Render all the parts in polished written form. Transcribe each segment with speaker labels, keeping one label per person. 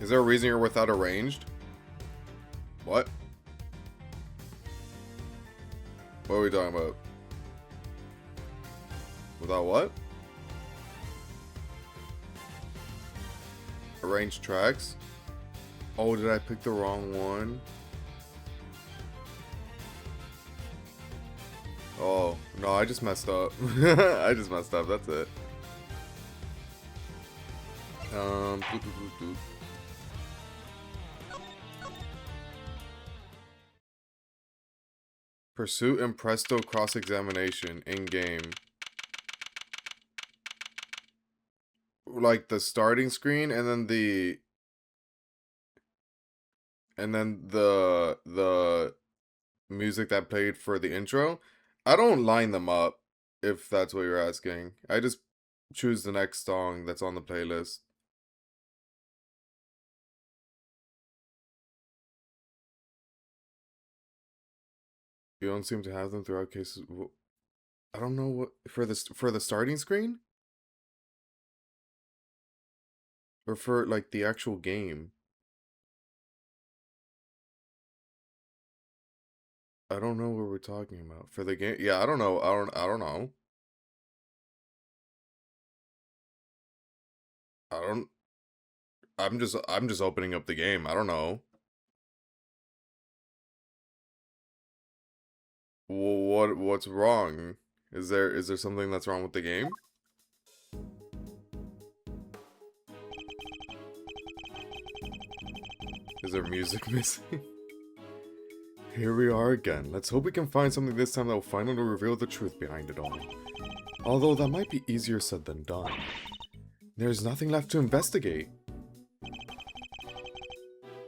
Speaker 1: Is there a reason you're without a ranged? What? What are we talking about? Without what? Arranged tracks? Oh, did I pick the wrong one? Oh, no, I just messed up. I just messed up, that's it. Doo -doo -doo -doo. Pursuit and Presto cross-examination in-game. Like the starting screen and then the music that played for the intro. I don't line them up, if that's what you're asking. I just choose the next song that's on the playlist. You don't seem to have them throughout cases. I don't know what for the starting screen or for like the actual game. I don't know what we're talking about for the game. Yeah, I don't know. I don't know. I don't. I'm just opening up the game. I don't know. What's wrong? Is there something that's wrong with the game? Is there music missing? Here we are again. Let's hope we can find something this time that will finally reveal the truth behind it all. Although that might be easier said than done. There's nothing left to investigate.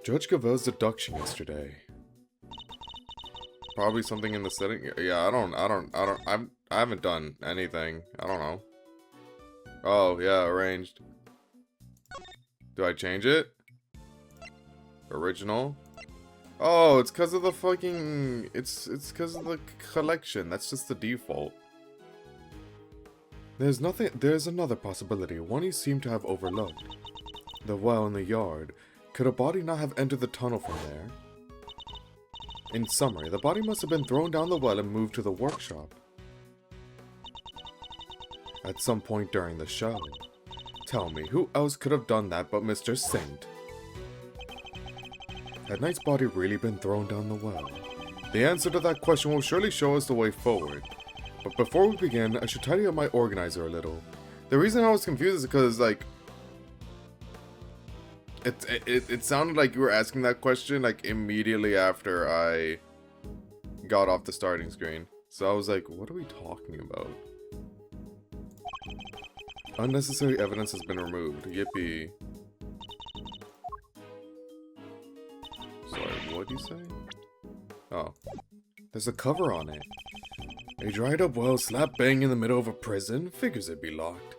Speaker 1: Judge Gavel's deduction yesterday. Probably something in the setting. Yeah, I haven't done anything. I don't know. Oh, yeah, arranged. Do I change it? Original? Oh, it's because of the fucking... It's because of the collection. That's just the default. There's another possibility, one you seem to have overlooked. The well in the yard. Could a body not have entered the tunnel from there? In summary, the body must have been thrown down the well and moved to the workshop. At some point during the show. Tell me, who else could have done that but Mr. Saint? Had Knight's body really been thrown down the well? The answer to that question will surely show us the way forward. But before we begin, I should tidy up my organizer a little. The reason I was confused is because, like, it sounded like you were asking that question, like, immediately after I got off the starting screen. So I was like, what are we talking about? Unnecessary evidence has been removed. Yippee. Sorry, what'd you say? Oh. There's a cover on it. A dried up well slap bang in the middle of a prison? Figures it'd be locked.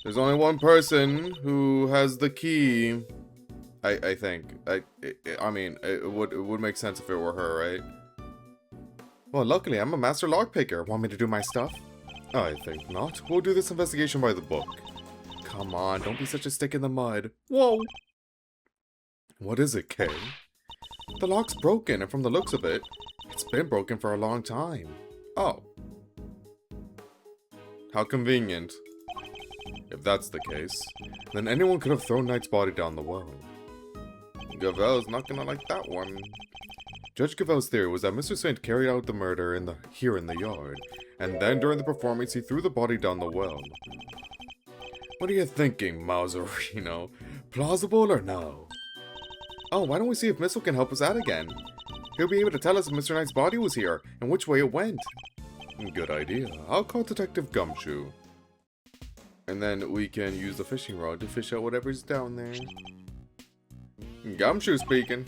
Speaker 1: There's only one person who has the key. I think. I mean, it would make sense if it were her, right? Well, luckily, I'm a master lockpicker. Want me to do my stuff? I think not. We'll do this investigation by the book. Come on, don't be such a stick in the mud. Whoa! What is it, Kay? The lock's broken, and from the looks of it, it's been broken for a long time. Oh. How convenient. If that's the case, then anyone could have thrown Knight's body down the well. Gavel's not gonna like that one. Judge Gavel's theory was that Mr. Saint carried out the murder here in the yard, and then during the performance he threw the body down the well. What are you thinking, Mauserino? Plausible or no? Oh, why don't we see if Missile can help us out again? He'll be able to tell us if Mr. Knight's body was here, and which way it went. Good idea. I'll call Detective Gumshoe. And then we can use the fishing rod to fish out whatever's down there. Gumshoe speaking.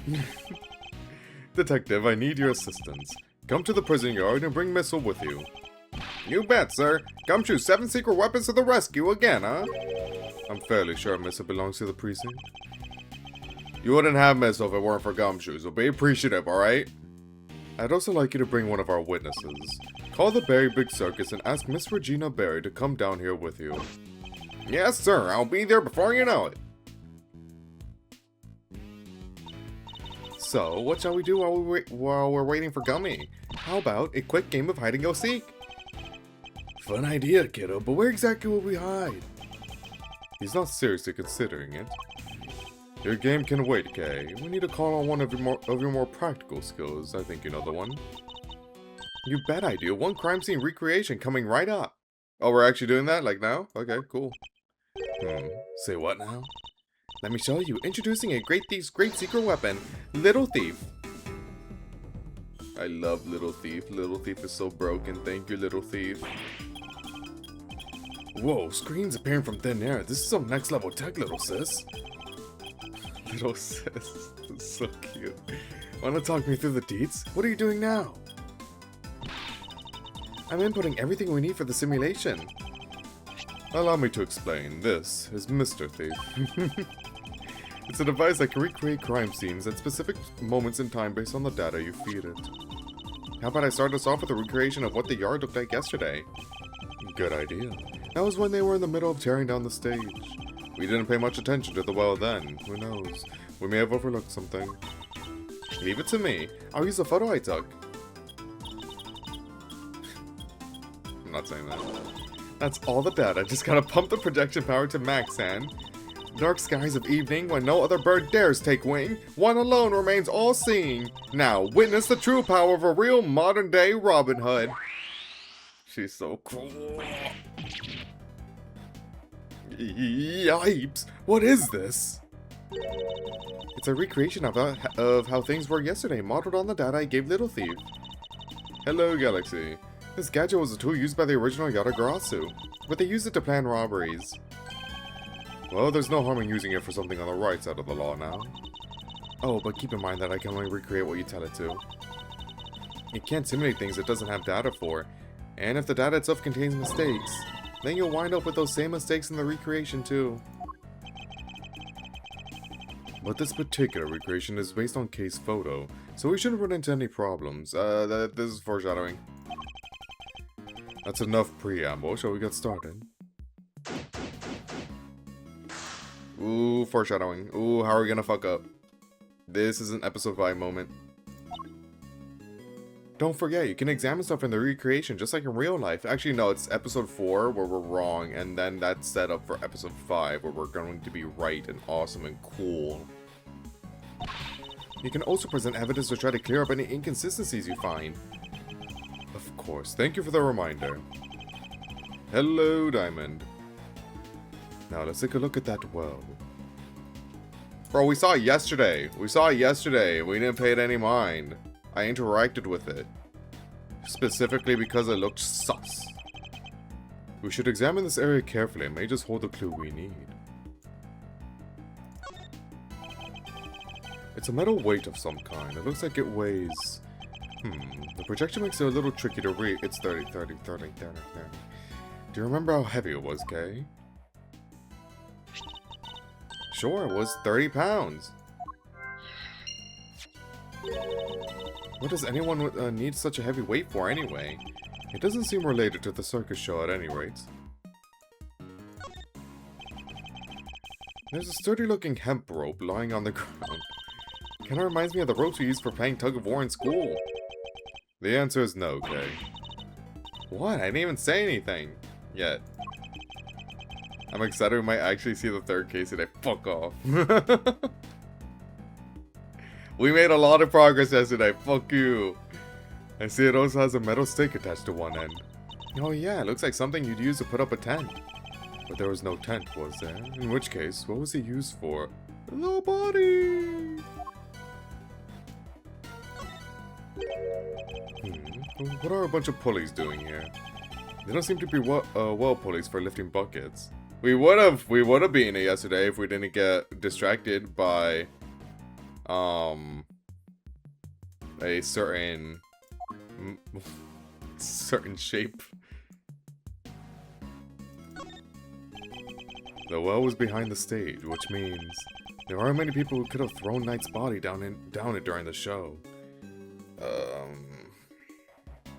Speaker 1: Detective, I need your assistance. Come to the prison yard and bring Missile with you. You bet, sir. Gumshoe's 7 secret weapons to the rescue again, huh? I'm fairly sure Missile belongs to the precinct. You wouldn't have Missile if it weren't for Gumshoe, so be appreciative, alright? I'd also like you to bring one of our witnesses. Call the Berry Big Circus and ask Miss Regina Berry to come down here with you. Yes, sir. I'll be there before you know it. So, what shall we do while we're waiting for Gummy? How about a quick game of hide and go seek? Fun idea, kiddo, but where exactly will we hide? He's not seriously considering it. Your game can wait, Kay. We need to call on one of your more practical skills. I think you know the one. You bet I do. One crime scene recreation coming right up. Oh, we're actually doing that? Like now? Okay, cool. Say what now? Let me show you. Introducing a great thief's great secret weapon, Little Thief. I love Little Thief. Little Thief is so broken. Thank you, Little Thief. Whoa, screens appearing from thin air. This is some next level tech, little sis. Little sis. That's so cute. Wanna talk me through the deets? What are you doing now? I'm inputting everything we need for the simulation. Allow me to explain. This is Mr. Thief. It's a device that can recreate crime scenes at specific moments in time based on the data you feed it. How about I start us off with a recreation of what the yard looked like yesterday? Good idea. That was when they were in the middle of tearing down the stage. We didn't pay much attention to the well then. Who knows? We may have overlooked something. Leave it to me. I'll use the photo I took. I'm not saying that. That's all the data. Just gotta pump the projection power to max, and dark skies of evening when no other bird dares take wing. One alone remains all-seeing. Now, witness the true power of a real modern-day Robin Hood. She's so cool. Yipes! What is this? It's a recreation of how things were yesterday, modeled on the data I gave Little Thief. Hello, Galaxy. This gadget was a tool used by the original Yatagarasu, but they used it to plan robberies. Well, there's no harm in using it for something on the right side of the law now. Oh, but keep in mind that I can only recreate what you tell it to. It can't simulate things it doesn't have data for, and if the data itself contains mistakes, then you'll wind up with those same mistakes in the recreation too. But this particular recreation is based on case photo, so we shouldn't run into any problems. This is foreshadowing. That's enough preamble. Shall we get started? Ooh, foreshadowing. Ooh, how are we gonna fuck up? This is an episode 5 moment. Don't forget, you can examine stuff in the recreation just like in real life. Actually, no, it's episode 4 where we're wrong, and then that's set up for episode 5 where we're going to be right and awesome and cool. You can also present evidence to try to clear up any inconsistencies you find. Of course, thank you for the reminder. Hello, Diamond. Now let's take a look at that well. Bro, we saw it yesterday. We saw it yesterday. We didn't pay it any mind. I interacted with it. Specifically because it looked sus. We should examine this area carefully. It may just hold the clue we need. It's a metal weight of some kind. It looks like it weighs... The projection makes it a little tricky to read. It's 30. Do you remember how heavy it was, Kay? Sure, it was 30 pounds. What does anyone need such a heavy weight for anyway? It doesn't seem related to the circus show at any rate. There's a sturdy looking hemp rope lying on the ground. Kinda reminds me of the ropes we used for playing tug of war in school. The answer is no, Kay. What? I didn't even say anything yet. I'm excited we might actually see the third case today. Fuck off. We made a lot of progress yesterday. Fuck you. I see it also has a metal stake attached to one end. Oh yeah, it looks like something you'd use to put up a tent. But there was no tent, was there? In which case, what was it used for? The body! What are a bunch of pulleys doing here? They don't seem to be well pulleys for lifting buckets. We would have beaten it yesterday if we didn't get distracted by a certain shape. The well was behind the stage, which means there aren't many people who could have thrown Knight's body down it during the show.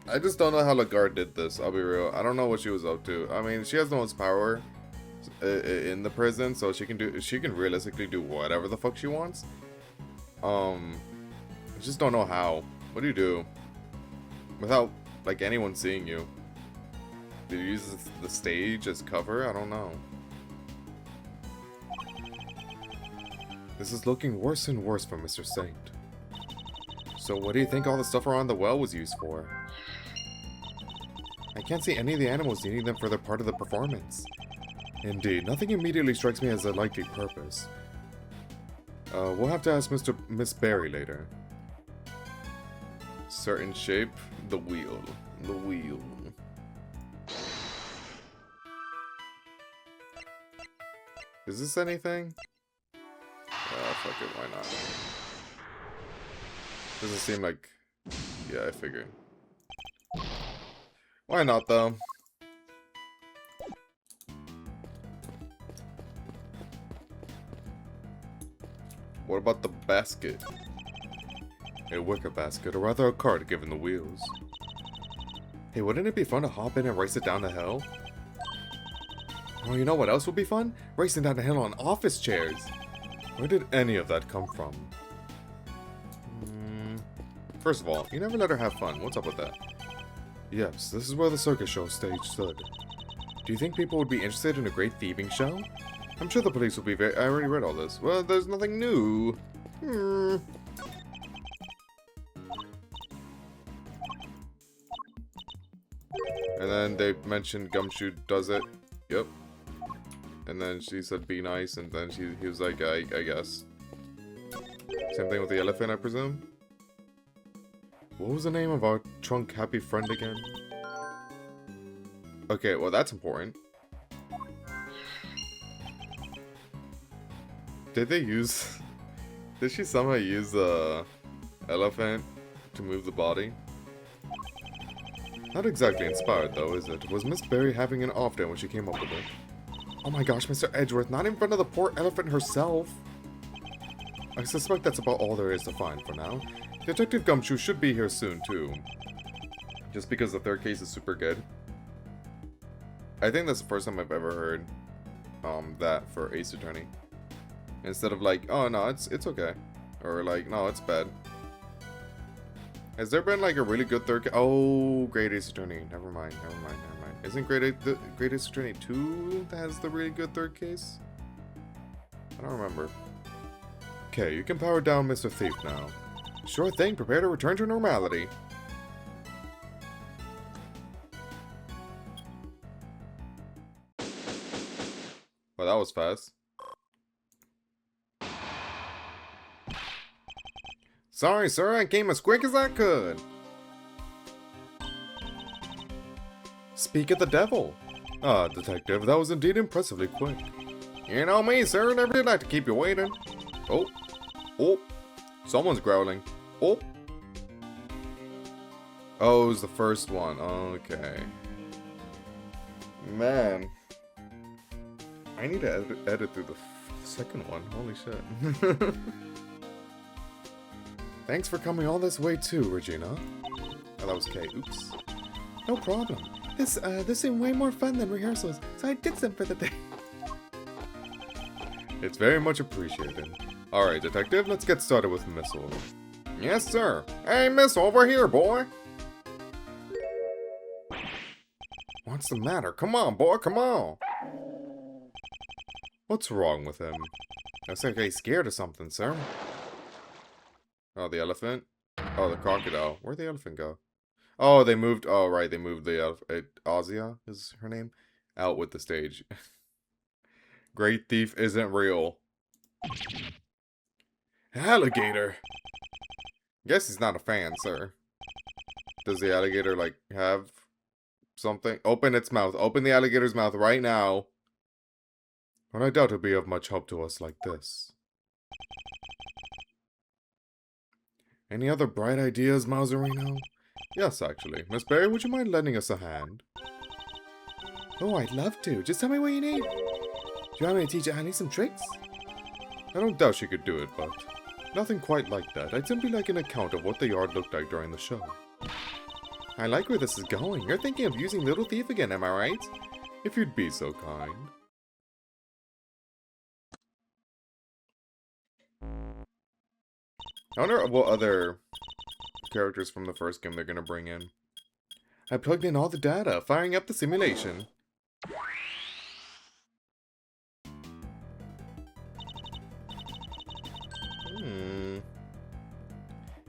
Speaker 1: I just don't know how Lagarde did this, I'll be real. I don't know what she was up to. I mean, she has the most power in the prison, so she can realistically do whatever the fuck she wants. just don't know how. What do you do? Without, like, anyone seeing you. Do you use the stage as cover? I don't know. This is looking worse and worse for Mr. Saint. So what do you think all the stuff around the well was used for? I can't see any of the animals needing them for their part of the performance. Indeed, nothing immediately strikes me as a likely purpose. We'll have to ask Miss Berry later. Certain shape, the wheel. The wheel. Is this anything? Fuck it, why not? Doesn't seem like... Yeah, I figured. Why not, though? What about the basket? A wicker basket, or rather a cart given the wheels. Hey, wouldn't it be fun to hop in and race it down the hill? Oh, you know what else would be fun? Racing down the hill on office chairs. Where did any of that come from? First of all, you never let her have fun. What's up with that? Yes, this is where the circus show stage stood. Do you think people would be interested in a great thieving show? I'm sure the police will be very... I already read all this. Well, there's nothing new. And then they mentioned Gumshoe does it. Yep. And then she said be nice, and then he was like, I guess. Same thing with the elephant, I presume? What was the name of our trunk happy friend again? Okay, well that's important. Did they use... Did she somehow use the elephant to move the body? Not exactly inspired though, is it? Was Miss Berry having an off day when she came up with it? Oh my gosh, Mr. Edgeworth, not in front of the poor elephant herself. I suspect that's about all there is to find for now. Detective Gumshoe should be here soon, too. Just because the third case is super good. I think that's the first time I've ever heard that for Ace Attorney. Instead of like, oh no, it's okay. Or like, no, it's bad. Has there been like a really good third case? Oh, Great Ace Attorney. Never mind. Isn't Great Ace Attorney 2 that has the really good third case? I don't remember. Okay, you can power down Mr. Thief now. Sure thing, prepare to return to normality. Well, that was fast. Sorry, sir, I came as quick as I could. Speak of the devil. Ah, detective, that was indeed impressively quick. You know me, sir, never did like to keep you waiting. Oh, someone's growling. Oh, it was the first one. Okay. Man. I need to edit through the second one. Holy shit. Thanks for coming all this way too, Regina. Oh, that was Kay. Oops. No problem. This seemed way more fun than rehearsals, so I did some for the day. It's very much appreciated. Alright, detective, let's get started with Missile. Yes, sir. Hey, Miss, over here, boy. What's the matter? Come on, boy, come on. What's wrong with him? Looks like he's scared of something, sir. Oh, the elephant? Oh, the crocodile. Where'd the elephant go? Oh, they moved... Oh, right, they moved the elephant... Ozia is her name? Out with the stage. Great Thief isn't real. Alligator! Guess he's not a fan, sir. Does the alligator, like, have something? Open its mouth. Open the alligator's mouth right now. But I doubt it'll be of much help to us like this. Any other bright ideas, Mauserino? Yes, actually. Miss Berry, would you mind lending us a hand? Oh, I'd love to. Just tell me what you need. Do you want me to teach Annie some tricks? I don't doubt she could do it, but nothing quite like that. I'd simply like an account of what the yard looked like during the show. I like where this is going. You're thinking of using Little Thief again, am I right? If you'd be so kind. I wonder what other characters from the first game they're gonna bring in. I plugged in all the data, firing up the simulation.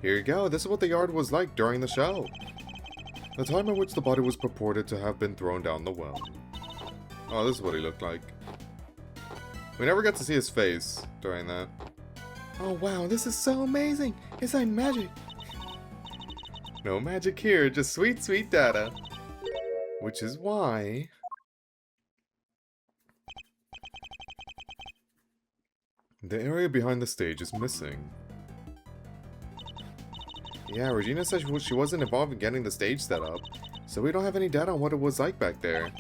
Speaker 1: Here you go, this is what the yard was like during the show. The time at which the body was purported to have been thrown down the well. Oh, this is what he looked like. We never got to see his face during that. Oh wow, this is so amazing! It's like magic! No magic here, just sweet, sweet data. Which is why... the area behind the stage is missing. Yeah, Regina said she wasn't involved in getting the stage set up, so we don't have any data on what it was like back there.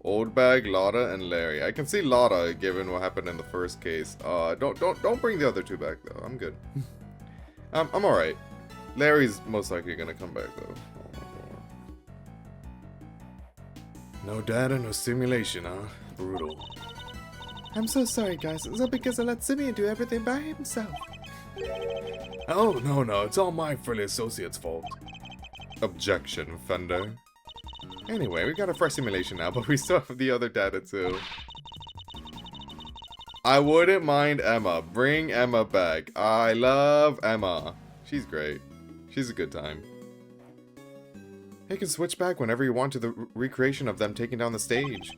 Speaker 1: Old Bag, Lotta, and Larry. I can see Lotta, given what happened in the first case. Don't bring the other two back though. I'm good. I'm alright. Larry's most likely gonna come back though. No data, no simulation, huh? Brutal. I'm so sorry, guys. It's all because I let Simeon do everything by himself. Oh, no, it's all my frilly associate's fault. Objection, Fender. Anyway, we got a fresh simulation now, but we still have the other data too. I wouldn't mind Emma. Bring Emma back. I love Emma. She's great. She's a good time. You can switch back whenever you want to the recreation of them taking down the stage.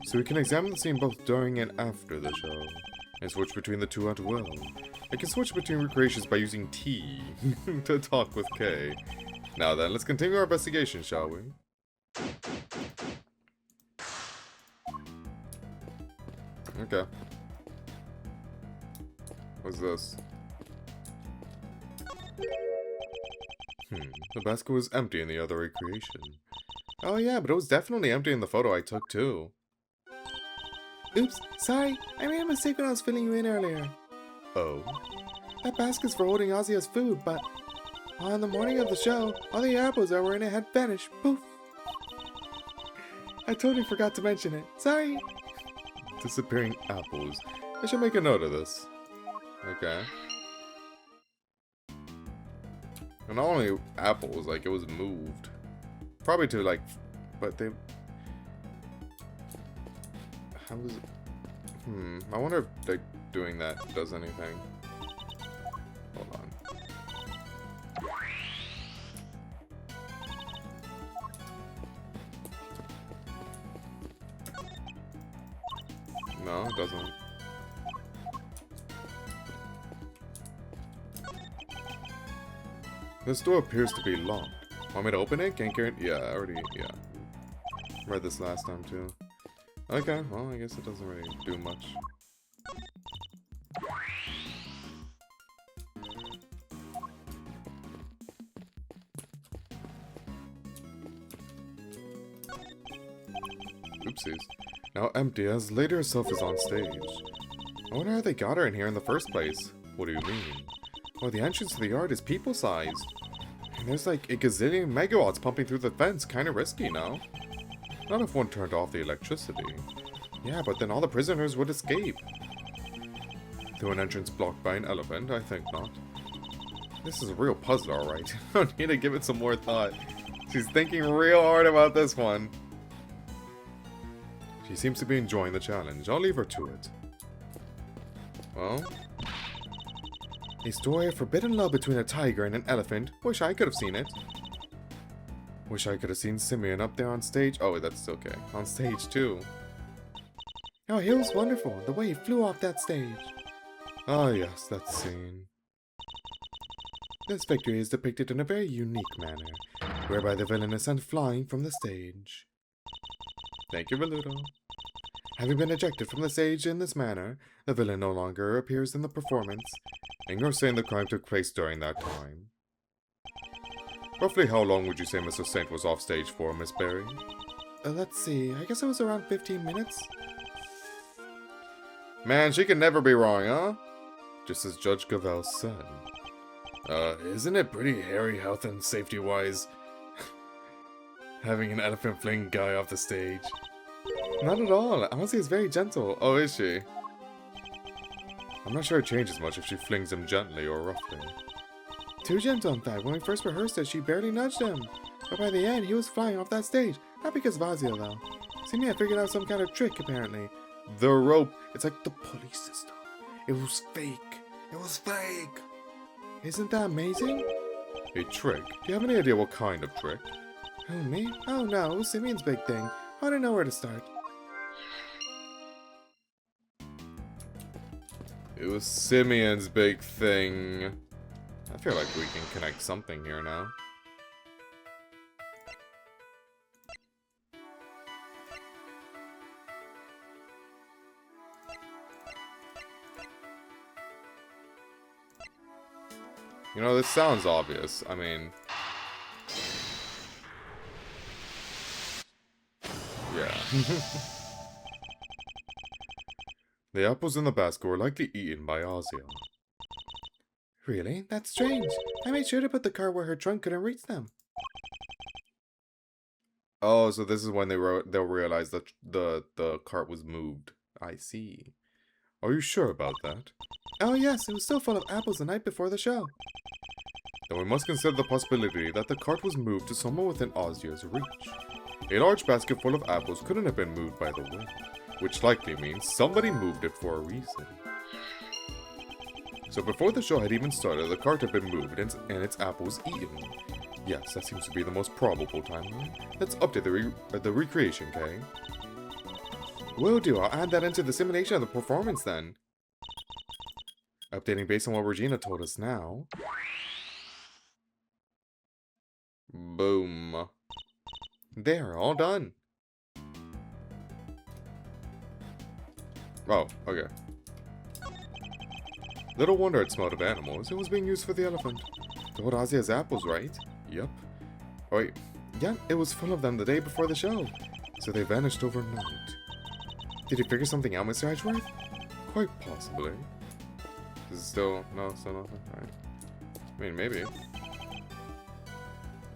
Speaker 1: So we can examine the scene both during and after the show. And switch between the two at will. I can switch between recreations by using T to talk with K. Now then, let's continue our investigation, shall we? Okay. What's this? The basket was empty in the other recreation. Oh yeah, but it was definitely empty in the photo I took too. Oops, sorry. I made a mistake when I was filling you in earlier. Oh? That basket's for holding Ozzy as food, but on the morning of the show, all the apples that were in it had vanished. Poof! I totally forgot to mention it. Sorry! Disappearing apples. I should make a note of this. Okay. And not only apples, like it was moved. Probably to like, but they... How was it? I wonder if like doing that does anything. Hold on. No, it doesn't. This door appears to be locked. Want me to open it? Can't carry it? Yeah, I already, yeah. Read this last time too. Okay, well, I guess it doesn't really do much. Oopsies. Now empty, as Lady herself is on stage. I wonder how they got her in here in the first place. What do you mean? Well, the entrance to the yard is people-sized. And there's like a gazillion megawatts pumping through the fence. Kinda risky, no? Not if one turned off the electricity. Yeah, but then all the prisoners would escape. Through an entrance blocked by an elephant? I think not. This is a real puzzle, alright. I need to give it some more thought. She's thinking real hard about this one. She seems to be enjoying the challenge. I'll leave her to it. Well... A story of forbidden love between a tiger and an elephant. Wish I could have seen it. Wish I could have seen Simeon up there on stage. Oh, that's okay. On stage, too. Oh, he was wonderful. The way he flew off that stage. Ah, yes, that scene. This victory is depicted in a very unique manner, whereby the villain is sent flying from the stage. Thank you, Valuto. Having been ejected from the stage in this manner, the villain no longer appears in the performance, and you're saying the crime took place during that time. Roughly how long would you say Mr. Saint was off stage for, Miss Berry? Let's see, I guess it was around 15 minutes. Man, she can never be wrong, huh? Just as Judge Gavel said. Isn't it pretty hairy health and safety-wise? Having an elephant fling guy off the stage. Not at all. Ozzy is very gentle. Oh, is she? I'm not sure it changes much if she flings him gently or roughly. Too gentle, in fact. When we first rehearsed it, she barely nudged him. But by the end, he was flying off that stage. Not because of Azia, though. Simi had figured out some kind of trick, apparently. The rope. It's like the pulley system. It was fake. It was fake. Isn't that amazing? A trick? Do you have any idea what kind of trick? Who, me? Oh no, it was Simeon's big thing. I didn't know where to start. It was Simeon's big thing. I feel like we can connect something here now. You know, this sounds obvious. I mean... yeah. The apples in the basket were likely eaten by Azia. Really? That's strange. I made sure to put the car where her trunk couldn't reach them. Oh, so this is when they'll realize that the cart was moved. I see. Are you sure about that? Oh yes, it was still full of apples the night before the show. Then we must consider the possibility that the cart was moved to somewhere within Azia's reach. A large basket full of apples couldn't have been moved by the wind, which likely means somebody moved it for a reason. So before the show had even started, the cart had been moved and its apples eaten. Yes, that seems to be the most probable timeline. Let's update the recreation, Kay. Will do, I'll add that into the simulation of the performance then. Updating based on what Regina told us now. Boom. There, all done. Oh, okay. Little wonder it smelled of animals. It was being used for the elephant. To hold Azia's apples, right? Yup. Wait, yeah, it was full of them the day before the show. So they vanished overnight. Did you figure something out, Mr. Edgeworth? Quite possibly. Is it still... no, still nothing? Alright. I mean, maybe.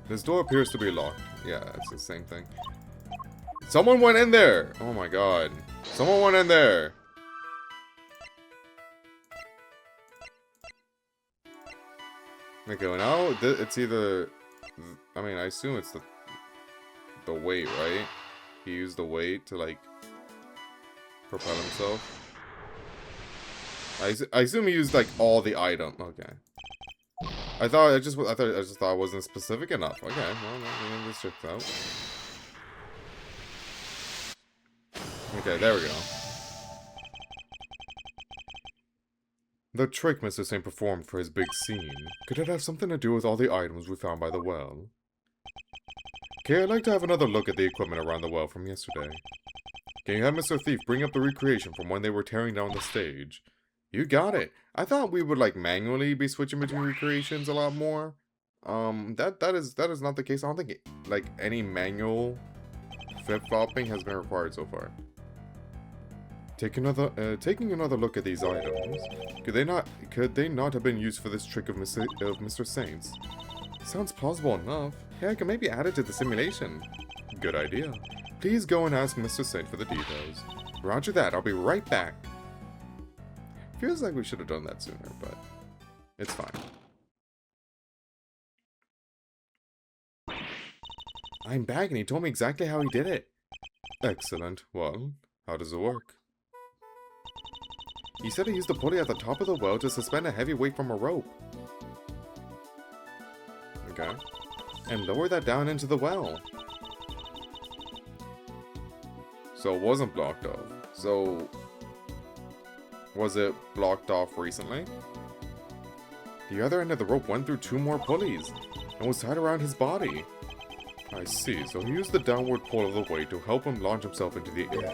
Speaker 1: This door appears to be locked. Yeah, it's the same thing. Someone went in there! Oh my god. Someone went in there! Okay, well now it's either... I mean, I assume it's the weight, right? He used the weight to, like, propel himself. I assume he used, like, all the item. Okay. I just thought it wasn't specific enough. Okay, well, maybe this checks out. Okay, there we go. The trick Mr. Saint performed for his big scene, could it have something to do with all the items we found by the well? Okay, I'd like to have another look at the equipment around the well from yesterday. Can you have Mr. Thief bring up the recreation from when they were tearing down the stage? You got it. I thought we would, like, manually be switching between recreations a lot more. That is not the case. I don't think like any manual flip-flopping has been required so far. Taking another look at these items, could they not have been used for this trick of Mr. Saint's? Sounds plausible enough. Yeah, I can maybe add it to the simulation. Good idea. Please go and ask Mr. Saint for the details. Roger that, I'll be right back. Feels like we should have done that sooner, but it's fine. I'm back and he told me exactly how he did it. Excellent. Well, how does it work? He said he used the pulley at the top of the well to suspend a heavy weight from a rope. Okay. And lower that down into the well. So it wasn't blocked off. So... was it blocked off recently? The other end of the rope went through 2 more pulleys and was tied around his body. I see, so he used the downward pull of the weight to help him launch himself into the air.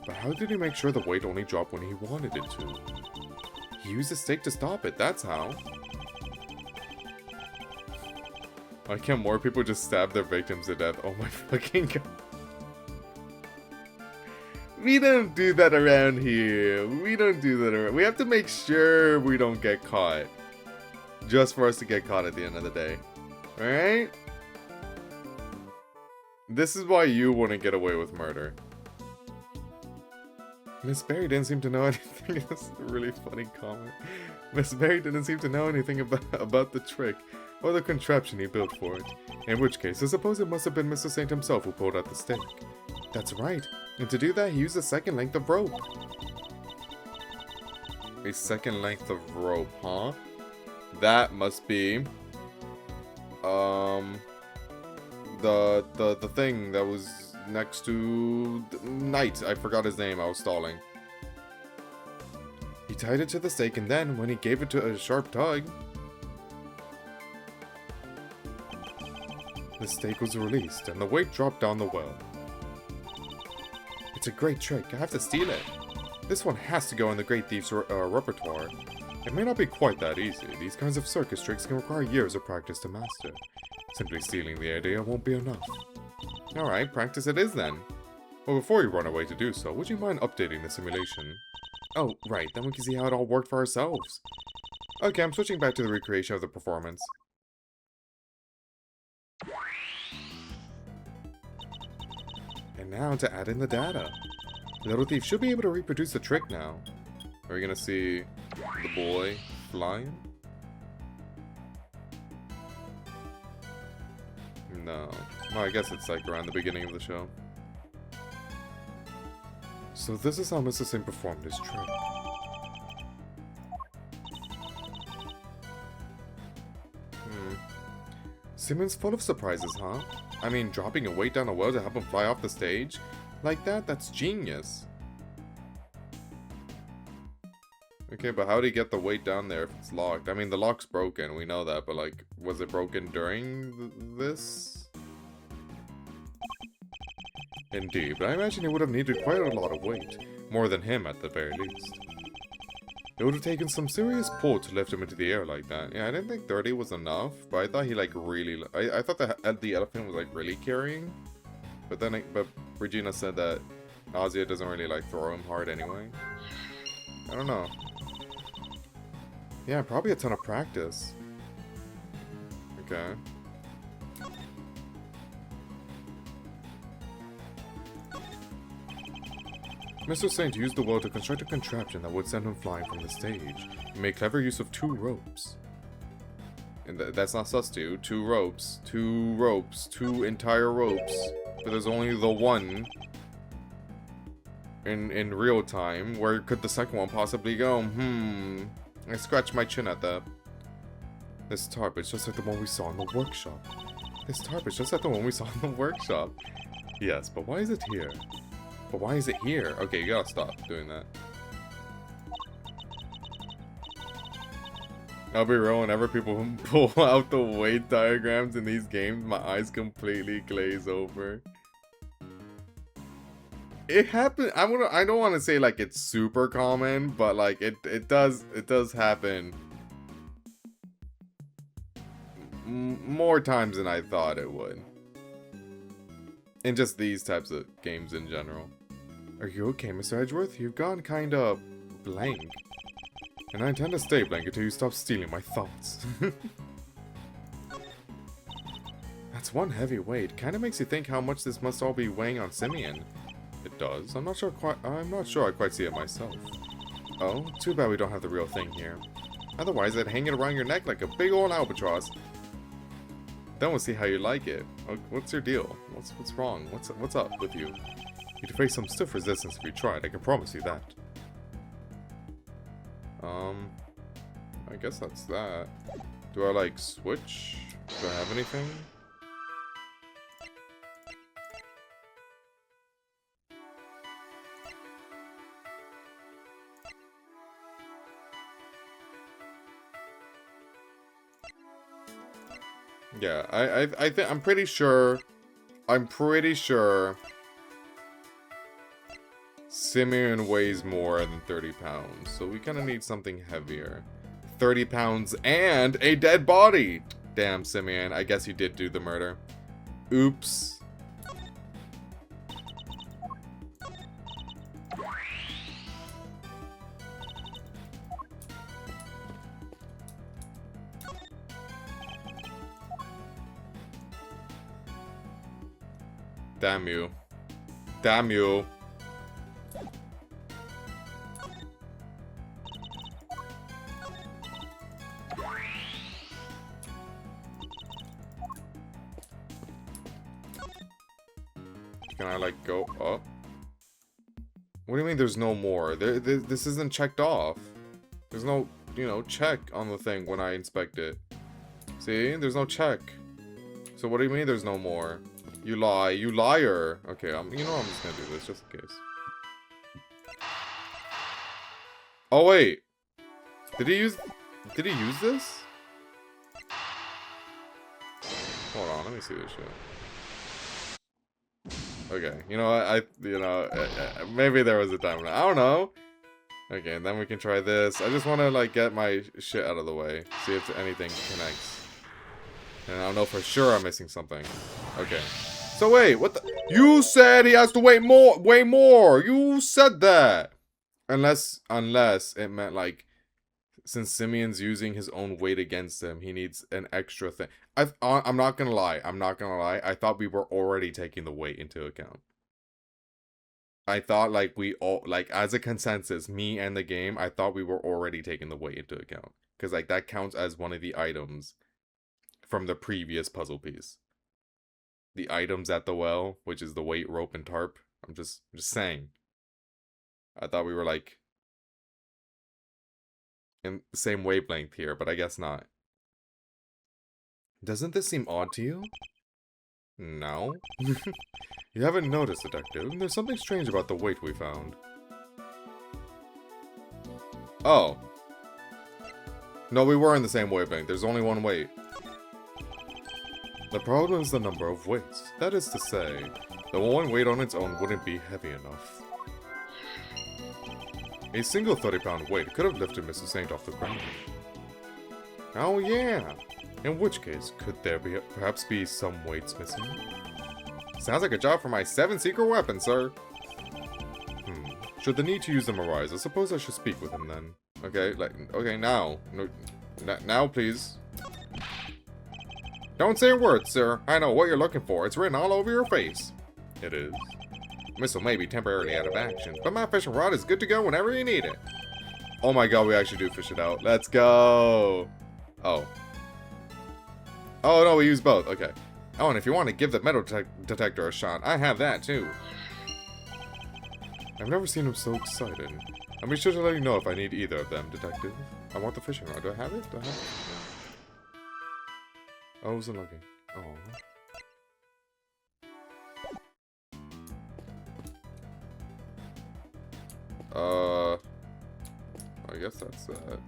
Speaker 1: But how did he make sure the weight only dropped when he wanted it to? He used a stake to stop it, that's how. Why can't more people just stab their victims to death? Oh my fucking god. We don't do that around here. We don't do that around. We have to make sure we don't get caught. Just for us to get caught at the end of the day. Alright? This is why you wouldn't get away with murder. Miss Berry didn't seem to know anything. That's a really funny comment. Miss Berry didn't seem to know anything about the trick or the contraption he built for it. In which case, I suppose it must have been Mr. Saint himself who pulled out the stake. That's right. And to do that, he used a second length of rope. A second length of rope, huh? That must be the thing that was next to Knight. I forgot his name. I was stalling. He tied it to the stake, and then when he gave it to a sharp tug, the stake was released, and the weight dropped down the well. It's a great trick. I have to steal it. This one has to go in the Great Thief's repertoire. It may not be quite that easy. These kinds of circus tricks can require years of practice to master. Simply stealing the idea won't be enough. Alright, practice it is then. Well, before you run away to do so, would you mind updating the simulation? Oh, right, then we can see how it all worked for ourselves. Okay, I'm switching back to the recreation of the performance. And now to add in the data. Little Thief should be able to reproduce the trick now. Are we gonna see the boy flying? No. Well, I guess it's like around the beginning of the show. So this is how Mr. Saint performed his trick. Simeon's full of surprises, huh? I mean, dropping a weight down a well to help him fly off the stage? Like that? That's genius. Okay, but how did he get the weight down there if it's locked? I mean, the lock's broken, we know that, but like, was it broken during this? Indeed, but I imagine he would have needed quite a lot of weight. More than him, at the very least. It would have taken some serious pull to lift him into the air like that. Yeah, I didn't think 30 was enough, but I thought he like really... I thought the elephant was like really carrying. But then, but Regina said that Nausea doesn't really like throw him hard anyway. I don't know. Yeah, probably a ton of practice. Okay. Mr. Saint used the well to construct a contraption that would send him flying from the stage. He made clever use of 2 ropes. And that's not sus to. 2 ropes. 2 ropes. 2 entire ropes. But there's only the one in real time. Where could the second one possibly go? I scratched my chin at that. This tarp is just like the one we saw in the workshop. This tarp is just like the one we saw in the workshop. Yes, but why is it here? But why is it here? Okay, you gotta stop doing that. I'll be real, whenever people pull out the weight diagrams in these games, my eyes completely glaze over. It happens. I don't want to say like it's super common, but like it does happen more times than I thought it would. In just these types of games in general. Are you okay, Mr. Edgeworth? You've gone kinda blank. And I intend to stay blank until you stop stealing my thoughts. That's one heavy weight. Kinda makes you think how much this must all be weighing on Simeon. It does. I'm not sure I quite see it myself. Oh, too bad we don't have the real thing here. Otherwise, I'd hang it around your neck like a big old albatross. Then we'll see how you like it. What's your deal? What's wrong? What's up with you? You'd face some stiff resistance if you tried, I can promise you that. I guess that's that. Do I like switch? Do I have anything? Yeah, I think I'm pretty sure Simeon weighs more than 30 pounds, so we kind of need something heavier. 30 pounds and a dead body! Damn, Simeon, I guess you did do the murder. Oops. Damn you. Damn you. Can I, like, go up? What do you mean there's no more? This isn't checked off. There's no, you know, check on the thing when I inspect it. See? There's no check. So what do you mean there's no more? You lie. You liar. Okay, you know I'm just gonna do this just in case. Oh, wait. Did he use this? Hold on, let me see this shit. Okay, you know what? Maybe there was a time. I don't know. Okay, and then we can try this. I just want to, like, get my shit out of the way. See if anything connects. And I don't know for sure I'm missing something. Okay. So wait, what the? You said he has to wait more, way more. You said that. Unless it meant, like, since Simeon's using his own weight against him, he needs an extra thing. I'm not gonna lie. I thought we were already taking the weight into account. I thought, like, we all, like, as a consensus, me and the game, I thought we were already taking the weight into account. Because, like, that counts as one of the items from the previous puzzle piece. The items at the well, which is the weight, rope, and tarp. I'm just saying. I thought we were, like, in the same wavelength here, but I guess not. Doesn't this seem odd to you? No. You haven't noticed, Detective. There's something strange about the weight we found. Oh. No, we were in the same wavelength. There's only one weight. The problem is the number of weights. That is to say, the one weight on its own wouldn't be heavy enough. A single 30-pound weight could have lifted Mrs. Saint off the ground. Oh yeah! In which case, could there perhaps be some weights missing? Sounds like a job for my 7 secret weapons, sir. Should the need to use them arise, I suppose I should speak with him then. Okay, now. No, now, please. Don't say a word, sir. I know what you're looking for. It's written all over your face. It is. Missile may be temporarily out of action, but my fishing rod is good to go whenever you need it. Oh my god, we actually do fish it out. Let's go. Oh. Oh no, we use both. Okay. Oh, and if you want to give the metal detector a shot, I have that too. I've never seen him so excited. I'll be sure to let you know if I need either of them, Detective. I want the fishing rod. Do I have it? Do I have it? Oh, I wasn't looking. Oh. I guess that's that.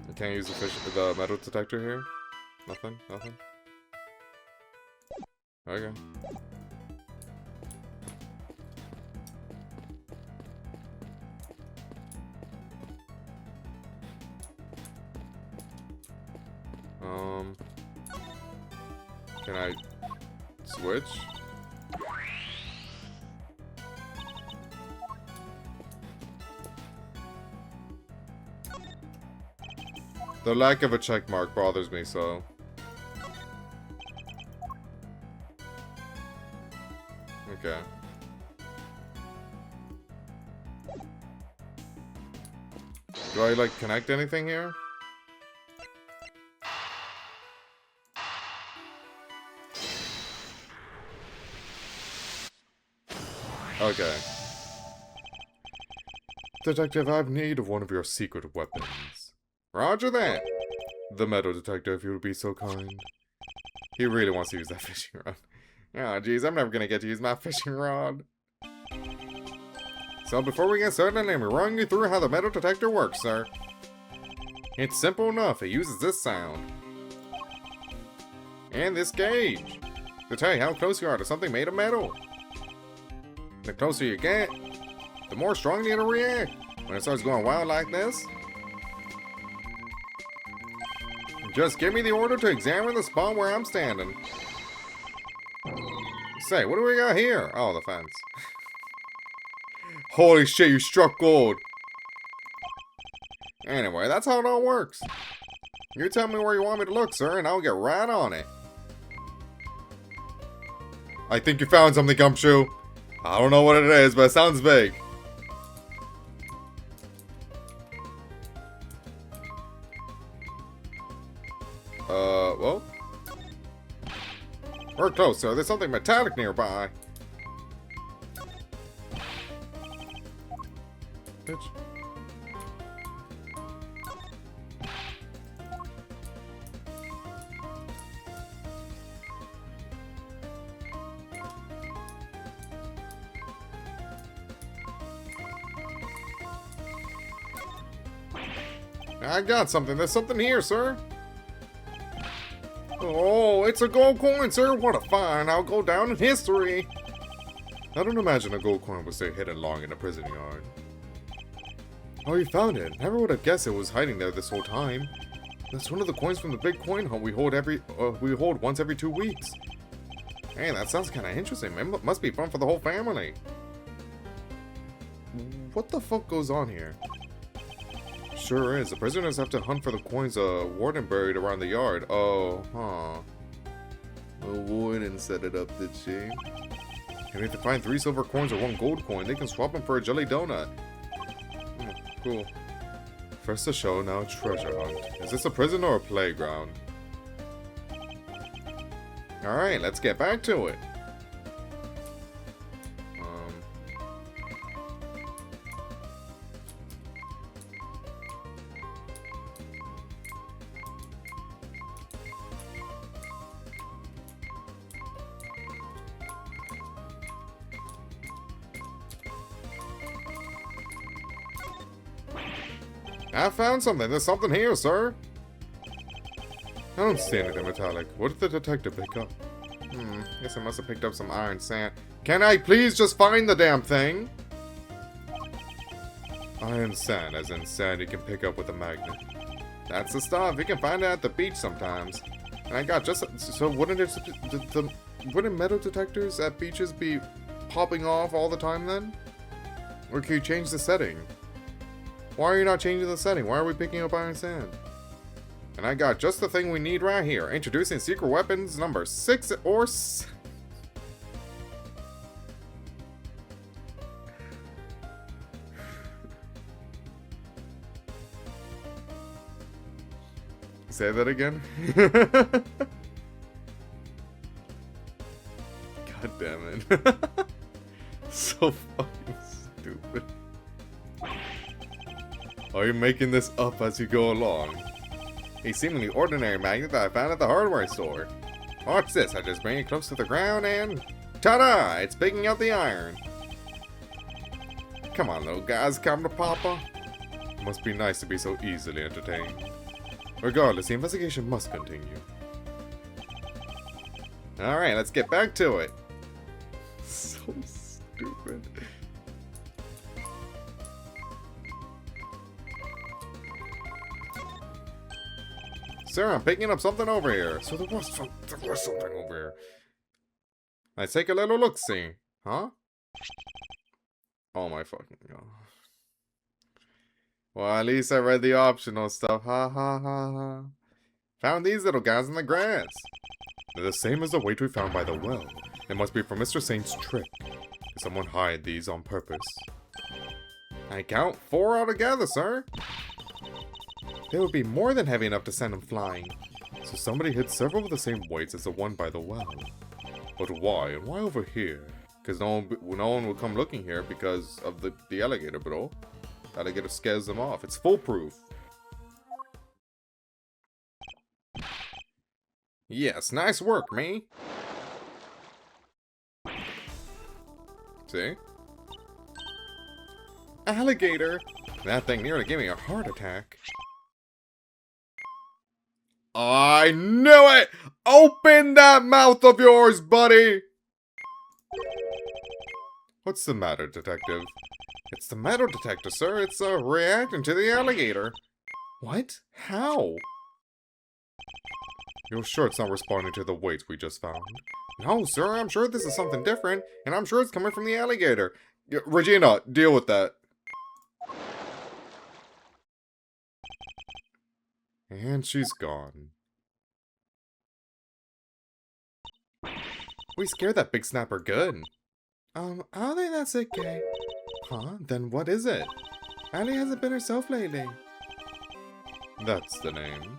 Speaker 1: I can't use the metal detector here? Nothing? Okay. Can I switch? The lack of a check mark bothers me so. Okay. Do I, like, connect anything here? Okay. Detective, I have need of one of your secret weapons. Roger that. The metal detector, if you would be so kind. He really wants to use that fishing rod. Oh, jeez, I'm never gonna get to use my fishing rod. So before we get started, let me run you through how the metal detector works, sir. It's simple enough. It uses this sound. And this gauge. To tell you how close you are to something made of metal. The closer you get, the more strongly it'll react. When it starts going wild like this, just give me the order to examine the spot where I'm standing. Say, what do we got here? Oh, the fence. Holy shit, you struck gold. Anyway, that's how it all works. You tell me where you want me to look, sir, and I'll get right on it. I think you found something, Gumshoe. I don't know what it is, but it sounds big. Well. We're close, sir. There's something metallic nearby. Bitch. I got something. There's something here, sir. Oh, it's a gold coin, sir. What a find. I'll go down in history. I don't imagine a gold coin would stay hidden long in a prison yard. Oh, you found it. Never would have guessed it was hiding there this whole time. That's one of the coins from the big coin hunt we hold once every 2 weeks. Hey, that sounds kind of interesting. It must be fun for the whole family. What the fuck goes on here? Sure is. The prisoners have to hunt for the coins a warden buried around the yard. Oh, huh. The warden set it up, did she? And if they find 3 silver coins or 1 gold coin, they can swap them for a jelly donut. Cool. First a show, now a treasure hunt. Is this a prison or a playground? Alright, let's get back to it. I found something. There's something here, sir. I don't see anything metallic. What did the detective pick up? Guess I must have picked up some iron sand. Can I please just find the damn thing? Iron sand, as in sand you can pick up with a magnet. That's the stuff. You can find it at the beach sometimes. And I got just... So wouldn't wouldn't metal detectors at beaches be popping off all the time then? Or can you change the setting? Why are you not changing the setting? Why are we picking up iron sand? And I got just the thing we need right here. Introducing secret weapons number 6 or... Say that again? God damn it. So fucking stupid. Are you making this up as you go along? A seemingly ordinary magnet that I found at the hardware store. Watch this, I just bring it close to the ground and... Ta-da! It's picking out the iron. Come on, little guys, come to Papa. Must be nice to be so easily entertained. Regardless, the investigation must continue. Alright, let's get back to it. So stupid. Sir, I'm picking up something over here. So there was something over here. Let's take a little look-see. Huh? Oh my fucking god. Well, at least I read the optional stuff. Ha ha ha ha. Found these little guys in the grass. They're the same as the weight we found by the well. It must be from Mr. Saint's trick. Did someone hide these on purpose? I count 4 altogether, sir. They would be more than heavy enough to send them flying. So somebody hid several of the same weights as the one by the well. But why? And why over here? Because no one will come looking here because of the alligator, bro. The alligator scares them off. It's foolproof. Yes, nice work, me. See? Alligator! That thing nearly gave me a heart attack. I knew it! Open that mouth of yours, buddy! What's the matter, detective? It's the metal detector, sir. It's reacting to the alligator. What? How? You're sure it's not responding to the weights we just found? No, sir. I'm sure this is something different, and I'm sure it's coming from the alligator. Regina, deal with that. And she's gone. We scared that big snapper good. I don't think that's it, Kay. Huh? Then what is it? Allie hasn't been herself lately. That's the name.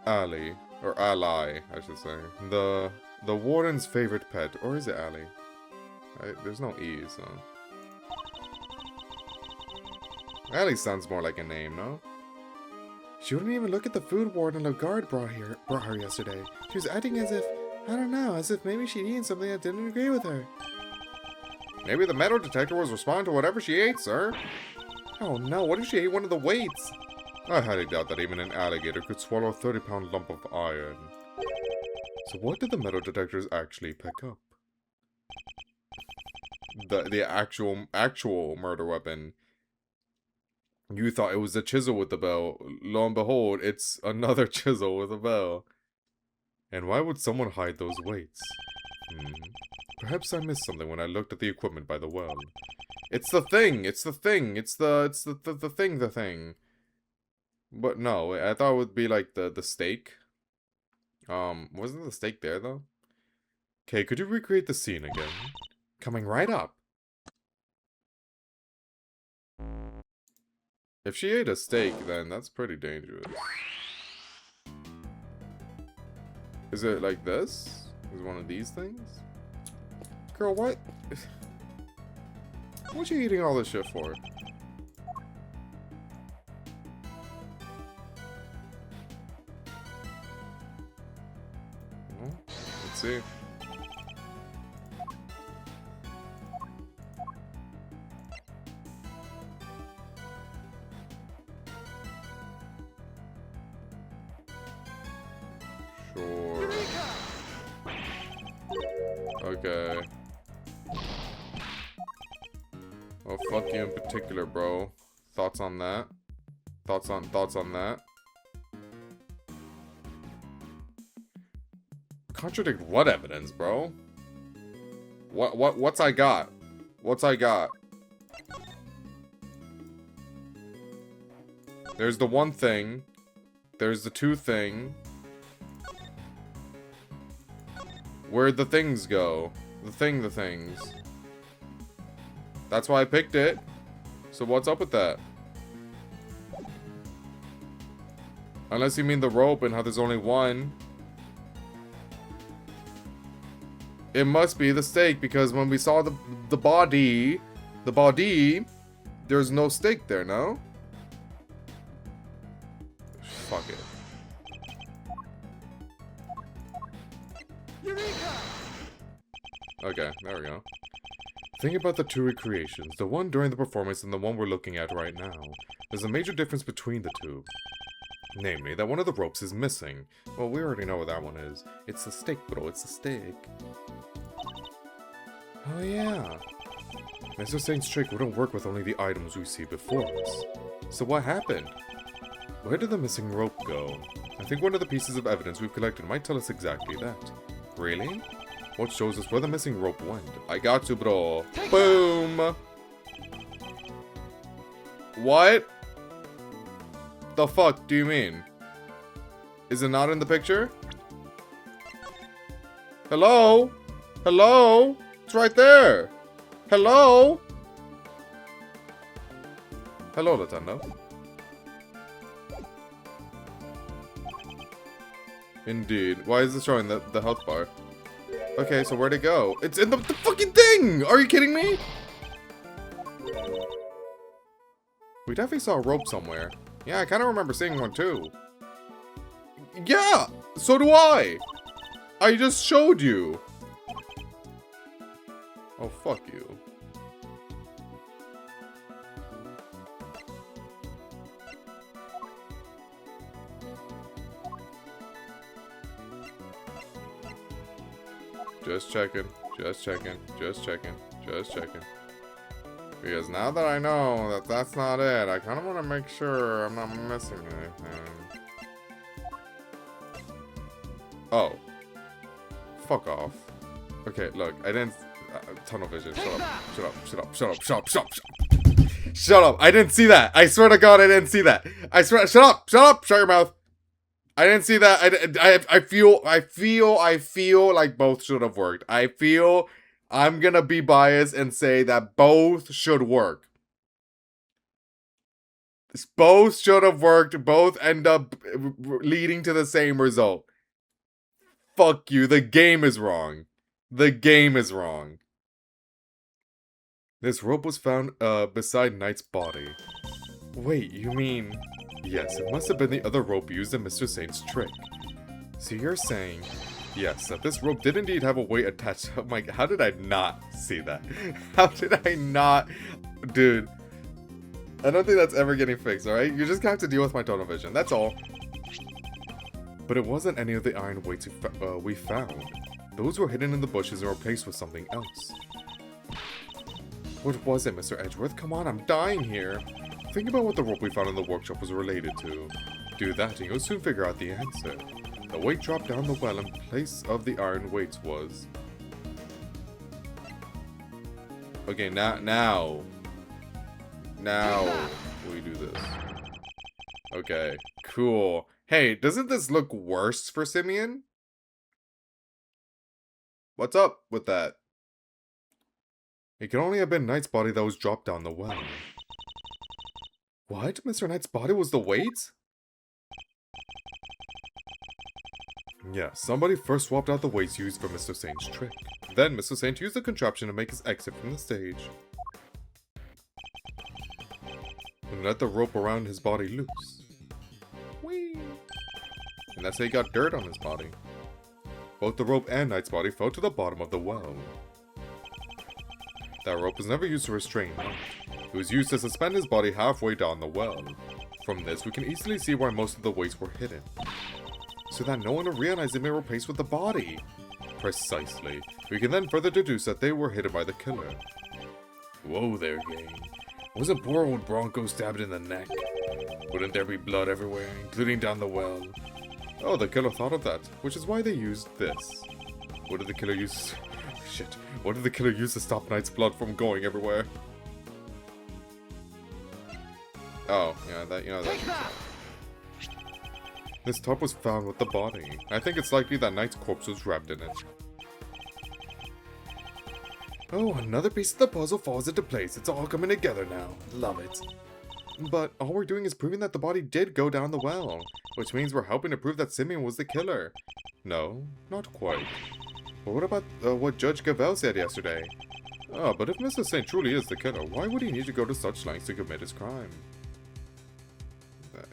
Speaker 1: Allie. Or Ally, I should say. The The warden's favorite pet. Or is it Allie? There's no E, so... Allie sounds more like a name, no? She wouldn't even look at the food warden Lagarde brought her yesterday. She was acting as if, I don't know, as if maybe she'd eaten something that didn't agree with her. Maybe the metal detector was responding to whatever she ate, sir. Oh no, what if she ate one of the weights? I highly doubt that even an alligator could swallow a 30-pound lump of iron. So what did the metal detectors actually pick up? The actual murder weapon. You thought it was a chisel with the bell. Lo and behold, it's another chisel with a bell. And why would someone hide those weights? Perhaps I missed something when I looked at the equipment by the well. It's the thing! It's the thing! It's the thing. But no, I thought it would be like the steak. Wasn't the steak there though? Okay, could you recreate the scene again? Coming right up. If she ate a steak, then that's pretty dangerous. Is it like this? Is it one of these things? Girl, what? What you eating all this shit for? Well, let's see. Sure. Okay. Well, fuck you in particular, bro. Thoughts on that? Thoughts on that? Contradict what evidence, bro? What's I got? What's I got? There's the one thing. There's the two thing. Where'd the things go? The things. That's why I picked it. So what's up with that? Unless you mean the rope and how there's only one. It must be the steak because when we saw the body, there's no steak there, no? Fuck it. Okay, there we go. Think about the two recreations, the one during the performance and the one we're looking at right now. There's a major difference between the two. Namely, that one of the ropes is missing. Well, we already know what that one is. It's the steak, bro. It's the steak. Oh, yeah. Mr. Saint's trick wouldn't work with only the items we see before us. So what happened? Where did the missing rope go? I think one of the pieces of evidence we've collected might tell us exactly that. Really? What shows us where the missing rope went? I got you, bro. Boom! What? The fuck do you mean? Is it not in the picture? Hello? Hello? It's right there. Hello? Hello, Nintendo. Indeed. Why is it showing the health bar? Okay, so where'd it go? It's in the fucking thing! Are you kidding me? We definitely saw a rope somewhere. Yeah, I kind of remember seeing one too. Yeah! So do I! I just showed you! Oh, fuck you. Just checking. Because now that I know that that's not it, I kind of want to make sure I'm not missing anything. Oh. Fuck off. Okay, look, I didn't... tunnel vision, shut up, I didn't see that. I swear to God, I didn't see that. I swear, shut up, shut your mouth. I didn't see that. I feel like both should have worked. I feel I'm gonna be biased and say that both should work. Both should have worked. Both end up leading to the same result. fuck you. The game is wrong. The game is wrong. This rope was found beside Knight's body. Wait, you mean... Yes, it must have been the other rope used in Mr. Saint's trick. So you're saying... Yes, that this rope did indeed have a weight attached. Oh my god, how did I not see that? How did I not... Dude. I don't think that's ever getting fixed, alright? You just have to deal with my tunnel vision, that's all. But it wasn't any of the iron weights we found. Those were hidden in the bushes and replaced with something else. What was it, Mr. Edgeworth? Come on, I'm dying here. Think about what the rope we found in the workshop was related to. Do that and you'll soon figure out the answer. The weight dropped down the well in place of the iron weights was... Okay, now we do this. Okay, cool. Hey, doesn't this look worse for Simeon? What's up with that? It could only have been Knight's body that was dropped down the well. What? Mr. Knight's body was the weight? Yeah, somebody first swapped out the weights used for Mr. Saint's trick. Then Mr. Saint used the contraption to make his exit from the stage. And let the rope around his body loose. Whee! And that's how he got dirt on his body. Both the rope and Knight's body fell to the bottom of the well. That rope was never used to restrain Knight. It was used to suspend his body halfway down the well. From this, we can easily see why most of the weights were hidden. So that no one would realize they were replaced with the body. Precisely. We can then further deduce that they were hidden by the killer. Whoa there, gang. Wasn't poor old Bronco stabbed in the neck? Wouldn't there be blood everywhere, including down the well? Oh, the killer thought of that, which is why they used this. What did the killer use? Shit. What did the killer use to stop Knight's blood from going everywhere? Oh, yeah, that. This top was found with the body. I think it's likely that Knight's corpse was wrapped in it. Oh, another piece of the puzzle falls into place. It's all coming together now. Love it. But all we're doing is proving that the body did go down the well, which means we're helping to prove that Simeon was the killer. No, not quite. But what about what Judge Gavelle said yesterday? Oh, but if Mr. Saint truly is the killer, why would he need to go to such lengths to commit his crime?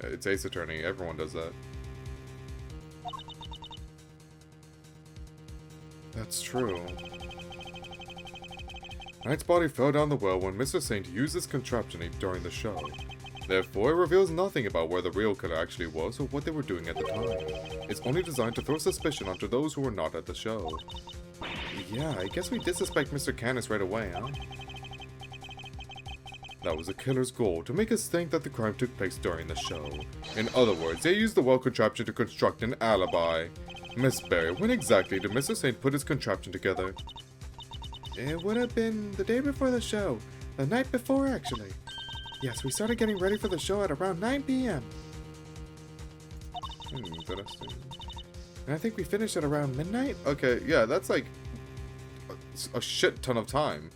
Speaker 1: It's Ace Attorney, everyone does that. That's true. Knight's body fell down the well when Mr. Saint used this contraption during the show. Therefore, it reveals nothing about where the real killer actually was or what they were doing at the time. It's only designed to throw suspicion onto those who were not at the show. Yeah, I guess we did suspect Mr. Canis right away, huh? That was the killer's goal, to make us think that the crime took place during the show. In other words, they used the well contraption to construct an alibi. Miss Berry, when exactly did Mr. Saint put his contraption together? It would have been the day before the show. The night before, actually. Yes, we started getting ready for the show at around 9 p.m. Interesting. And I think we finished at around midnight? Okay, yeah, that's like a shit ton of time.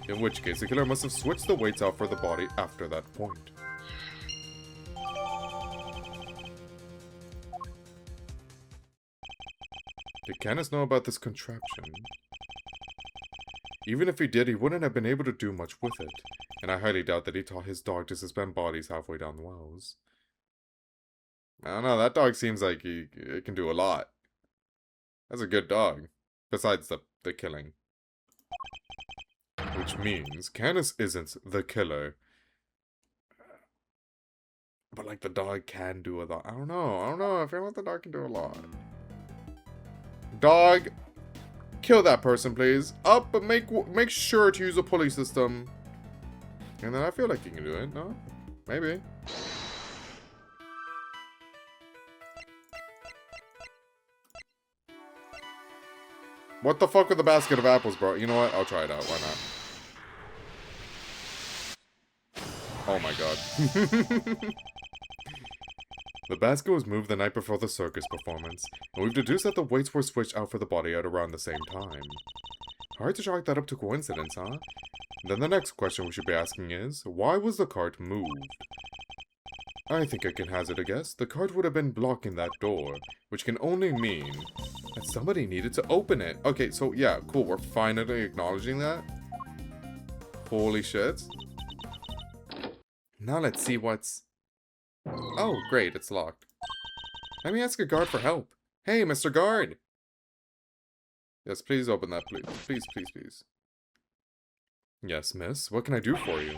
Speaker 1: In which case, the killer must have switched the weights out for the body after that point. Did Canis know about this contraption? Even if he did, he wouldn't have been able to do much with it. And I highly doubt that he taught his dog to suspend bodies halfway down the wells. I don't know, that dog seems like it can do a lot. That's a good dog. Besides the killing. Which means Canis isn't the killer. But like the dog can do a lot. I don't know. I feel like the dog can do a lot. Dog, kill that person, please. Up, but make sure to use a pulley system. And then I feel like you can do it, no? Maybe. What the fuck with the basket of apples, bro? You know what? I'll try it out. Why not? Oh my god. The basket was moved the night before the circus performance, and we've deduced that the weights were switched out for the body at around the same time. Hard to chalk that up to coincidence, huh? Then the next question we should be asking is, why was the cart moved? I think I can hazard a guess. The card would have been blocking that door, which can only mean that somebody needed to open it. Okay, so yeah, cool. We're finally acknowledging that. Holy shit. Now let's see what's... Oh, great, it's locked. Let me ask a guard for help. Hey, Mr. Guard! Yes, please open that, please. Please, please, please. Yes, miss. What can I do for you?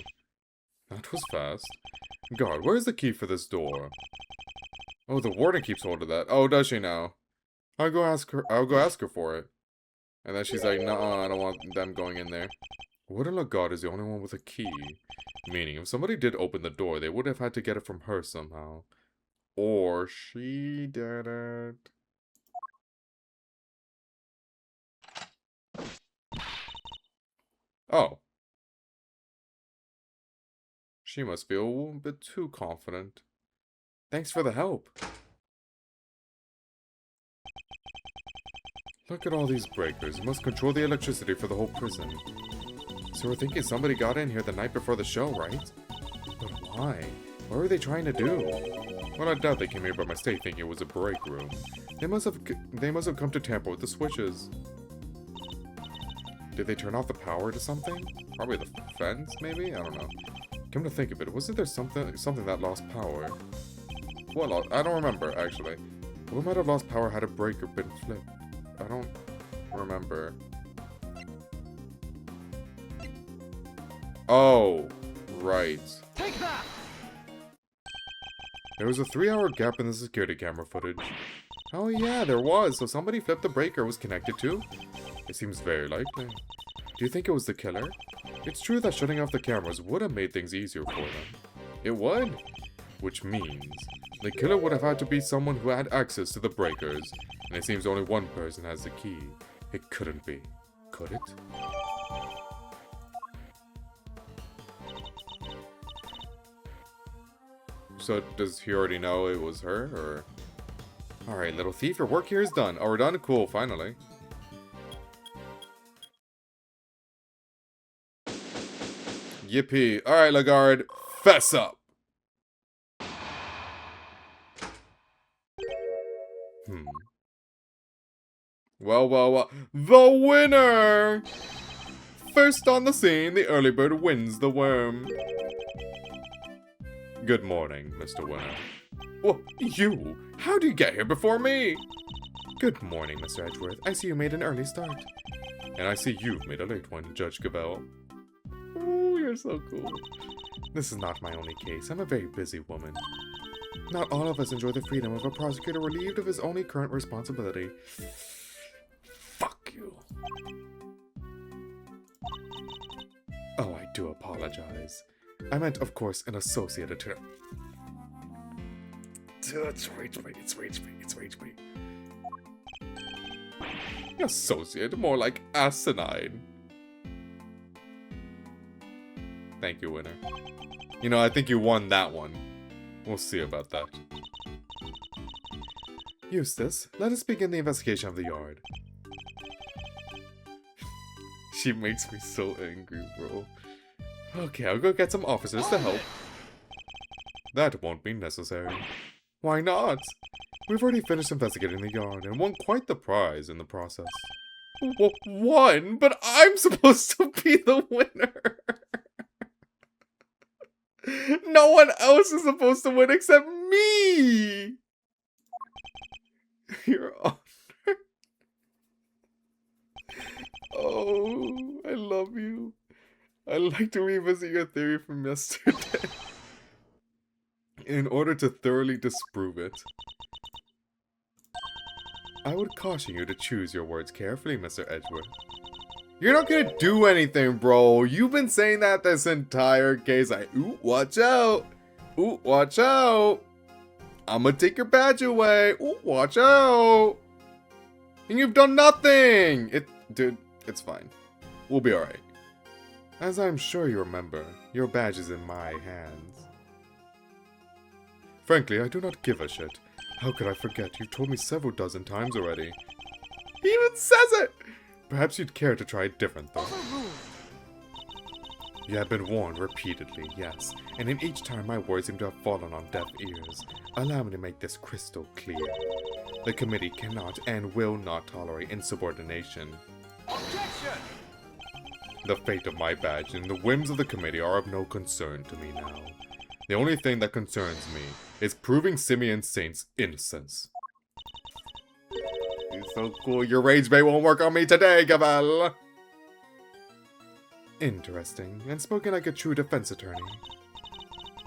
Speaker 1: That was fast. Guard, where's the key for this door? Oh, the warden keeps hold of that. Oh, does she now? I'll go ask her for it. And then she's like, nah, I don't want them going in there. Warden Lagarde is the only one with a key. Meaning, if somebody did open the door, they would have had to get it from her somehow. Or she did it. Oh. She must be a bit too confident. Thanks for the help. Look at all these breakers. You must control the electricity for the whole prison. So we're thinking somebody got in here the night before the show, right? But why? What were they trying to do? Well, I doubt they came here by mistake thinking it was a break room. They must have come to tamper with the switches. Did they turn off the power to something? Probably the fence, maybe? I don't know. Come to think of it, wasn't there something that lost power? Well, I don't remember, actually. What might have lost power had a breaker been flipped? I don't remember. Oh, right.
Speaker 2: Take that!
Speaker 1: There was a 3-hour gap in the security camera footage. Oh yeah, there was. So somebody flipped the breaker was connected to? It seems very likely. Do you think it was the killer? It's true that shutting off the cameras would have made things easier for them. It would? Which means the killer would have had to be someone who had access to the breakers, and it seems only one person has the key. It couldn't be. Could it? So does he already know it was her, or... Alright, little thief, your work here is done. Oh, we're done? Cool, finally. Yippee. Alright, Lagarde, fess up! Well. The winner! First on the scene, the early bird wins the worm. Good morning, Mr. Winner. Well, you? How do you get here before me? Good morning, Mr. Edgeworth. I see you made an early start. And I see you've made a late one, Judge Gabelle. Oh, you're so cool. This is not my only case. I'm a very busy woman. Not all of us enjoy the freedom of a prosecutor relieved of his only current responsibility. Fuck you. Oh, I do apologize. I meant, of course, an associate attorney. It's rage bait. Associate, more like asinine. Thank you, winner. You know, I think you won that one. We'll see about that. Eustace, let us begin the investigation of the yard. She makes me so angry, bro. Okay, I'll go get some officers to help. That won't be necessary. Why not? We've already finished investigating the yard and won quite the prize in the process. Won? But I'm supposed to be the winner! No one else is supposed to win except me! Your Honor. Oh, I love you. I'd like to revisit your theory from yesterday in order to thoroughly disprove it. I would caution you to choose your words carefully, Mr. Edgeworth. You're not gonna do anything, bro. You've been saying that this entire case. Ooh, watch out. Ooh, watch out. I'm gonna take your badge away. Ooh, watch out. And you've done nothing. Dude, it's fine. We'll be alright. As I'm sure you remember, your badge is in my hands. Frankly, I do not give a shit. How could I forget? You've told me several dozen times already. He even says it! Perhaps you'd care to try it different, though. You have been warned repeatedly, yes, and in each time my words seem to have fallen on deaf ears. Allow me to make this crystal clear. The committee cannot and will not tolerate insubordination.
Speaker 2: Objection!
Speaker 1: The fate of my badge and the whims of the committee are of no concern to me now. The only thing that concerns me is proving Simeon Saint's innocence. He's so cool, your rage bait won't work on me today, Gavel! Interesting, and spoken like a true defense attorney.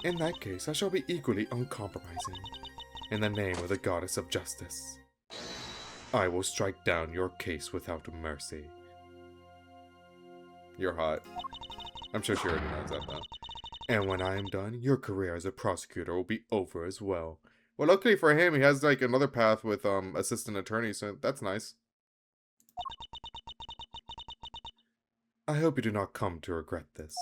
Speaker 1: In that case, I shall be equally uncompromising. In the name of the goddess of justice, I will strike down your case without mercy. You're hot. I'm sure she already knows that, though. And when I am done, your career as a prosecutor will be over as well. Well, luckily for him, he has, like, another path with, assistant attorney, so that's nice. I hope you do not come to regret this.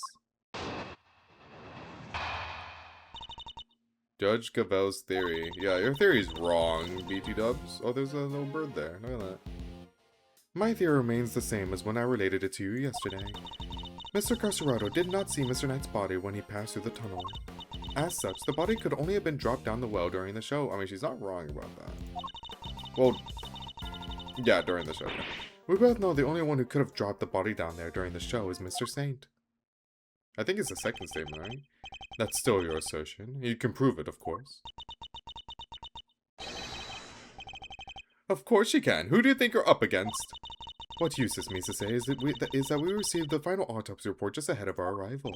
Speaker 1: Judge Gavel's theory. Yeah, your theory's wrong, BT dubs. Oh, there's a little bird there. Look at that. My theory remains the same as when I related it to you yesterday. Mr. Carcerado did not see Mr. Knight's body when he passed through the tunnel. As such, the body could only have been dropped down the well during the show. I mean, she's not wrong about that. Well, yeah, during the show. We both know the only one who could have dropped the body down there during the show is Mr. Saint. I think it's the second statement, right? That's still your assertion. You can prove it, of course. Of course you can. Who do you think you're up against? What Eustace means to say is that we received the final autopsy report just ahead of our arrival.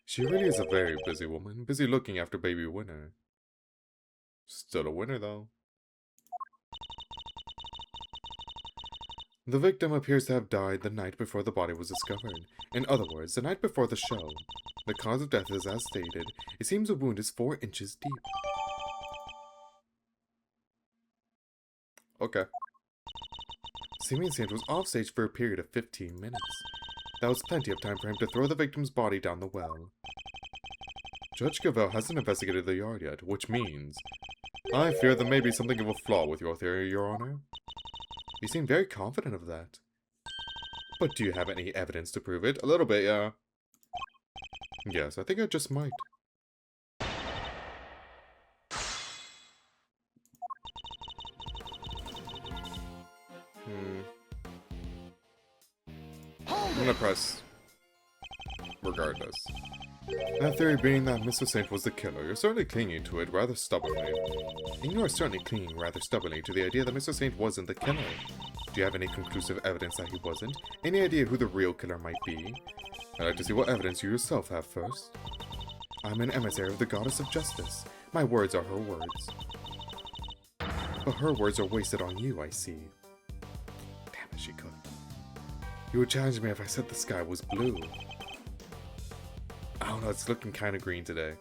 Speaker 1: She really is a very busy woman, busy looking after baby Winner. Still a winner, though. The victim appears to have died the night before the body was discovered. In other words, the night before the show. The cause of death is as stated. It seems the wound is 4 inches deep. Okay. Simeon Saint was off stage for a period of 15 minutes. That was plenty of time for him to throw the victim's body down the well. Judge Gavel hasn't investigated the yard yet, which means I fear there may be something of a flaw with your theory, Your Honor. You seem very confident of that. But do you have any evidence to prove it? A little bit, yeah. Yes, I think I just might. I'm gonna press regardless. That theory being that Mr. Saint was the killer, you're certainly clinging to it rather stubbornly. And you are certainly clinging rather stubbornly to the idea that Mr. Saint wasn't the killer. Do you have any conclusive evidence that he wasn't? Any idea who the real killer might be? I'd like to see what evidence you yourself have first. I'm an emissary of the goddess of justice. My words are her words. But her words are wasted on you, I see. Damn it, she could. You would challenge me if I said the sky was blue. I don't know, it's looking kind of green today.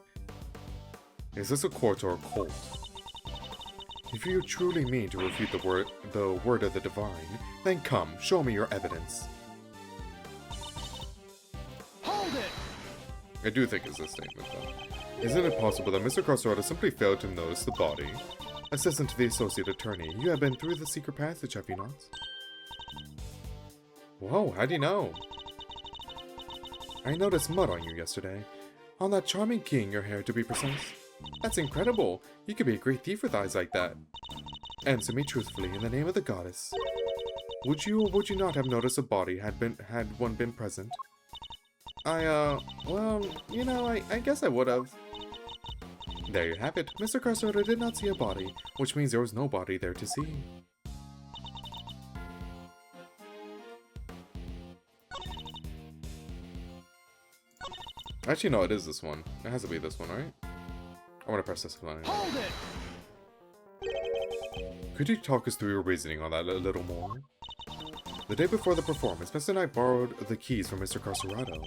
Speaker 1: Is this a court or a cult? If you truly mean to refute the word of the divine, then come, show me your evidence.
Speaker 2: Hold it!
Speaker 1: I do think it's a statement, though. Isn't it possible that Mr. Carcerado simply failed to notice the body? Assistant to the Associate Attorney, you have been through the secret passage, have you not? Whoa, how do you know? I noticed mud on you yesterday. On that charming key in your hair, to be precise. That's incredible. You could be a great thief with eyes like that. Answer me truthfully, in the name of the goddess. Would you or would you not have noticed a body had one been present? Well, you know, I guess I would have. There you have it. Mr. Carcerado did not see a body, which means there was no body there to see. Actually, no, it is this one. It has to be this one, right? I want to press this one.
Speaker 2: Hold it!
Speaker 1: Could you talk us through your reasoning on that a little more? The day before the performance, Mr. Knight borrowed the keys from Mr. Carcerado,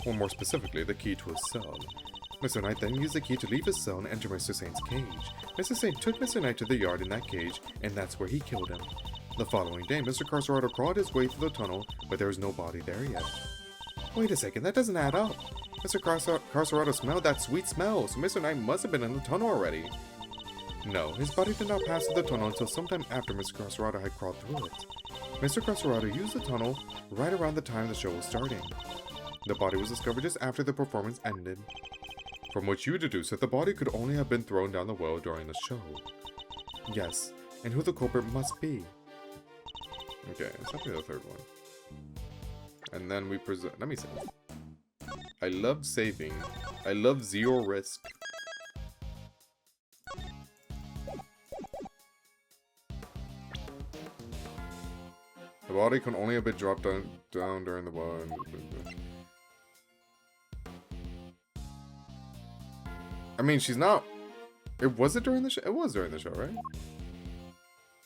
Speaker 1: or more specifically, the key to his cell. Mr. Knight then used the key to leave his cell and enter Mr. Saint's cage. Mr. Saint took Mr. Knight to the yard in that cage, and that's where he killed him. The following day, Mr. Carcerado crawled his way through the tunnel, but there was no body there yet. Wait a second, that doesn't add up. Mr. Carcerado smelled that sweet smell, so Mr. Knight must have been in the tunnel already. No, his body did not pass through the tunnel until sometime after Mr. Carcerado had crawled through it. Mr. Carcerado used the tunnel right around the time the show was starting. The body was discovered just after the performance ended. From which you deduce that the body could only have been thrown down the well during the show. Yes, and who the culprit must be. Okay, it's not the third one. And then we present. Let me save. I love saving. I love zero risk. The body can only have been dropped down during the one. I mean, she's not. Was it during the show? It was during the show, right?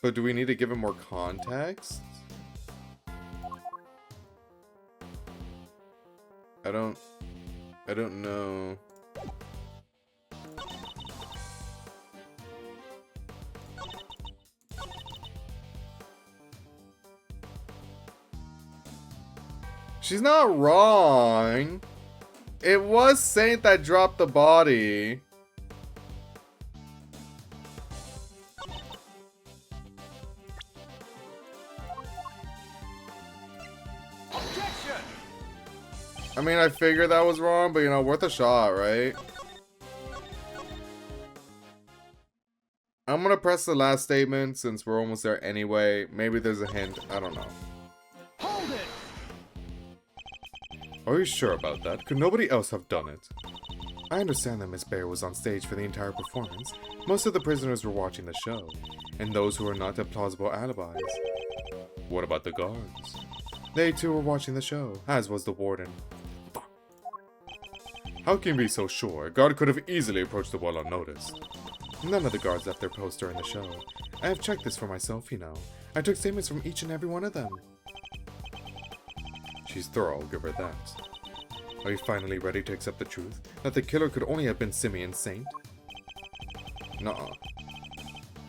Speaker 1: But do we need to give it more context? I don't know. She's not wrong. It was Saint that dropped the body.
Speaker 2: Objection!
Speaker 1: I mean, I figured that was wrong, but you know, worth a shot, right? I'm gonna press the last statement since we're almost there anyway. Maybe there's a hint. I don't know.
Speaker 2: Hold it!
Speaker 1: Are you sure about that? Could nobody else have done it? I understand that Miss Bear was on stage for the entire performance. Most of the prisoners were watching the show, and those who were not had plausible alibis. What about the guards? They too were watching the show, as was the warden. How can you be so sure? A guard could have easily approached the well unnoticed. None of the guards left their post during the show. I have checked this for myself, you know. I took statements from each and every one of them. She's thorough, I'll give her that. Are you finally ready to accept the truth? That the killer could only have been Simeon Saint? Nuh-uh.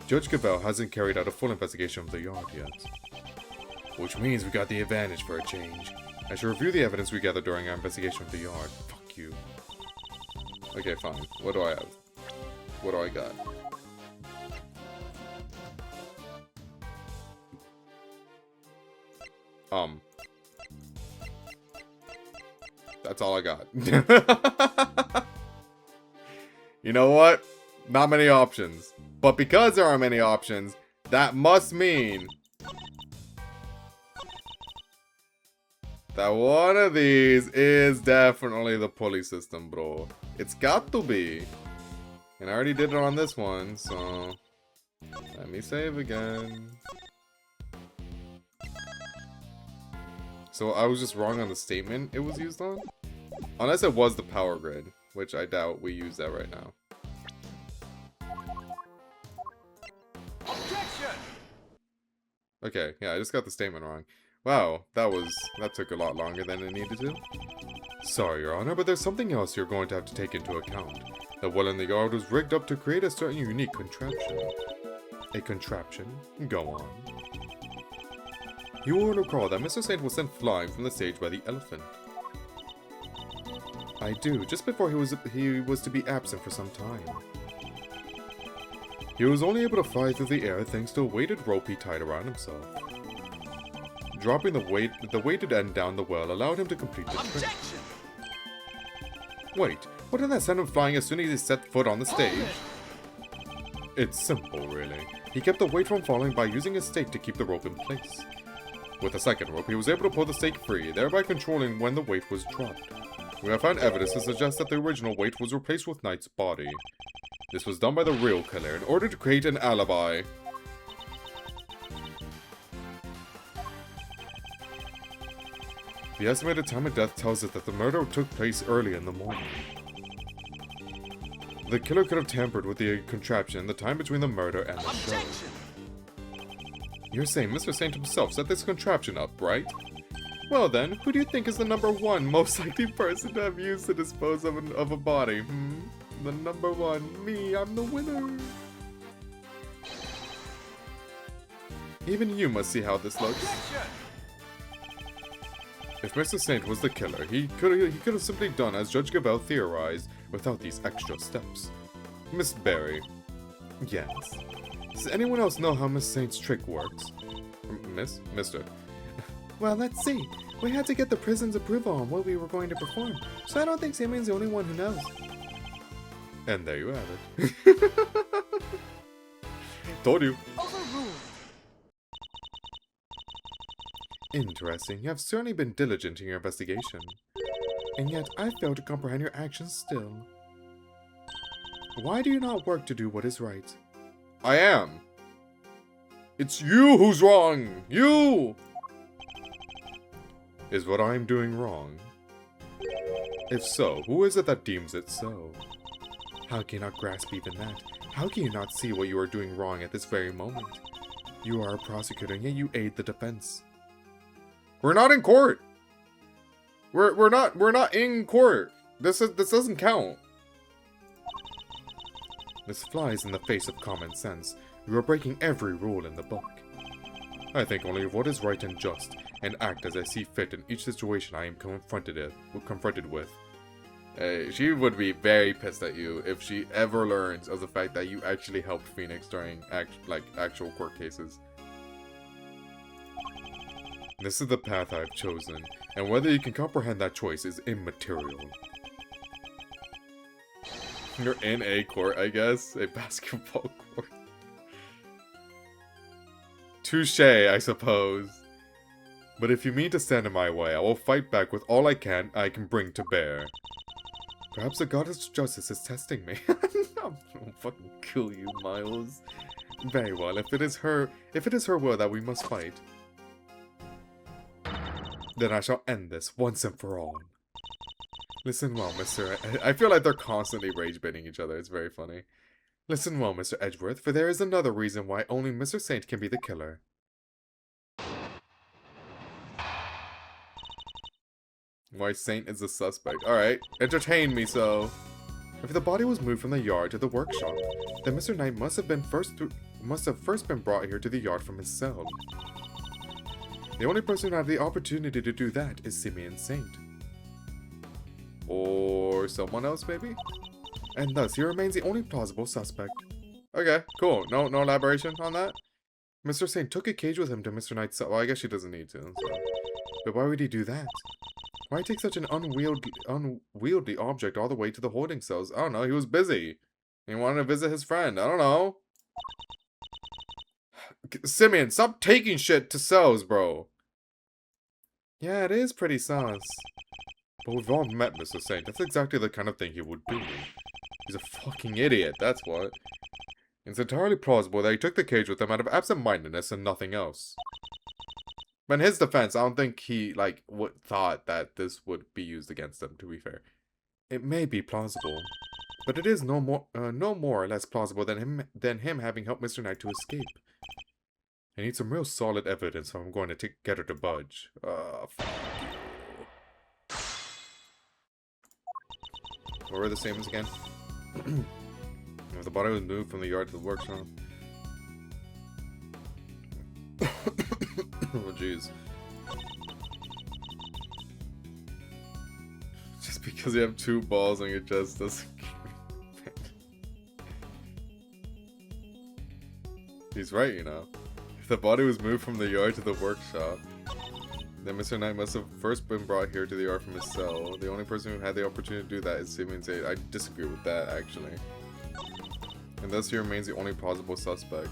Speaker 1: Judge Gabelle hasn't carried out a full investigation of the yard yet. Which means we got the advantage for a change. I shall review the evidence we gathered during our investigation of the yard. Fuck you. Okay, fine. What do I have? What do I got? That's all I got. You know what? Not many options. But because there are many options, that must mean that one of these is definitely the pulley system, bro. It's got to be. And I already did it on this one, so let me save again. So I was just wrong on the statement it was used on? Unless it was the power grid, which I doubt we use that right now.
Speaker 2: Objection!
Speaker 1: Okay, yeah, I just got the statement wrong. Wow, that took a lot longer than it needed to. Sorry, Your Honor, but there's something else you're going to have to take into account. The well in the yard was rigged up to create a certain unique contraption. A contraption? Go on. You will recall that Mr. Saint was sent flying from the stage by the elephant. I do, just before he was to be absent for some time. He was only able to fly through the air thanks to a weighted rope he tied around himself. Dropping the weighted end down the well allowed him to complete the trick.
Speaker 2: Objection!
Speaker 1: Wait, wouldn't that send him flying as soon as he set foot on the stage? It's simple, really. He kept the weight from falling by using a stake to keep the rope in place. With the second rope, he was able to pull the stake free, thereby controlling when the weight was dropped. We have found evidence to suggest that the original weight was replaced with Knight's body. This was done by the real killer in order to create an alibi. The estimated time of death tells us that the murder took place early in the morning. The killer could have tampered with the contraption in the time between the murder and the show.
Speaker 2: Objection!
Speaker 1: You're saying Mr. Saint himself set this contraption up, right? Well then, who do you think is the #1 most likely person to have used to dispose of a body? The #1, me, I'm the winner. Even you must see how this looks.
Speaker 2: Objection!
Speaker 1: If Mr. Saint was the killer, he could have simply done as Judge Gabelle theorized, without these extra steps. Miss Berry. Yes. Does anyone else know how Miss Saint's trick works? Mister. Well, let's see. We had to get the prison's approval on what we were going to perform, so I don't think Simeon's the only one who knows. And there you have it. Told you.
Speaker 2: Overruled.
Speaker 1: Interesting. You have certainly been diligent in your investigation. And yet, I fail to comprehend your actions still. Why do you not work to do what is right? I am. It's you who's wrong. You! Is what I'm doing wrong? If so, who is it that deems it so? How can you not grasp even that? How can you not see what you are doing wrong at this very moment? You are a prosecutor, and yet you aid the defense. We're not in court. We're not in court. This doesn't count. This flies in the face of common sense. You are breaking every rule in the book. I think only of what is right and just, and act as I see fit in each situation I am confronted with. She would be very pissed at you if she ever learns of the fact that you actually helped Phoenix during actual court cases. This is the path I've chosen, and whether you can comprehend that choice is immaterial. You're in a court, I guess. A basketball court. Touche, I suppose. But if you mean to stand in my way, I will fight back with all I can bring to bear. Perhaps the goddess of justice is testing me. I'll fucking kill you, Miles. Very well, if it is her will that we must fight, then I shall end this once and for all. Listen well, Mr. I feel like they're constantly rage-baiting each other. It's very funny. Listen well, Mr. Edgeworth, for there is another reason why only Mr. Saint can be the killer. Why Saint is the suspect. Alright, entertain me so. If the body was moved from the yard to the workshop, then Mr. Knight must have first been brought here to the yard from his cell. The only person who had the opportunity to do that is Simeon Saint. Or someone else, maybe? And thus, he remains the only plausible suspect. Okay, cool. No elaboration on that? Mr. Saint took a cage with him to Mr. Knight's cell. Well, I guess she doesn't need to. So. But why would he do that? Why take such an unwieldy object all the way to the holding cells? I don't know. He was busy. He wanted to visit his friend. I don't know. Simeon, stop taking shit to cells, bro. Yeah, it is pretty sus. But we've all met Mr. Saint. That's exactly the kind of thing he would do. He's a fucking idiot, that's what. It's entirely plausible that he took the cage with him out of absent-mindedness and nothing else. But in his defense, I don't think he, thought that this would be used against him, to be fair. It may be plausible, but it is no more or less plausible than him having helped Mr. Knight to escape. I need some real solid evidence if I'm going to get her to budge. Fuck you. What were the statements again? If the body was moved from the yard to the workshop. Oh jeez. Just because you have 2 balls on your chest doesn't. He's right, you know. If the body was moved from the yard to the workshop, then Mr. Knight must have first been brought here to the yard from his cell. The only person who had the opportunity to do that is Simeon Saint. I disagree with that, actually. And thus he remains the only plausible suspect.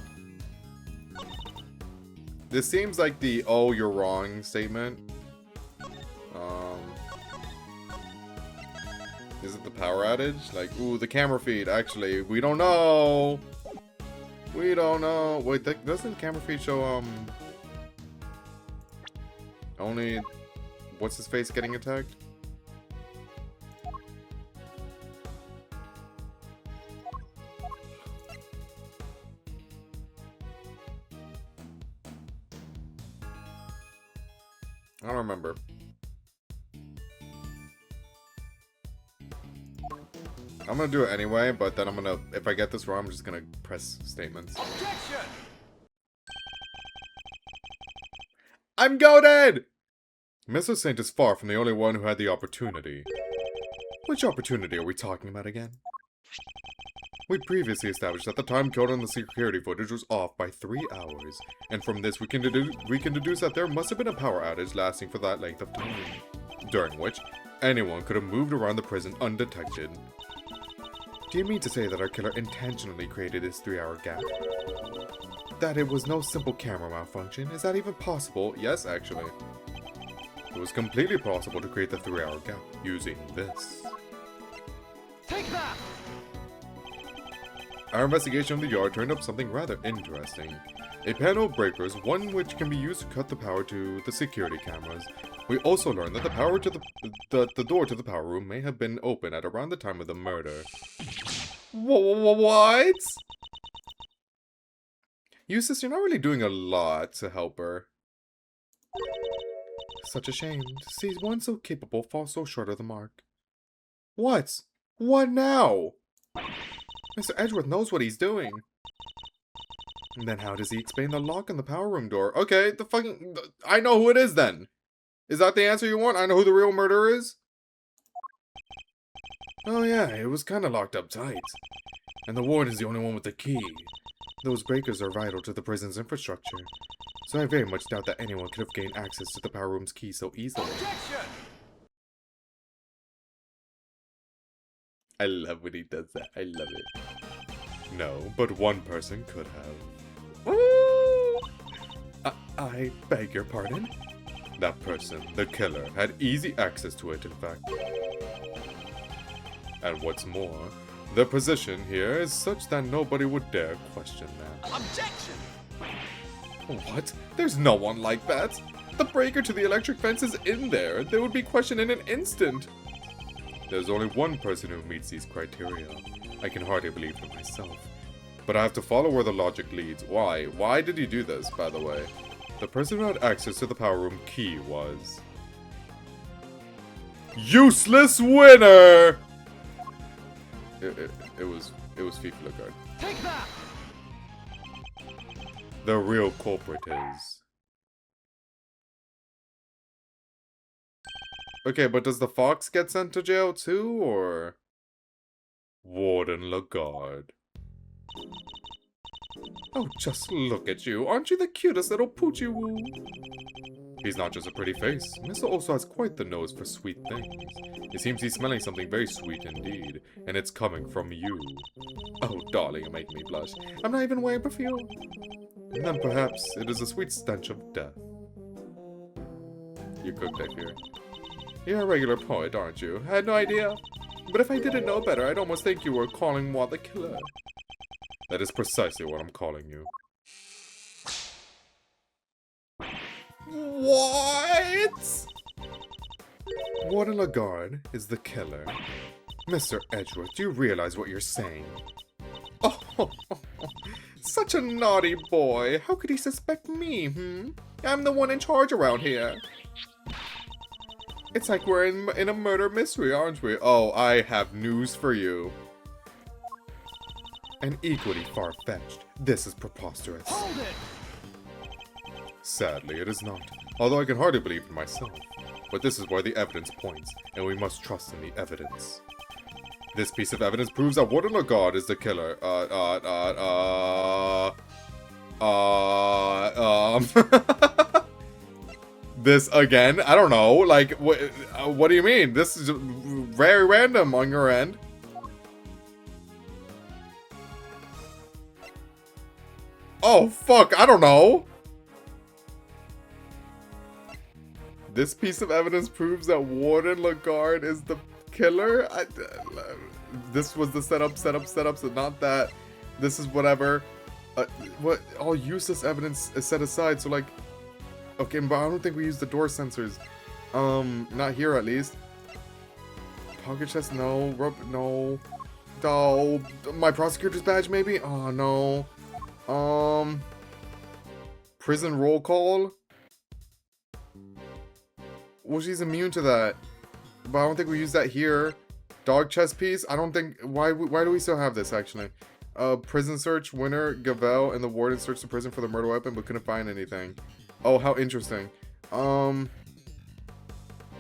Speaker 1: This seems like the "oh, you're wrong" statement. Is it the power outage? Like, ooh, the camera feed. Actually, we don't know. We don't know. Wait, doesn't the camera feed show, only what's his face getting attacked? I don't remember. I'm gonna do it anyway, but then if I get this wrong, I'm just gonna press statements.
Speaker 2: Objection!
Speaker 1: I'm goaded! Mr. Saint is far from the only one who had the opportunity. Which opportunity are we talking about again? We previously established that the time code on the security footage was off by 3 hours, and from this we can deduce that there must have been a power outage lasting for that length of time, during which anyone could have moved around the prison undetected. Do you mean to say that our killer intentionally created this 3-hour gap? That it was no simple camera malfunction? Is that even possible? Yes, actually. It was completely possible to create the 3-hour gap using this.
Speaker 2: Take that!
Speaker 1: Our investigation of the yard turned up something rather interesting. A panel of breakers, one which can be used to cut the power to the security cameras. We also learned that the power to the door to the power room may have been open at around the time of the murder. What? Eustace, you're not really doing a lot to help her. Such a shame to see one so capable fall so short of the mark. What? What now? Mr. Edgeworth knows what he's doing. And then how does he explain the lock on the power room door? Okay, I know who it is then. Is that the answer you want? I know who the real murderer is? Oh yeah, it was kinda locked up tight. And the warden's the only one with the key. Those breakers are vital to the prison's infrastructure. So I very much doubt that anyone could have gained access to the power room's key so easily.
Speaker 2: Objection!
Speaker 1: I love when he does that. I love it. No, but one person could have. Ooh! I beg your pardon? That person, the killer, had easy access to it, in fact. And what's more, the position here is such that nobody would dare question that.
Speaker 2: Objection!
Speaker 1: What? There's no one like that. The breaker to the electric fence is in there. They would be questioned in an instant. There's only one person who meets these criteria. I can hardly believe it myself. But I have to follow where the logic leads. Why? Why did he do this, by the way? The person who had access to the power room key was... Useless winner! It was Fifi Lagarde.
Speaker 2: Take that!
Speaker 1: The real culprit is... Okay, but does the fox get sent to jail too, or... Warden Lagarde. Oh, just look at you. Aren't you the cutest little poochie-woo? He's not just a pretty face. Mr. also has quite the nose for sweet things. It seems he's smelling something very sweet indeed, and it's coming from you. Oh, darling, you make me blush. I'm not even wearing perfume. And then perhaps it is a sweet stench of death. You cooked, I fear. You're a regular poet, aren't you? I had no idea. But if I didn't know better, I'd almost think you were calling Moi the killer. That is precisely what I'm calling you. What? Warden Lagarde is the killer. Mr. Edgeworth, do you realize what you're saying? Oh, such a naughty boy. How could he suspect me, I'm the one in charge around here. It's like we're in a murder mystery, aren't we? Oh, I have news for you. And equally far-fetched. This is preposterous.
Speaker 2: Hold it!
Speaker 1: Sadly, it is not. Although I can hardly believe it myself. But this is where the evidence points, and we must trust in the evidence. This piece of evidence proves that Warden Lagarde is the killer. This again? I don't know. Like, what do you mean? This is very random on your end. Oh, fuck. I don't know. This piece of evidence proves that Warden Lagarde is the killer? This was the setup, so not that. This is whatever. What? All useless evidence is set aside, so like... Okay, but I don't think we use the door sensors. Not here at least. Pocket chest, no. Rope, no. Oh, my prosecutor's badge maybe? Oh, no. Prison roll call? Well, she's immune to that. But I don't think we use that here. Dog chest piece? I don't think... Why do we still have this, actually? Prison search, winner, Gavel, and the warden searched the prison for the murder weapon, but couldn't find anything. Oh, how interesting.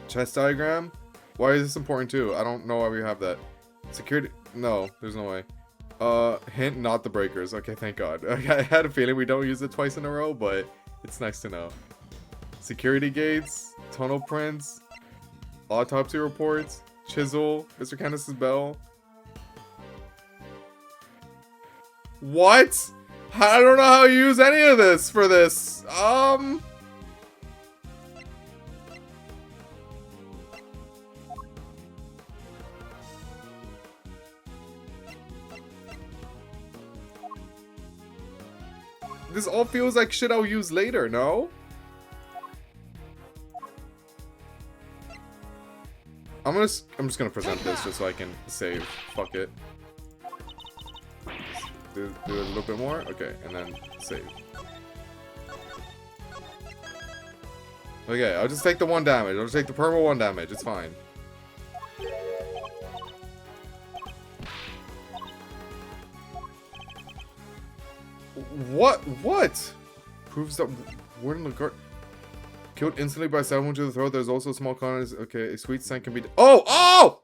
Speaker 1: Chest diagram? Why is this important too? I don't know why we have that. Security? No, there's no way. Hint, not the breakers. Okay, thank God. I had a feeling we don't use it twice in a row, but it's nice to know. Security gates, tunnel prints, autopsy reports, chisel, Mr. Candace's bell. What? I don't know how you use any of this for this. This all feels like shit I'll use later, no? I'm just gonna present this just so I can save. Fuck it. Do it a little bit more. Okay, and then save. Okay, I'll just take the 1 damage. I'll just take the perma 1 damage. It's fine. What? Proves that Warden Lagarde killed instantly by stabbing him to the throat. There's also a small quantity. Okay, a sweet scent can be. Oh!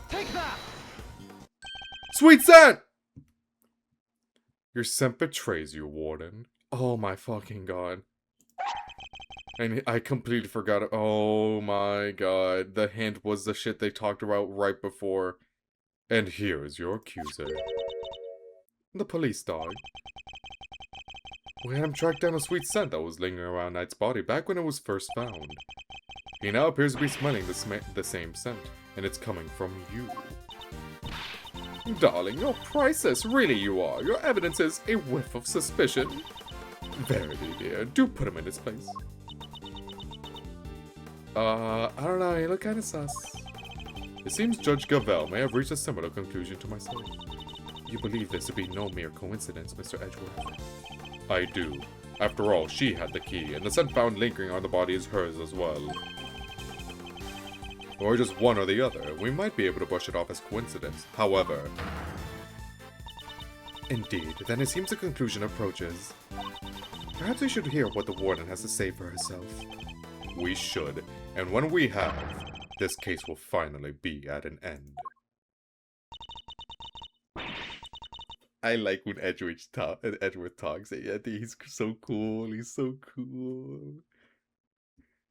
Speaker 2: Take that!
Speaker 1: Sweet scent! Your scent betrays you, Warden. Oh my fucking god. And I completely forgot it. Oh my god. The hint was the shit they talked about right before. And here is your accuser. The police dog. We had him track down a sweet scent that was lingering around Knight's body back when it was first found. He now appears to be smelling the same scent, and it's coming from you. Darling, you're priceless, really you are. Your evidence is a whiff of suspicion. Verily, dear, do put him in his place. I don't know, you look kinda sus. It seems Judge Gavel may have reached a similar conclusion to myself. You believe this to be no mere coincidence, Mr. Edgeworth? I do. After all, she had the key, and the scent found lingering on the body is hers as well. Or just one or the other. We might be able to brush it off as coincidence. However... Indeed, then it seems the conclusion approaches. Perhaps we should hear what the warden has to say for herself. We should, and when we have, this case will finally be at an end. I like when Edgeworth talks. I think he's so cool. He's so cool.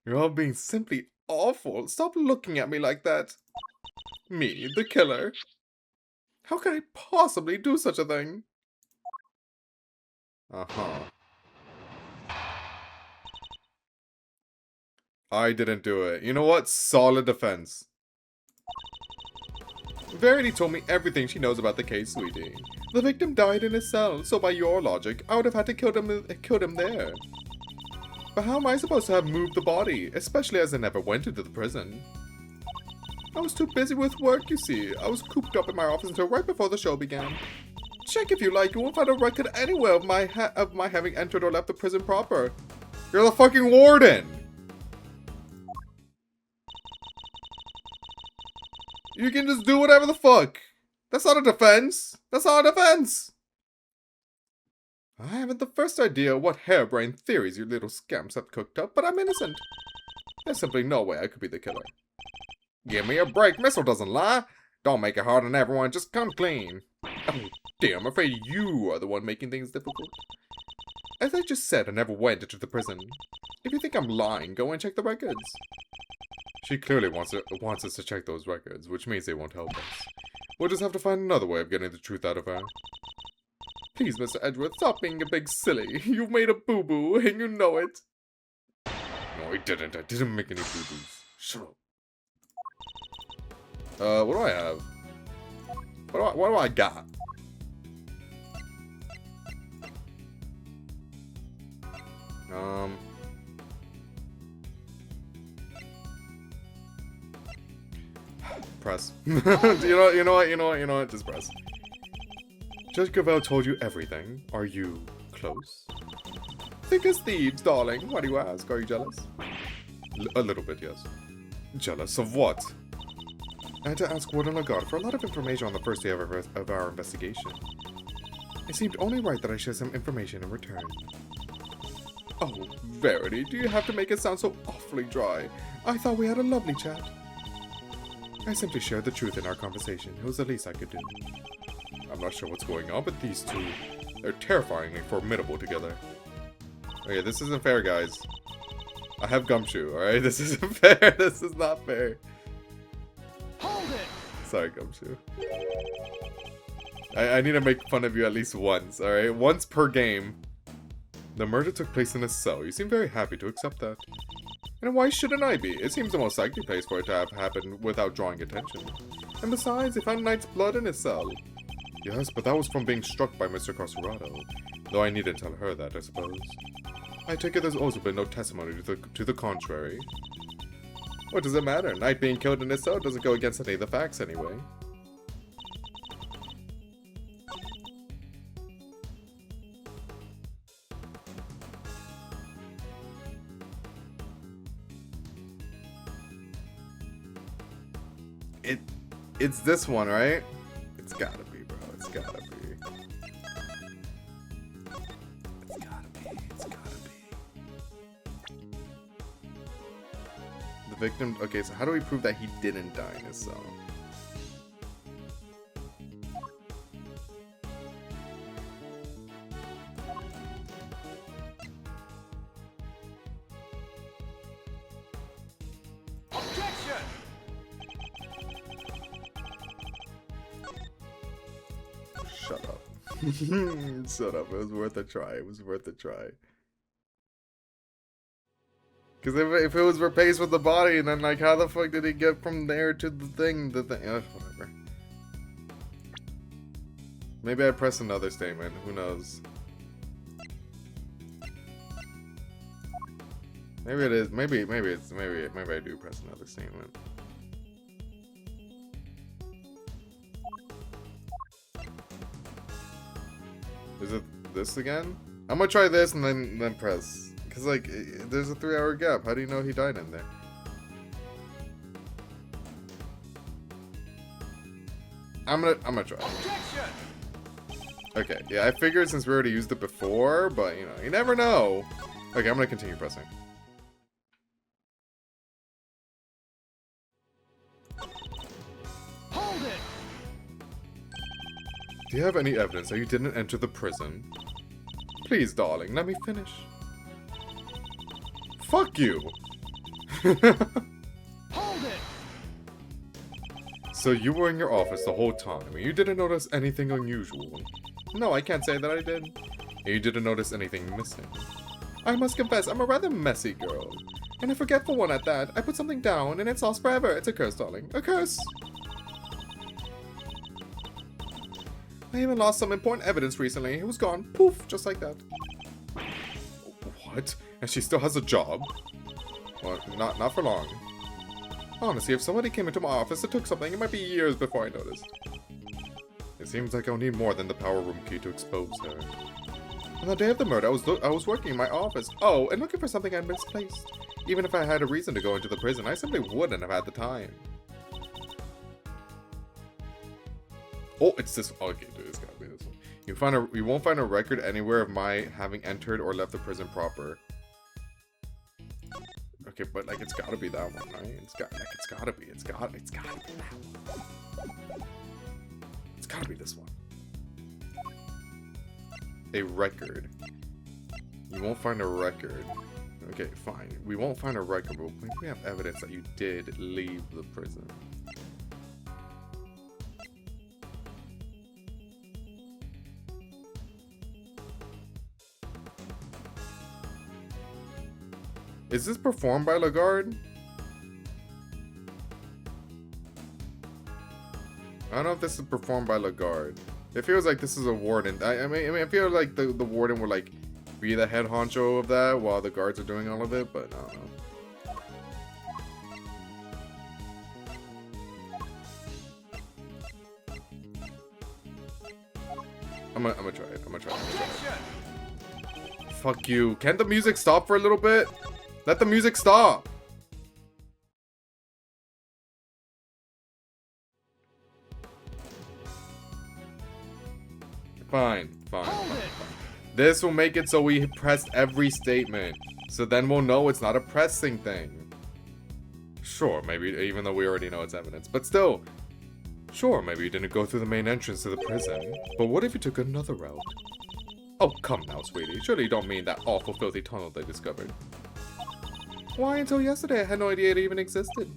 Speaker 1: You're all being simply awful. Stop looking at me like that. Me, the killer. How can I possibly do such a thing? Uh-huh. I didn't do it. You know what? Solid defense. Verity told me everything she knows about the case, sweetie. The victim died in his cell, so by your logic, I would have had to kill him there. But how am I supposed to have moved the body, especially as I never went into the prison? I was too busy with work, you see. I was cooped up in my office until right before the show began. Check if you like, you won't find a record anywhere of my having entered or left the prison proper. You're the fucking warden! You can just do whatever the fuck. That's not a defense. That's not a defense. I haven't the first idea what harebrained theories you little scamps have cooked up, but I'm innocent. There's simply no way I could be the killer. Give me a break. Missile doesn't lie. Don't make it hard on everyone. Just come clean. Oh, dear. I'm afraid you are the one making things difficult. As I just said, I never went into the prison. If you think I'm lying, go and check the records. She clearly wants us to check those records, which means they won't help us. We'll just have to find another way of getting the truth out of her. Please, Mr. Edgeworth, stop being a big silly. You've made a boo-boo, and you know it. No, I didn't. I didn't make any boo-boos. Shut up. What do I have? What do I got? Press. You know what? Just press. Judge Gavel told you everything. Are you close? Thick as thieves, darling. Why do you ask? Are you jealous? A little bit, yes. Jealous of what? I had to ask Warden Lagarde for a lot of information on the first day of our investigation. It seemed only right that I share some information in return. Oh, Verity, do you have to make it sound so awfully dry? I thought we had a lovely chat. I simply shared the truth in our conversation. It was the least I could do. I'm not sure what's going on, but these two, they're terrifyingly formidable together. Okay, this isn't fair, guys. I have Gumshoe, alright? This isn't fair. This is not fair.
Speaker 2: Hold it!
Speaker 1: Sorry, Gumshoe. I need to make fun of you at least once, alright? Once per game. The murder took place in a cell. You seem very happy to accept that. And why shouldn't I be? It seems the most likely place for it to have happened without drawing attention. And besides, they found Knight's blood in his cell. Yes, but that was from being struck by Mr. Carcerado. Though I needn't tell her that, I suppose. I take it there's also been no testimony to the contrary. What does it matter? Knight being killed in his cell doesn't go against any of the facts anyway. It's this one, right? It's gotta be, bro. It's gotta be. It's gotta be. It's gotta be. The victim... Okay, so how do we prove that he didn't die in his cell? Shut up. Shut up. It was worth a try. It was worth a try. Because if it was replaced with the body, then like how the fuck did he get from there to the thing? Whatever. Maybe I press another statement. Who knows? Maybe it is. Maybe I do press another statement. Is it this again? I'm gonna try this and then press. Cause like there's a 3-hour gap. How do you know he died in there? I'm gonna try. Okay, yeah, I figured since we already used it before, but you know, you never know. Okay, I'm gonna continue pressing.
Speaker 2: Hold it!
Speaker 1: Do you have any evidence that you didn't enter the prison? Please, darling, let me finish. Fuck you!
Speaker 2: Hold it!
Speaker 1: So you were in your office the whole time, and you didn't notice anything unusual? No, I can't say that I did. And you didn't notice anything missing? I must confess, I'm a rather messy girl. And a forgetful one at that. I put something down, and it's lost forever. It's a curse, darling. A curse! I even lost some important evidence recently. It was gone. Poof, just like that. What? And she still has a job? Well, not for long. Honestly, if somebody came into my office and took something, it might be years before I noticed. It seems like I'll need more than the power room key to expose her. On the day of the murder, I was working in my office. Oh, and looking for something I'd misplaced. Even if I had a reason to go into the prison, I simply wouldn't have had the time. Oh, it's this. Okay, dude, it's gotta be this one. You won't find a record anywhere of my having entered or left the prison proper. Okay, but like it's gotta be that one, right? It's gotta be that one. It's gotta be this one. A record. You won't find a record. Okay, fine. We won't find a record, but maybe we have evidence that you did leave the prison. Is this performed by Lagarde? I don't know if this is performed by Lagarde. It feels like this is a warden. I mean, I feel like the warden would like be the head honcho of that while the guards are doing all of it, but I don't know. I'm gonna try it. I'm gonna try it. Fuck you. Can't the music stop for a little bit? Let the music stop. Fine. This will make it so we press every statement. So then we'll know it's not a pressing thing. Sure, maybe even though we already know it's evidence. But still, Sure, maybe you didn't go through the main entrance to the prison, but what if you took another route? Oh, come now, sweetie. Surely you don't mean that awful filthy tunnel they discovered. Why, until yesterday I had no idea it even existed.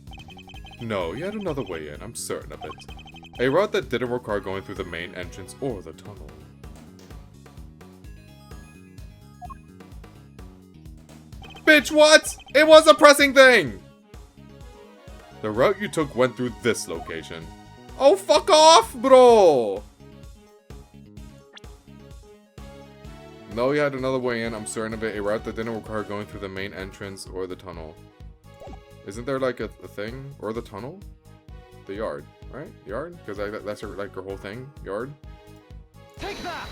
Speaker 1: No, you had another way in, I'm certain of it. A route that didn't require going through the main entrance or the tunnel. Bitch, what? It was a pressing thing! The route you took went through this location. Oh, fuck off, bro! No, you had another way in, I'm certain of it. A route that didn't require going through the main entrance or the tunnel. Isn't there like a thing? Or the tunnel? The yard, right? Yard? Because that's her, like her whole thing. Yard?
Speaker 2: Take that!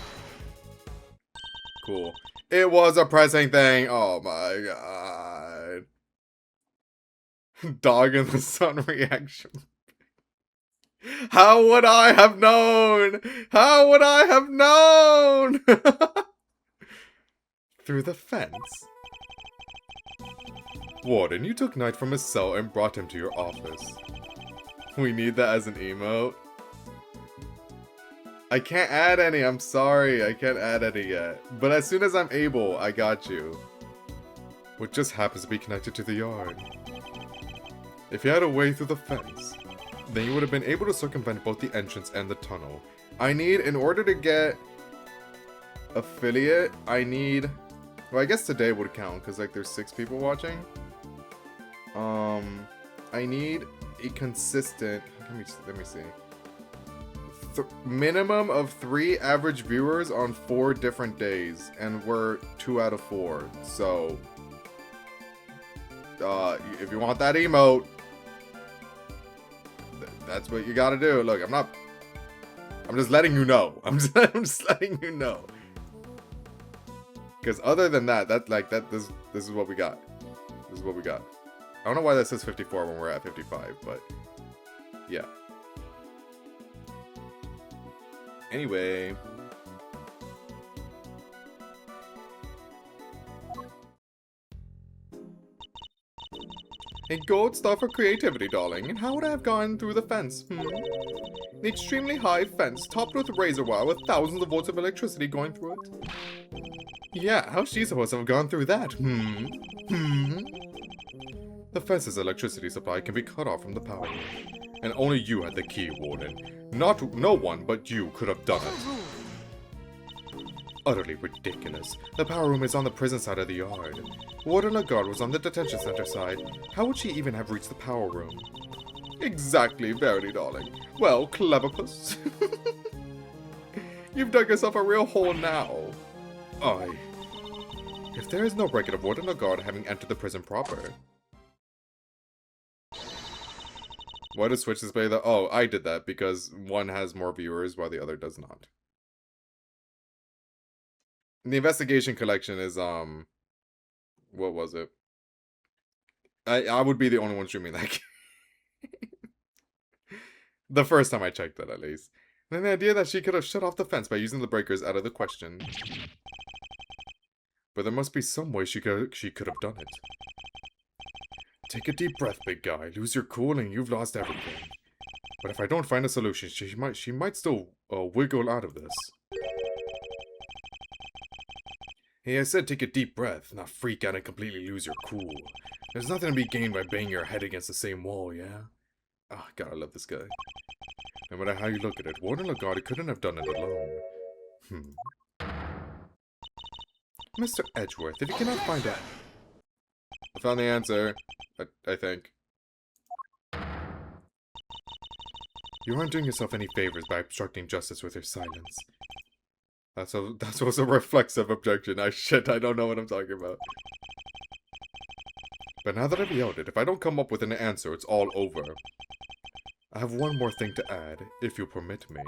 Speaker 1: Cool. It was a pressing thing. Oh my god. Dog in the sun reaction. How would I have known? How would I have known? Through the fence. Warden, you took Knight from his cell and brought him to your office. We need that as an emote. I can't add any, I'm sorry. I can't add any yet. But as soon as I'm able, I got you. Which just happens to be connected to the yard. If you had a way through the fence, then you would have been able to circumvent both the entrance and the tunnel. I need, in order to get affiliate, I need... Well, I guess today would count, because like there's 6 people watching. I need a consistent... Let me see. Minimum of 3 average viewers on 4 different days, and we're 2 out of 4. So, if you want that emote, that's what you gotta do. Look, I'm just letting you know. I'm just letting you know. Because other than that, this is what we got. This is what we got. I don't know why that says 54 when we're at 55, but yeah. Anyway. A gold star for creativity, darling. And how would I have gone through the fence? An extremely high fence, topped with razor wire with thousands of volts of electricity going through it. Yeah, how's she supposed to have gone through that? The fence's electricity supply can be cut off from the power. And only you had the key, Warden. No one but you could have done it. Utterly ridiculous. The power room is on the prison side of the yard. Warden Lagarde was on the detention center side. How would she even have reached the power room? Exactly, Verity, darling. Well, cleverpuss. You've dug yourself a real hole now. Aye. If there is no record of Warden Lagarde having entered the prison proper. Why does Switch display that? Oh, I did that because one has more viewers while the other does not. The investigation collection is, what was it? I would be the only one streaming that game. The first time I checked that, at least. And the idea that she could have shut off the fence by using the breakers out of the question. But there must be some way she could have done it. Take a deep breath, big guy. Lose your cool and you've lost everything. But if I don't find a solution, she might still wiggle out of this. Hey, I said take a deep breath, not freak out and completely lose your cool. There's nothing to be gained by banging your head against the same wall, yeah? Ah, God, I love this guy. No matter how you look at it, Warden Lagarde couldn't have done it alone. Mr. Edgeworth, if you cannot find out... I found the answer, I think. You aren't doing yourself any favors by obstructing justice with your silence. That was a reflexive objection. I don't know what I'm talking about. But now that I've yelled it, if I don't come up with an answer, it's all over. I have one more thing to add, if you permit me.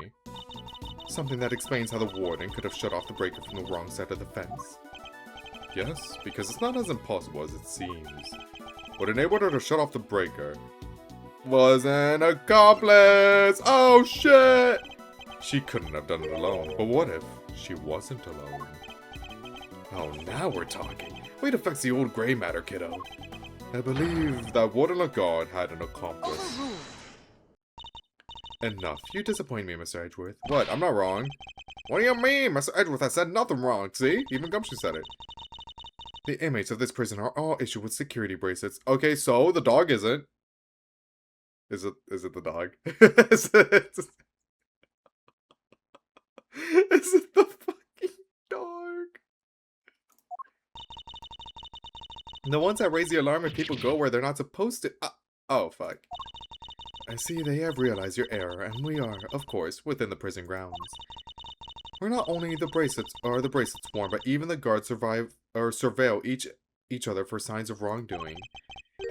Speaker 1: Something that explains how the warden could have shut off the breaker from the wrong side of the fence. Yes, because it's not as impossible as it seems. What enabled her to shut off the breaker was an accomplice! Oh shit! She couldn't have done it alone, but what if she wasn't alone? Oh, now we're talking. Way to flex the old grey matter, kiddo. I believe that Warden Lagarde had an accomplice. Enough. You disappoint me, Mr. Edgeworth. What? I'm not wrong. What do you mean? Mr. Edgeworth has said nothing wrong. See? Even Gumshoe said it. The inmates of this prison are all issued with security bracelets. Okay, so the dog isn't. Is it the dog? Is it the fucking dog? The ones that raise the alarm if people go where they're not supposed to. Oh, fuck. I see they have realized your error, and we are, of course, within the prison grounds. Where not only the bracelets worn, but even the guards surveil each other for signs of wrongdoing.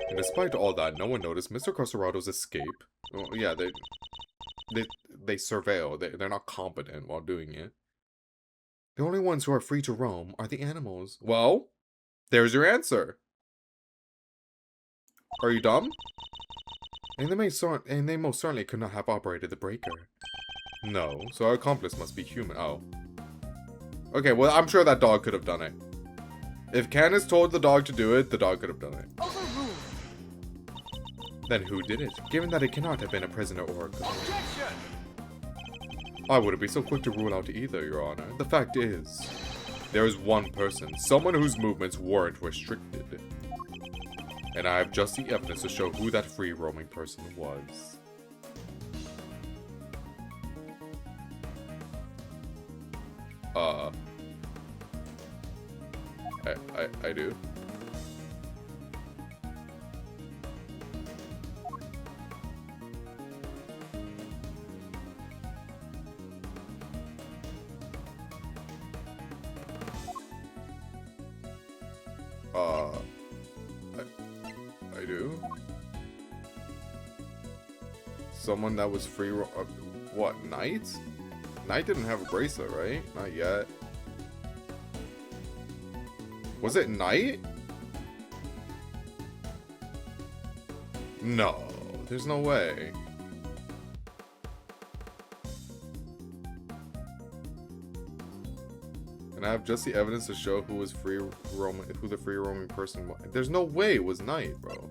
Speaker 1: And despite all that, no one noticed Mr. Coserado's escape. Well, yeah, they surveil. They're not competent while doing it. The only ones who are free to roam are the animals. Well, there's your answer. Are you dumb? And they most certainly could not have operated the breaker. No, so our accomplice must be human. Oh. Okay, well, I'm sure that dog could have done it. If Candace told the dog to do it, the dog could have done it.
Speaker 2: Overruled.
Speaker 1: Then who did it? Given that it cannot have been a prisoner or a guard.
Speaker 2: Objection!
Speaker 1: I wouldn't be so quick to rule out either, Your Honor. The fact is, there is one person, someone whose movements weren't restricted. And I have just the evidence to show who that free-roaming person was. I do. I do. Someone that was free. What, Knight? Knight didn't have a bracelet, right? Not yet. Was it Knight? No, there's no way. And I have just the evidence to show who was who the free roaming person was. There's no way it was Knight, bro.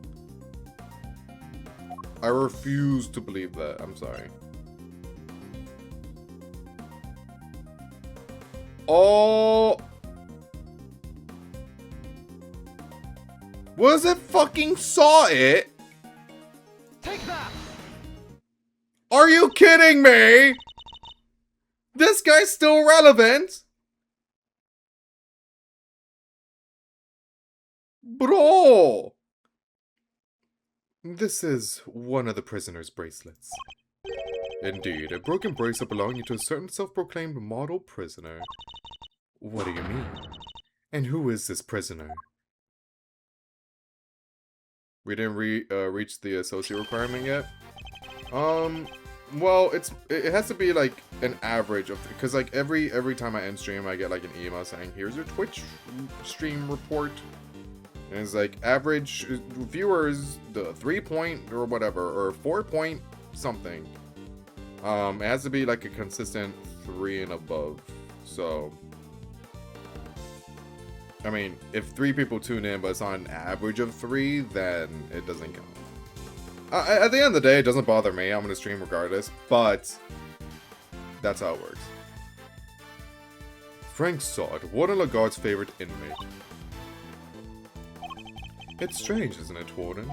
Speaker 1: I refuse to believe that. I'm sorry. Oh. Was it fucking Saw It?
Speaker 2: Take that!
Speaker 1: Are you kidding me? This guy's still relevant? Bro! This is one of the prisoner's bracelets. Indeed, a broken bracelet belonging to a certain self-proclaimed model prisoner. What do you mean? And who is this prisoner? We didn't reach the associate requirement yet. Well, it has to be like an average of, because like every time I end stream, I get like an email saying, "Here's your Twitch stream report," and it's like average viewers, the 3 point or whatever, or 4 point something. It has to be like a consistent 3 and above. So, I mean, if 3 people tune in, but it's on an average of 3, then it doesn't count. At the end of the day, it doesn't bother me. I'm going to stream regardless, but that's how it works. Frank Sod, Warden Lagarde's favorite inmate. It's strange, isn't it, Warden?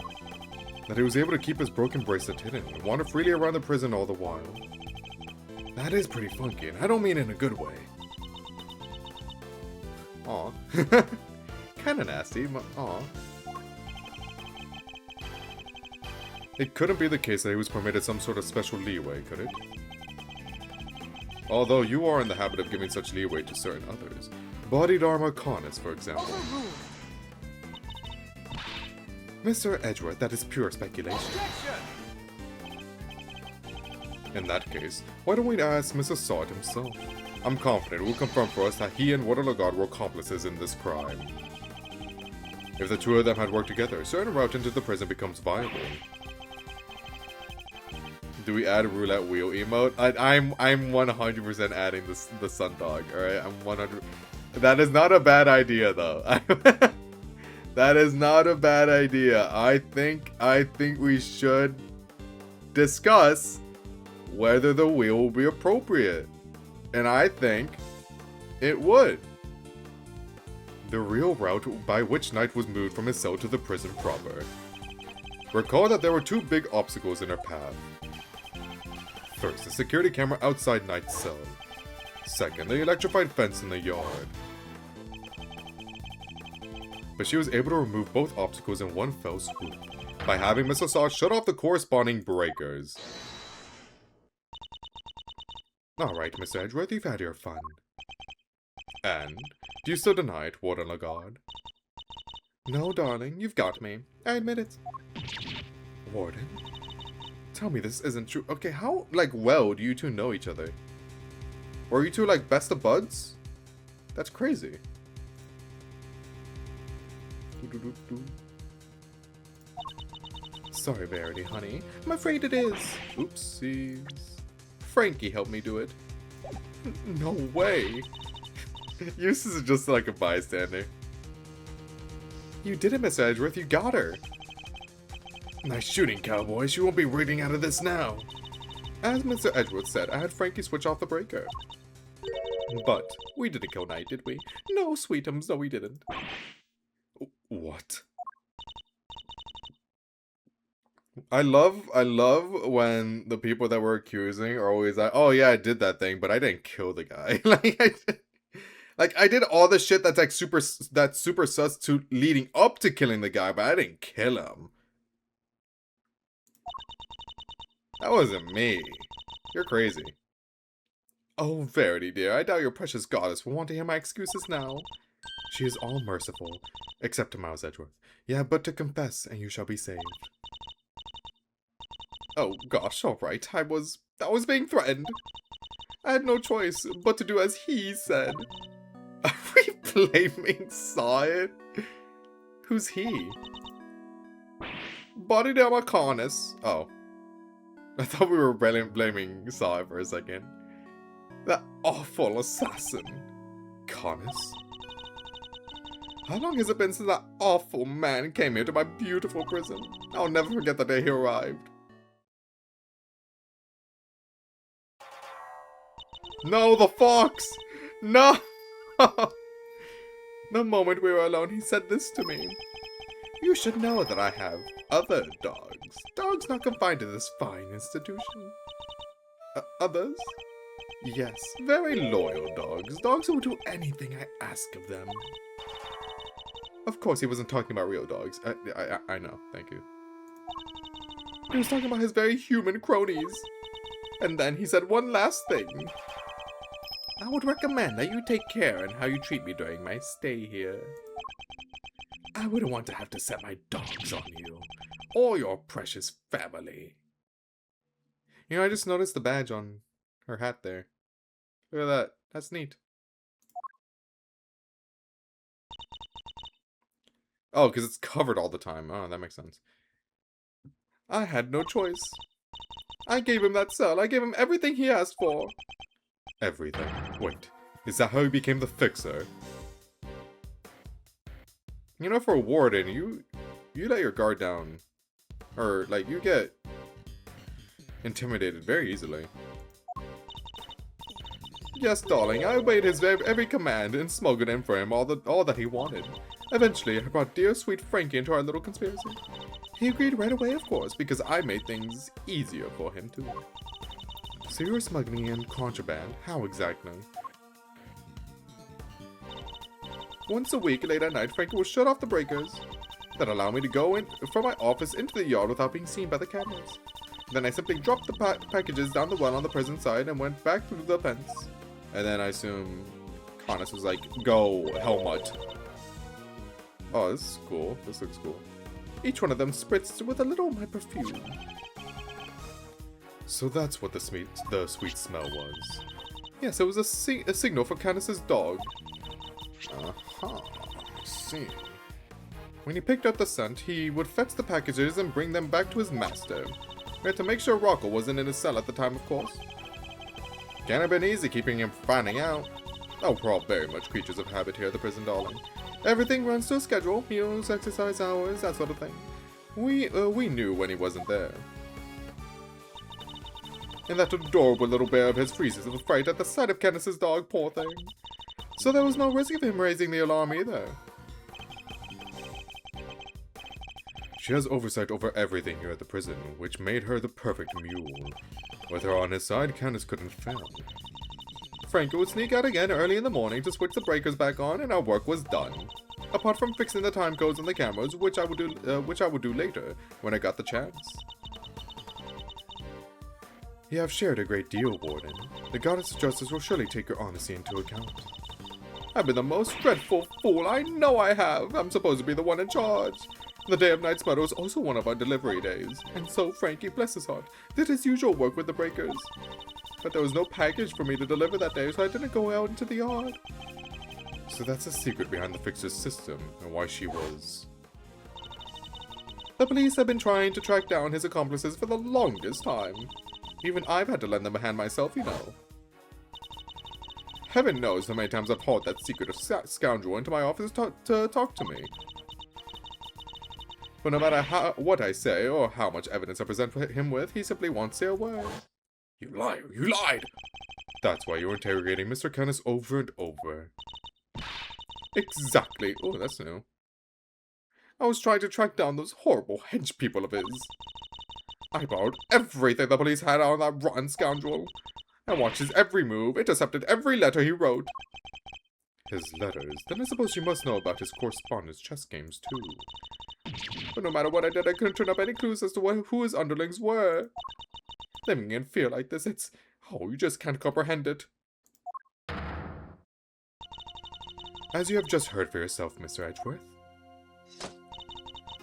Speaker 1: That he was able to keep his broken bracelet hidden and wander freely around the prison all the while. That is pretty funky, and I don't mean in a good way. Aw. Kinda nasty, but aw. It couldn't be the case that he was permitted some sort of special leeway, could it? Although you are in the habit of giving such leeway to certain others. Bodied armor Carnus, for example.
Speaker 2: Overruled.
Speaker 1: Mr. Edgeworth, that is pure speculation.
Speaker 2: Objection!
Speaker 1: In that case, why don't we ask Mr. Sod himself? I'm confident it will confirm for us that he and Warden Lagarde were accomplices in this crime. If the two of them had worked together, a certain route into the prison becomes viable. Do we add a roulette wheel emote? I'm 100% adding the sun dog. All right, I'm 100. That is not a bad idea though. That is not a bad idea. I think we should discuss whether the wheel will be appropriate. And I think it would. The real route by which Knight was moved from his cell to the prison proper. Recall that there were two big obstacles in her path. First, the security camera outside Knight's cell. Second, the electrified fence in the yard. But she was able to remove both obstacles in one fell swoop, by having Miss Assad shut off the corresponding breakers. Alright, Mr. Edgeworth, you've had your fun. And, do you still deny it, Warden Lagarde? No, darling, you've got me. I admit it. Warden? Tell me this isn't true. Okay, how, like, well do you two know each other? Or are you two, like, best of buds? That's crazy. Sorry, Verity, honey. I'm afraid it is. Oopsies. Frankie helped me do it. No way. Eustace is just like a bystander. You did it, Miss Edgeworth. You got her. Nice shooting, cowboy. She won't be reading out of this now. As Mr. Edgeworth said, I had Frankie switch off the breaker. But we didn't kill Knight, did we? No, sweetums, no we didn't. What? I love when the people that we're accusing are always like, oh yeah, I did that thing, but I didn't kill the guy. I did all the shit that's like super sus to leading up to killing the guy, but I didn't kill him. That wasn't me. You're crazy. Oh, Verity, dear, I doubt your precious goddess will want to hear my excuses now. She is all merciful, except to Miles Edgeworth. Yeah, but to confess, and you shall be saved. Oh gosh, alright, I was being threatened. I had no choice but to do as he said. Are we blaming Saw it? Who's he? Body Demacarnus. Oh. I thought we were blaming Saw it for a second. That awful assassin. Carnus? How long has it been since that awful man came here to my beautiful prison? I'll never forget the day he arrived. No, the fox! No! The moment we were alone, he said this to me. You should know that I have other dogs. Dogs not confined to this fine institution. Others? Yes, very loyal dogs. Dogs who will do anything I ask of them. Of course, he wasn't talking about real dogs. I know, thank you. He was talking about his very human cronies. And then he said one last thing. I would recommend that you take care in how you treat me during my stay here. I wouldn't want to have to set my dogs on you, or your precious family. You know, I just noticed the badge on her hat there. Look at that. That's neat. Oh, because it's covered all the time. Oh, that makes sense. I had no choice. I gave him that cell. I gave him everything he asked for. Everything. Wait, is that how he became the fixer? You know, for a warden, you let your guard down. Or, like, you get intimidated very easily. Yes, darling, I obeyed his every command and smuggled in for him all that he wanted. Eventually, I brought dear sweet Frankie into our little conspiracy. He agreed right away, of course, because I made things easier for him, too. So you were smuggling in contraband? How exactly? Once a week, late at night, Frankie would shut off the breakers that allow me to go in from my office into the yard without being seen by the cameras. Then I simply dropped the packages down the well on the prison side and went back through the fence. And then I assume Carnus was like, go, Helmut. Oh, this is cool. This looks cool. Each one of them spritzed with a little of my perfume. So that's what the sweet smell was. Yes, it was a signal for Canis' dog. Uh-huh. I see. When he picked up the scent, he would fetch the packages and bring them back to his master. We had to make sure Rocco wasn't in his cell at the time, of course. Can't have been easy keeping him from finding out. Oh, we're all very much creatures of habit here at the prison, darling. Everything runs to a schedule, meals, exercise hours, that sort of thing. We knew when he wasn't there. And that adorable little bear of his freezes with fright at the sight of Candace's dog, poor thing. So there was no risk of him raising the alarm either. She has oversight over everything here at the prison, which made her the perfect mule. With her on his side, Candace couldn't fail. Frankie would sneak out again early in the morning to switch the breakers back on, and our work was done. Apart from fixing the time codes on the cameras, which I would do later when I got the chance. You have shared a great deal, Warden. The Goddess of Justice will surely take your honesty into account. I've been the most dreadful fool. I know I have. I'm supposed to be the one in charge. The day of Knight's Meadow is also one of our delivery days, and so Frankie, bless his heart, did his usual work with the breakers. But there was no package for me to deliver that day, so I didn't go out into the yard. So that's the secret behind the fixer's system, and why she was... The police have been trying to track down his accomplices for the longest time. Even I've had to lend them a hand myself, you know. Heaven knows how many times I've hauled that secretive scoundrel into my office to talk to me. But no matter what I say or how much evidence I present him with, he simply won't say a word. You liar! You lied! That's why you're interrogating Mr. Candace over and over. Exactly. Oh, that's new. I was trying to track down those horrible hench people of his. I borrowed everything the police had on that rotten scoundrel. I watched his every move, intercepted every letter he wrote. His letters? Then I suppose you must know about his correspondence chess games, too. But no matter what I did, I couldn't turn up any clues as to who his underlings were. Living in fear like this, it's... Oh, you just can't comprehend it. As you have just heard for yourself, Mr. Edgeworth,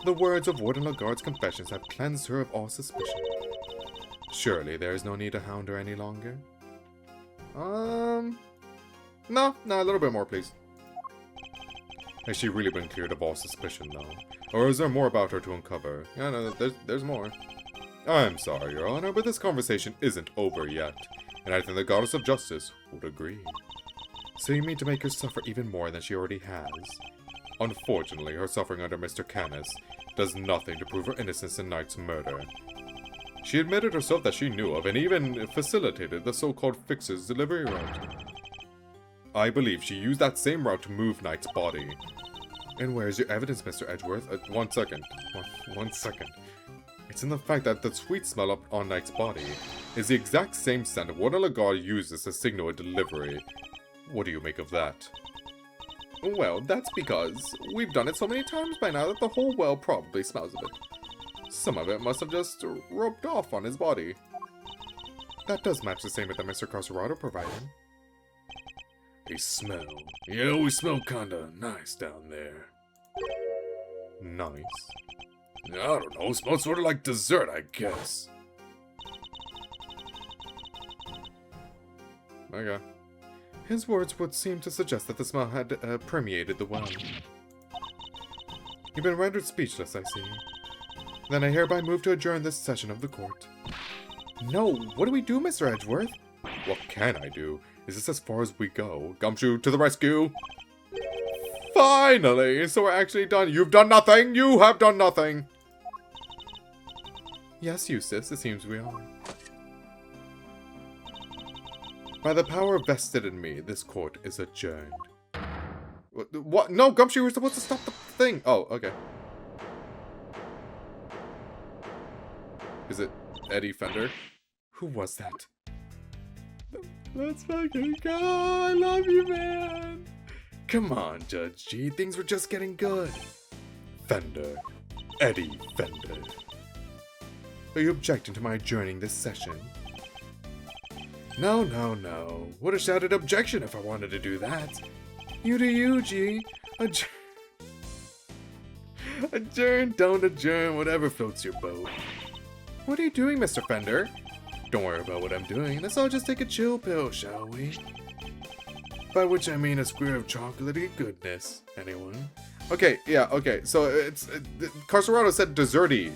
Speaker 1: the words of Warden Lagarde's confessions have cleansed her of all suspicion. Surely there is no need to hound her any longer. No, a little bit more, please. Has she really been cleared of all suspicion, though? Or is there more about her to uncover? Yeah, no, there's more. I'm sorry, Your Honor, but this conversation isn't over yet, and I think the Goddess of Justice would agree. So you mean to make her suffer even more than she already has? Unfortunately, her suffering under Mr. Candace does nothing to prove her innocence in Knight's murder. She admitted herself that she knew of and even facilitated the so-called Fixer's delivery route. I believe she used that same route to move Knight's body. And where's your evidence, Mr. Edgeworth? One second. One second. It's in the fact that the sweet smell up on Knight's body is the exact same scent Warden Lagarde uses to signal a delivery. What do you make of that? Well, that's because we've done it so many times by now that the whole well probably smells of it. Some of it must have just rubbed off on his body. That does match the same that Mr. Carcerado provided. A smell. Yeah, we smell kinda nice down there. Nice? I don't know, smells sort of like dessert, I guess. Okay. His words would seem to suggest that the smell had permeated the well. You've been rendered speechless, I see. Then I hereby move to adjourn this session of the court. No, what do we do, Mr. Edgeworth? What can I do? Is this as far as we go? Gumshoe, to the rescue! Finally! So we're actually done. You've done nothing! You have done nothing! Yes, Eustace, it seems we are. By the power vested in me, this court is adjourned. What? No, Gumshoe, we're supposed to stop the thing! Oh, okay. Is it Eddie Fender? Who was that? Let's fucking go! I love you, man! Come on, Judge G, things were just getting good. Fender. Eddie Fender. Are you objecting to my adjourning this session? No, no, no. Would have shouted objection if I wanted to do that. You do you, G. Adjourn, don't adjourn, whatever floats your boat. What are you doing, Mr. Fender? Don't worry about what I'm doing. Let's all just take a chill pill, shall we? By which I mean a square of chocolatey goodness. Anyone? Okay, yeah, okay. So it's... Carcerado said desserty.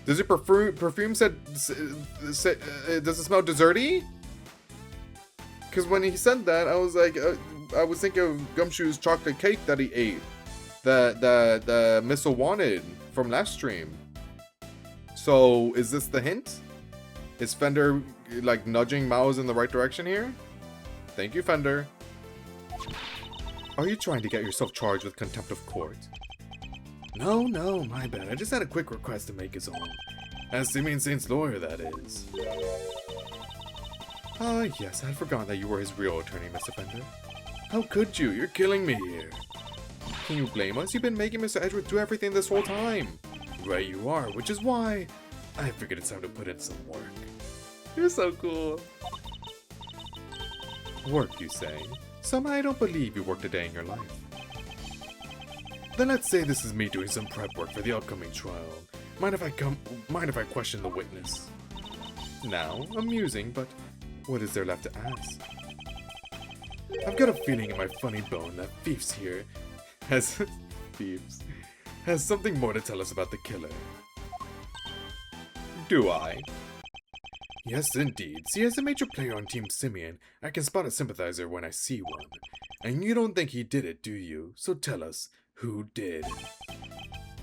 Speaker 1: Does your perfume said... does it smell desserty? Because when he said that, I was like... I was thinking of Gumshoe's chocolate cake that he ate. The Missile wanted from last stream. So, is this the hint? Is Fender, like, nudging Mouse in the right direction here? Thank you, Fender. Are you trying to get yourself charged with contempt of court? No, my bad. I just had a quick request to make his own. As Simeon Saint's lawyer, that is. Ah, yes, I had forgotten that you were his real attorney, Mr. Fender. How could you? You're killing me here. Can you blame us? You've been making Mr. Edgeworth do everything this whole time. Right you are, which is why I figured it's time to put in some work. You're so cool. Work, you say? Somehow I don't believe you worked a day in your life. Then let's say this is me doing some prep work for the upcoming trial. Mind if I question the witness? Now, amusing, but what is there left to ask? I've got a feeling in my funny bone that Thieves here has something more to tell us about the killer. Do I? Yes, indeed. See, as a major player on Team Simeon, I can spot a sympathizer when I see one. And you don't think he did it, do you? So tell us, who did?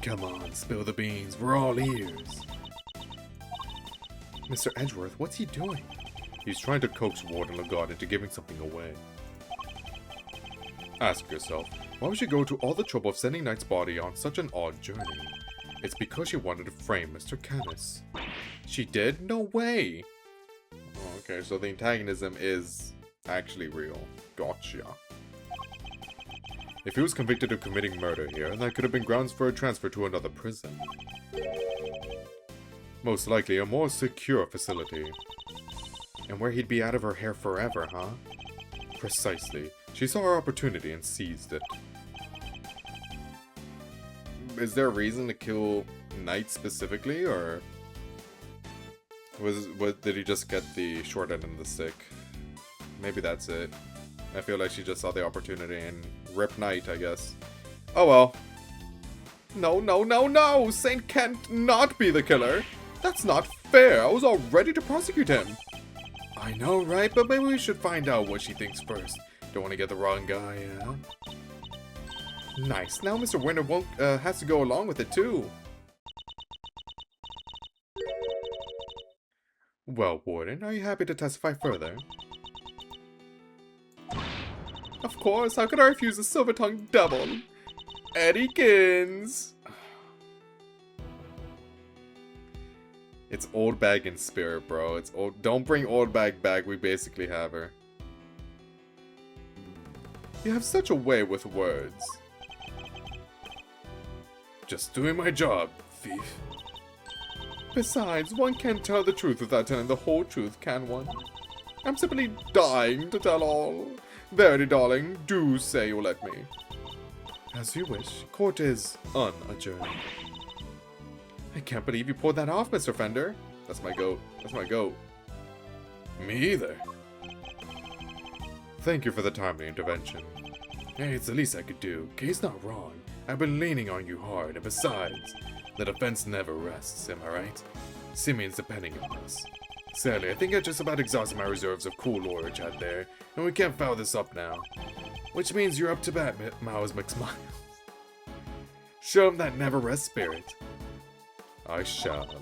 Speaker 1: Come on, spill the beans. We're all ears. Mr. Edgeworth, what's he doing? He's trying to coax Warden Lagarde into giving something away. Ask yourself, why would she go to all the trouble of sending Knight's body on such an odd journey? It's because she wanted to frame Mr. Canis. She did? No way! Okay, so the antagonism is actually real. Gotcha. If he was convicted of committing murder here, that could have been grounds for a transfer to another prison. Most likely a more secure facility. And where he'd be out of her hair forever, huh? Precisely. She saw her opportunity and seized it. Is there a reason to kill Knight specifically, or did he just get the short end of the stick? Maybe that's it. I feel like she just saw the opportunity and ripped Knight, I guess. Oh well. No! Saint can't not be the killer. That's not fair. I was all ready to prosecute him. I know, right? But maybe we should find out what she thinks first. Don't want to get the wrong guy, yeah? Nice. Now Mr. Winter won't has to go along with it too. Well, Warden, are you happy to testify further? Of course. How could I refuse the silver-tongued devil? Eddykins. It's old bag in spirit, bro. It's old. Don't bring old bag back. We basically have her. You have such a way with words. Just doing my job, thief. Besides, one can't tell the truth without telling the whole truth, can one? I'm simply dying to tell all. Verity, darling, do say you'll let me. As you wish. Court is unadjourned. I can't believe you pulled that off, Mr. Fender. That's my goat. That's my goat. Me either. Thank you for the timely intervention. Hey, it's the least I could do. Kay's not wrong. I've been leaning on you hard, and besides, the defense never rests, am I right? Simeon's depending on us. Sadly, I think I just about exhausted my reserves of cool lawyer chat there, and we can't foul this up now. Which means you're up to bat, Miles McSmiles. Show him that never rest spirit. I shall.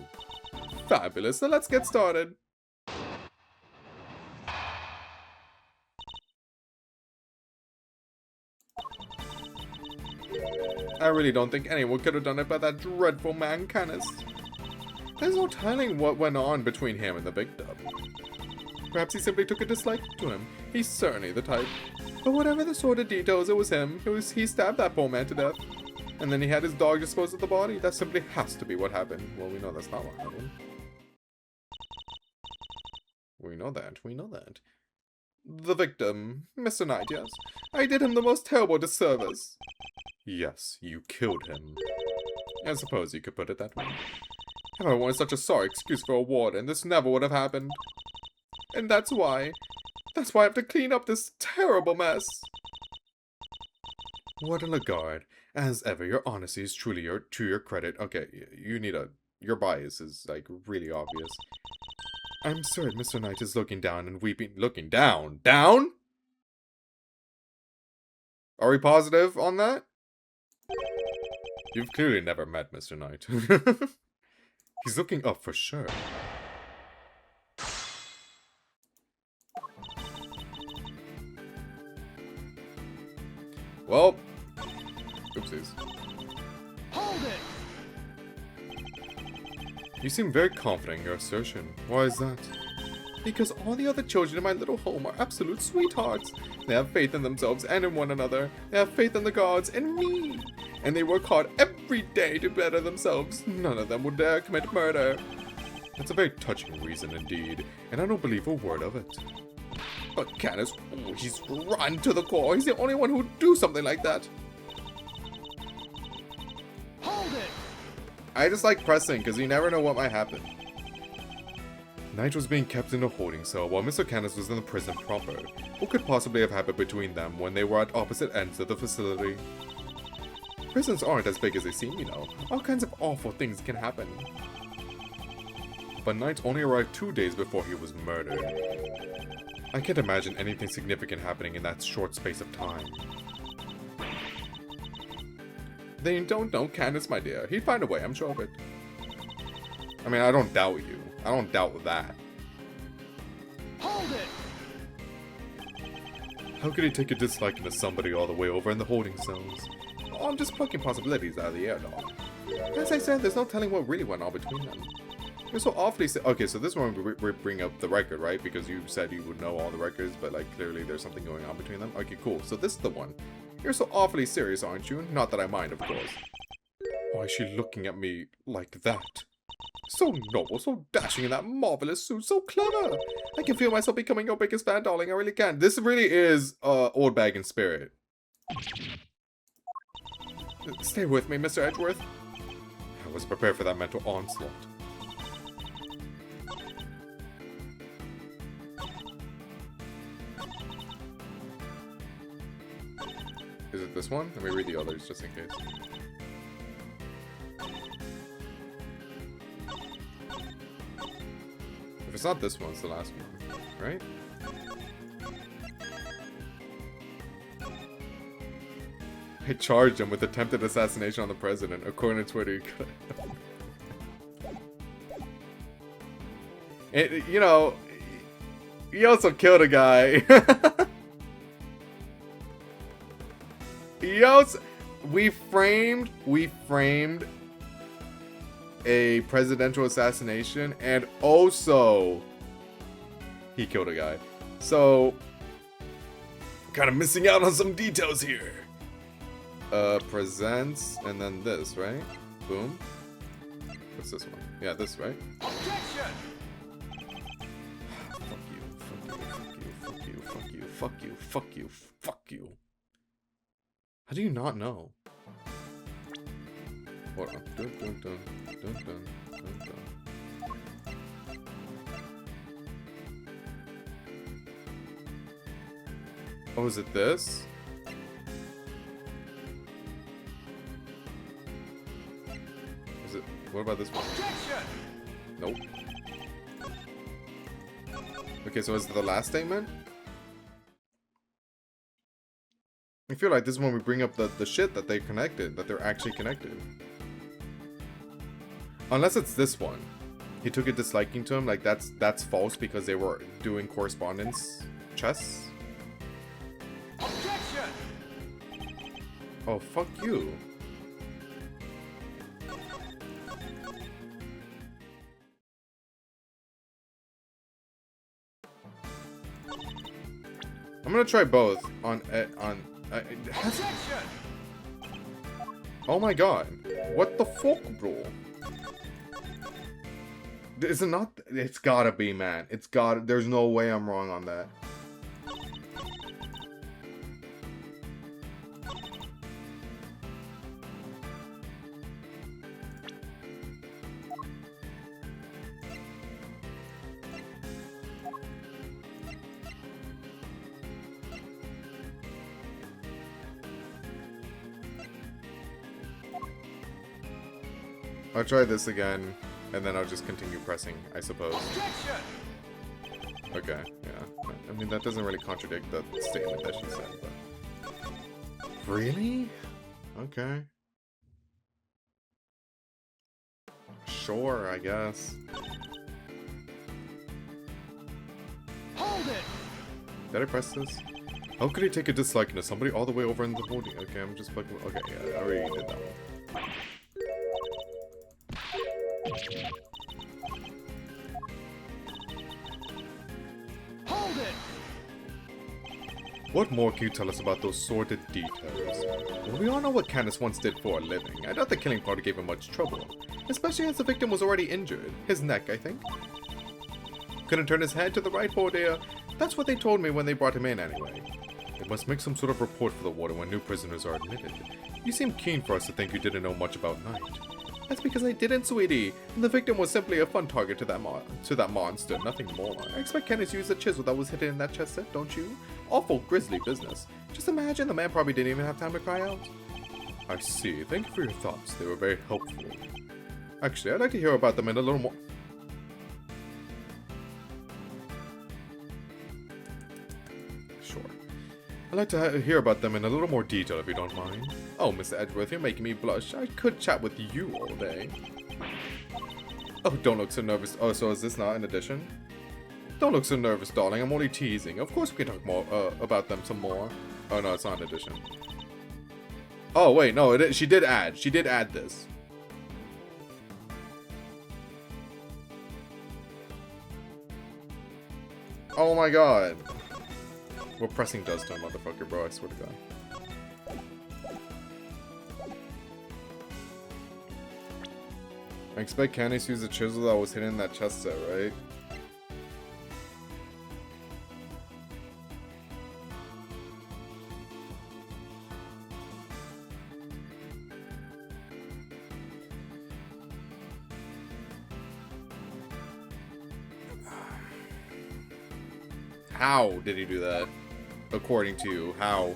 Speaker 1: Fabulous, so let's get started. I really don't think anyone could have done it but that dreadful man Canis. There's no telling what went on between him and the victim. Perhaps he simply took a dislike to him. He's certainly the type. But whatever the sort of details, it was him. He stabbed that poor man to death. And then he had his dog dispose of the body. That simply has to be what happened. Well, we know that's not what happened. We know that. The victim, Mr. Knight, yes. I did him the most terrible disservice. Yes, you killed him. I suppose you could put it that way. If I wanted such a sorry excuse for a warden, this never would have happened. And that's why I have to clean up this terrible mess. Warden Lagarde, as ever, your honesty is truly to your credit. Okay, you need your bias is, like, really obvious. I'm certain Mr. Knight is looking down and weeping. Looking down? Down? Are we positive on that? You've clearly never met Mr. Knight. He's looking up for sure. Well, oopsies.
Speaker 2: Hold it!
Speaker 1: You seem very confident in your assertion. Why is that? Because all the other children in my little home are absolute sweethearts. They have faith in themselves and in one another. They have faith in the gods and me. And they work hard every day to better themselves. None of them would dare commit murder. That's a very touching reason indeed, and I don't believe a word of it. But Candace, oh, he's rotten to the core. He's the only one who would do something like that.
Speaker 2: Hold it!
Speaker 1: I just like pressing, because you never know what might happen. Knight was being kept in a holding cell while Mr. Candace was in the prison proper. What could possibly have happened between them when they were at opposite ends of the facility? Prisons aren't as big as they seem, you know. All kinds of awful things can happen. But Knight only arrived 2 days before he was murdered. I can't imagine anything significant happening in that short space of time. They don't know Candace, my dear. He'd find a way, I'm sure of it. I mean, I don't doubt you. I don't doubt that.
Speaker 2: Hold it!
Speaker 1: How could he take a disliking to somebody all the way over in the holding cells? Oh, I'm just plucking possibilities out of the air, dog. As I said, there's no telling what really went on between them. You're so awfully okay, so this one we bring up the record, right? Because you said you would know all the records, but like clearly there's something going on between them. Okay, cool. So this is the one. You're so awfully serious, aren't you? Not that I mind, of course. Why is she looking at me like that? So noble, so dashing in that marvelous suit, so clever. I can feel myself becoming your biggest fan, darling. I really can. This really is old bag in spirit. Stay with me, Mr. Edgeworth. I was prepared for that mental onslaught. Is it this one? Let me read the others just in case. If it's not this one, it's the last one, right? I charged him with attempted assassination on the president, according to Twitter. You know, he also killed a guy. We framed a presidential assassination, and also he killed a guy. So, kind of missing out on some details here. Presents, and then this, right? Boom. What's this one? Yeah, this, right?
Speaker 2: Objection!
Speaker 1: Fuck you. How do you not know? Hold on. Dun. Oh, is it this? Is it... What about this one?
Speaker 2: Objection!
Speaker 1: Nope. Okay, so is it the last statement? I feel like this is when we bring up the shit that they connected, that they're actually connected. Unless it's this one. He took a disliking to him, like that's false because they were doing correspondence chess.
Speaker 2: Objection!
Speaker 1: Oh, fuck you. I'm gonna try both on
Speaker 2: Objection!
Speaker 1: oh my god. What the fuck, bro? Is it not? It's gotta be, man. It's gotta. There's no way I'm wrong on that. I'll try this again, and then I'll just continue pressing, I suppose.
Speaker 2: Objection!
Speaker 1: Okay, yeah. I mean, that doesn't really contradict the statement that she said, but... Really? Okay. Sure, I guess.
Speaker 2: Hold it!
Speaker 1: Did I press this? How could he take a disliking to somebody all the way over in the holding? Okay, I'm just fucking. Okay, yeah, I already did that one.
Speaker 2: Hold it!
Speaker 1: What more can you tell us about those sordid details? Well, we all know what Candace once did for a living. I doubt the killing party gave him much trouble. Especially as the victim was already injured. His neck, I think. Couldn't turn his head to the right, poor dear. That's what they told me when they brought him in anyway. They must make some sort of report for the warden when new prisoners are admitted. You seem keen for us to think you didn't know much about Knight. That's because I didn't, sweetie. And the victim was simply a fun target to that monster, nothing more. I expect Candace used the chisel that was hidden in that chest set, don't you? Awful grisly business. Just imagine the man probably didn't even have time to cry out. I see. Thank you for your thoughts. They were very helpful. Actually, I'd like to hear about them in a little more. Sure. I'd like to hear about them in a little more detail if you don't mind. Oh, Mr. Edgeworth, you're making me blush. I could chat with you all day. Oh, don't look so nervous. Oh, so is this not an addition? Don't look so nervous, darling. I'm only teasing. Of course we can talk more about them some more. Oh, no, it's not an addition. Oh, wait, no, she did add. She did add this. Oh my god. We're pressing dust on motherfucker, bro. I swear to god. I expect Candace to use the chisel that was hidden in that chest set, right? How did he do that? According to you, how?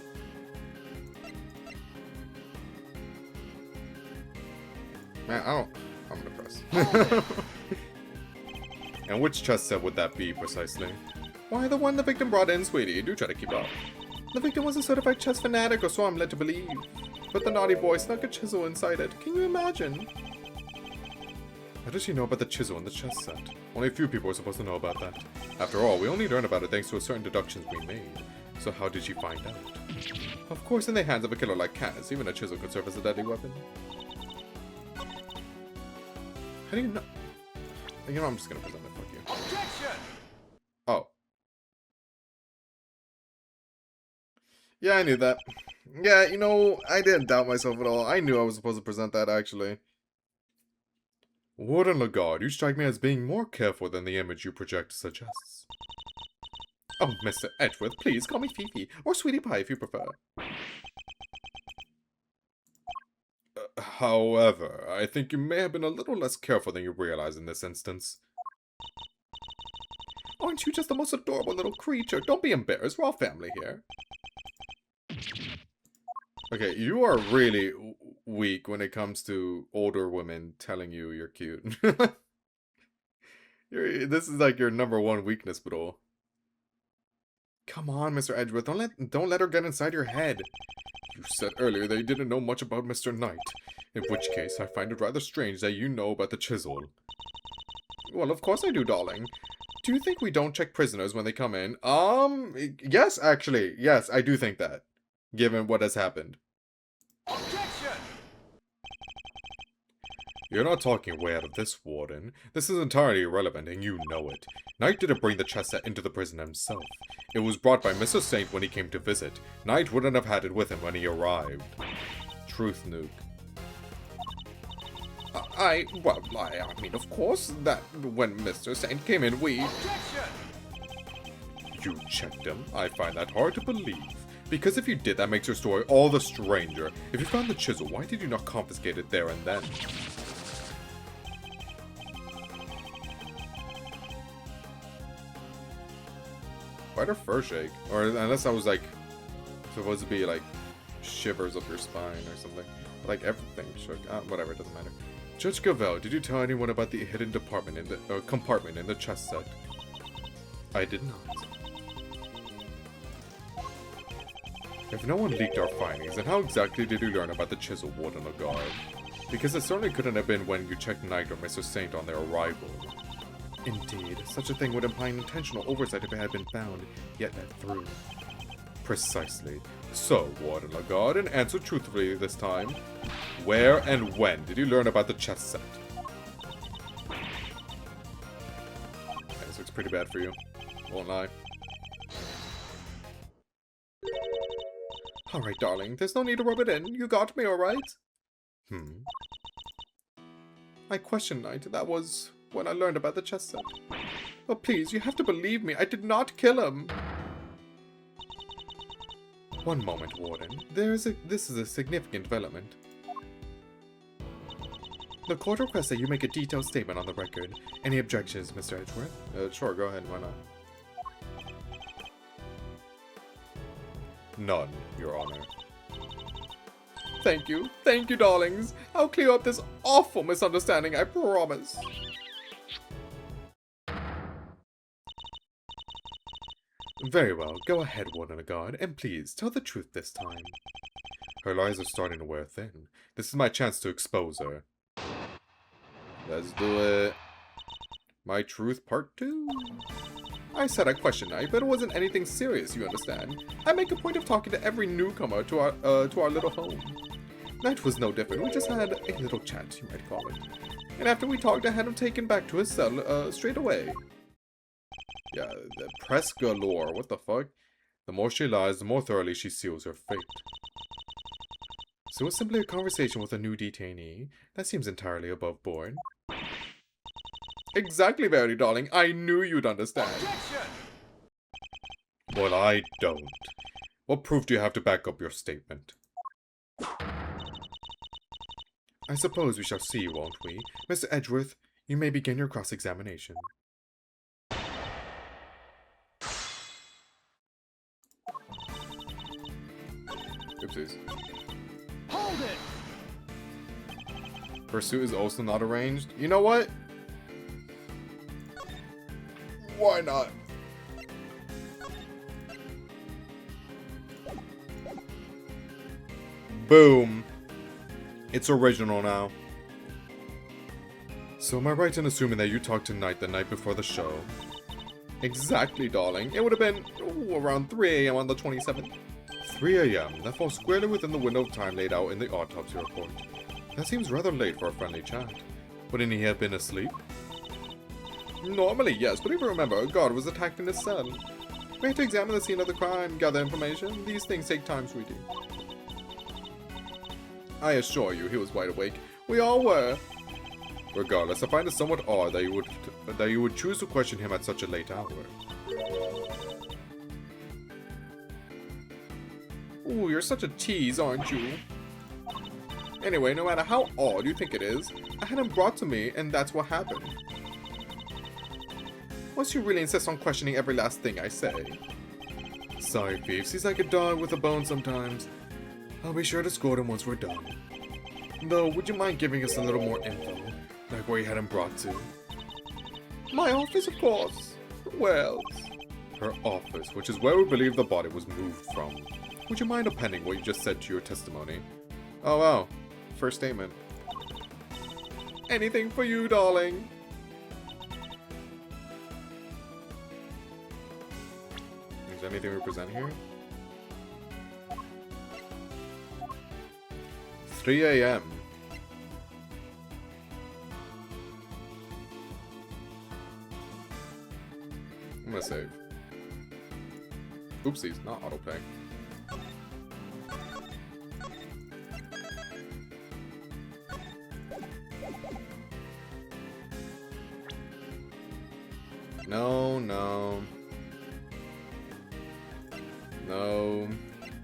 Speaker 1: Man, I'm gonna press. And which chest set would that be, precisely? Why, the one the victim brought in, sweetie. Do try to keep up. The victim was a certified chess fanatic, or so I'm led to believe. But the naughty boy snuck a chisel inside it. Can you imagine? How does she know about the chisel in the chess set? Only a few people are supposed to know about that. After all, we only learned about it thanks to certain deductions we made. So how did she find out? Of course, in the hands of a killer like Candace, even a chisel could serve as a deadly weapon. How do you know? You know, I'm just gonna present it. Fuck you.
Speaker 2: Objection!
Speaker 1: Oh. Yeah, I knew that. Yeah, you know, I didn't doubt myself at all. I knew I was supposed to present that, actually. Warden Lagarde, you strike me as being more careful than the image you project suggests. Oh, Mr. Edgeworth, please call me Fifi, or Sweetie Pie if you prefer. However, I think you may have been a little less careful than you realize in this instance. Aren't you just the most adorable little creature? Don't be embarrassed, we're all family here. Okay, you are really weak when it comes to older women telling you you're cute. This is like your #1 weakness, bro. Come on, Mr. Edgeworth, don't let her get inside your head. You said earlier that you didn't know much about Mr. Knight. In which case, I find it rather strange that you know about the chisel. Well, of course I do, darling. Do you think we don't check prisoners when they come in? Yes, actually. Yes, I do think that. Given what has happened.
Speaker 2: Objection!
Speaker 1: You're not talking way out of this, Warden. This is entirely irrelevant, and you know it. Knight didn't bring the chess set into the prison himself. It was brought by Mr. Saint when he came to visit. Knight wouldn't have had it with him when he arrived. Truth, Nuke. I mean, of course, that when Mr. Saint came in, we...
Speaker 2: Objection!
Speaker 1: You checked him? I find that hard to believe. Because if you did, that makes your story all the stranger. If you found the chisel, why did you not confiscate it there and then? Why'd her fur shake? Or unless I was like, supposed to be like shivers up your spine or something. Like everything shook. Whatever, it doesn't matter. Judge Gavel, did you tell anyone about the hidden compartment in the chess set? I did not. If no one leaked our findings, then how exactly did you learn about the chisel, Warden Lagarde? Because it certainly couldn't have been when you checked Knight or Mr. Saint on their arrival. Indeed, such a thing would imply an intentional oversight if it had been found, yet let through. Precisely. So, Warden Lagarde, answer truthfully this time. Where and when did you learn about the chess set? Yeah, this looks pretty bad for you. Won't lie. Alright, darling. There's no need to rub it in. You got me, alright? I questioned Knight. That was when I learned about the chess set. But please, you have to believe me. I did not kill him. One moment, Warden. This is a significant development. The court requests that you make a detailed statement on the record. Any objections, Mr. Edgeworth? Sure, go ahead. Why not? None, Your Honor. Thank you. Thank you, darlings. I'll clear up this awful misunderstanding, I promise. Very well. Go ahead, Warden Lagarde, and please, tell the truth this time. Her lies are starting to wear thin. This is my chance to expose her. Let's do it. My Truth Part 2? I said I questioned Knight, but it wasn't anything serious, you understand. I make a point of talking to every newcomer to our little home. Knight was no different. We just had a little chat, you might call it. And after we talked, I had him taken back to his cell straight away. Yeah, the press galore, what the fuck? The more she lies, the more thoroughly she seals her fate. So it's simply a conversation with a new detainee. That seems entirely above board. Exactly, Verity, darling. I knew you'd understand.
Speaker 2: Objection!
Speaker 1: Well, I don't. What proof do you have to back up your statement? I suppose we shall see, won't we? Mr. Edgeworth, you may begin your cross-examination. Oopsies.
Speaker 2: Hold it!
Speaker 1: Pursuit is also not arranged. You know what? Why not? Boom. It's original now. So am I right in assuming that you talked to Knight the night before the show? Exactly, darling. It would have been around 3 AM on the 27th. 3 AM? That falls squarely within the window of time laid out in the autopsy report. That seems rather late for a friendly chat. Wouldn't he have been asleep? Normally, yes, but if you remember, God was attacked in his cell. We had to examine the scene of the crime, gather information. These things take time, sweetie. I assure you, he was wide awake. We all were. Regardless, I find it somewhat odd that you would choose to question him at such a late hour. Ooh, you're such a tease, aren't you? Anyway, no matter how odd you think it is, I had him brought to me, and that's what happened. Must you really insist on questioning every last thing I say? Sorry, Peeves. He's like a dog with a bone sometimes. I'll be sure to scold him once we're done. Though, would you mind giving us a little more info? Like where you had him brought to? My office, of course. Where else? Her office, which is where we believe the body was moved from. Would you mind appending what you just said to your testimony? Oh wow. First statement. Anything for you, darling. Is there anything we present here? 3 AM. I'm gonna save. Oopsies, not autoplay. No, no. No.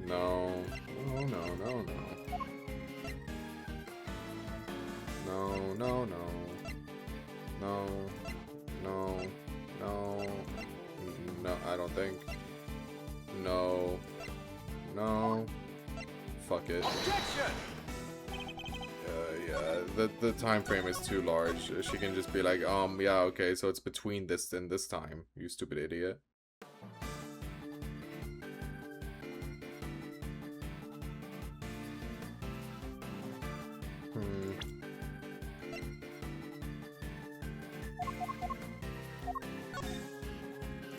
Speaker 1: No. No, no, no, no. No, no, no. No. No. No. No, I don't think. No. No. Fuck it.
Speaker 2: Objection!
Speaker 1: Yeah, the time frame is too large. She can just be like, yeah, okay, so it's between this and this time, you stupid idiot.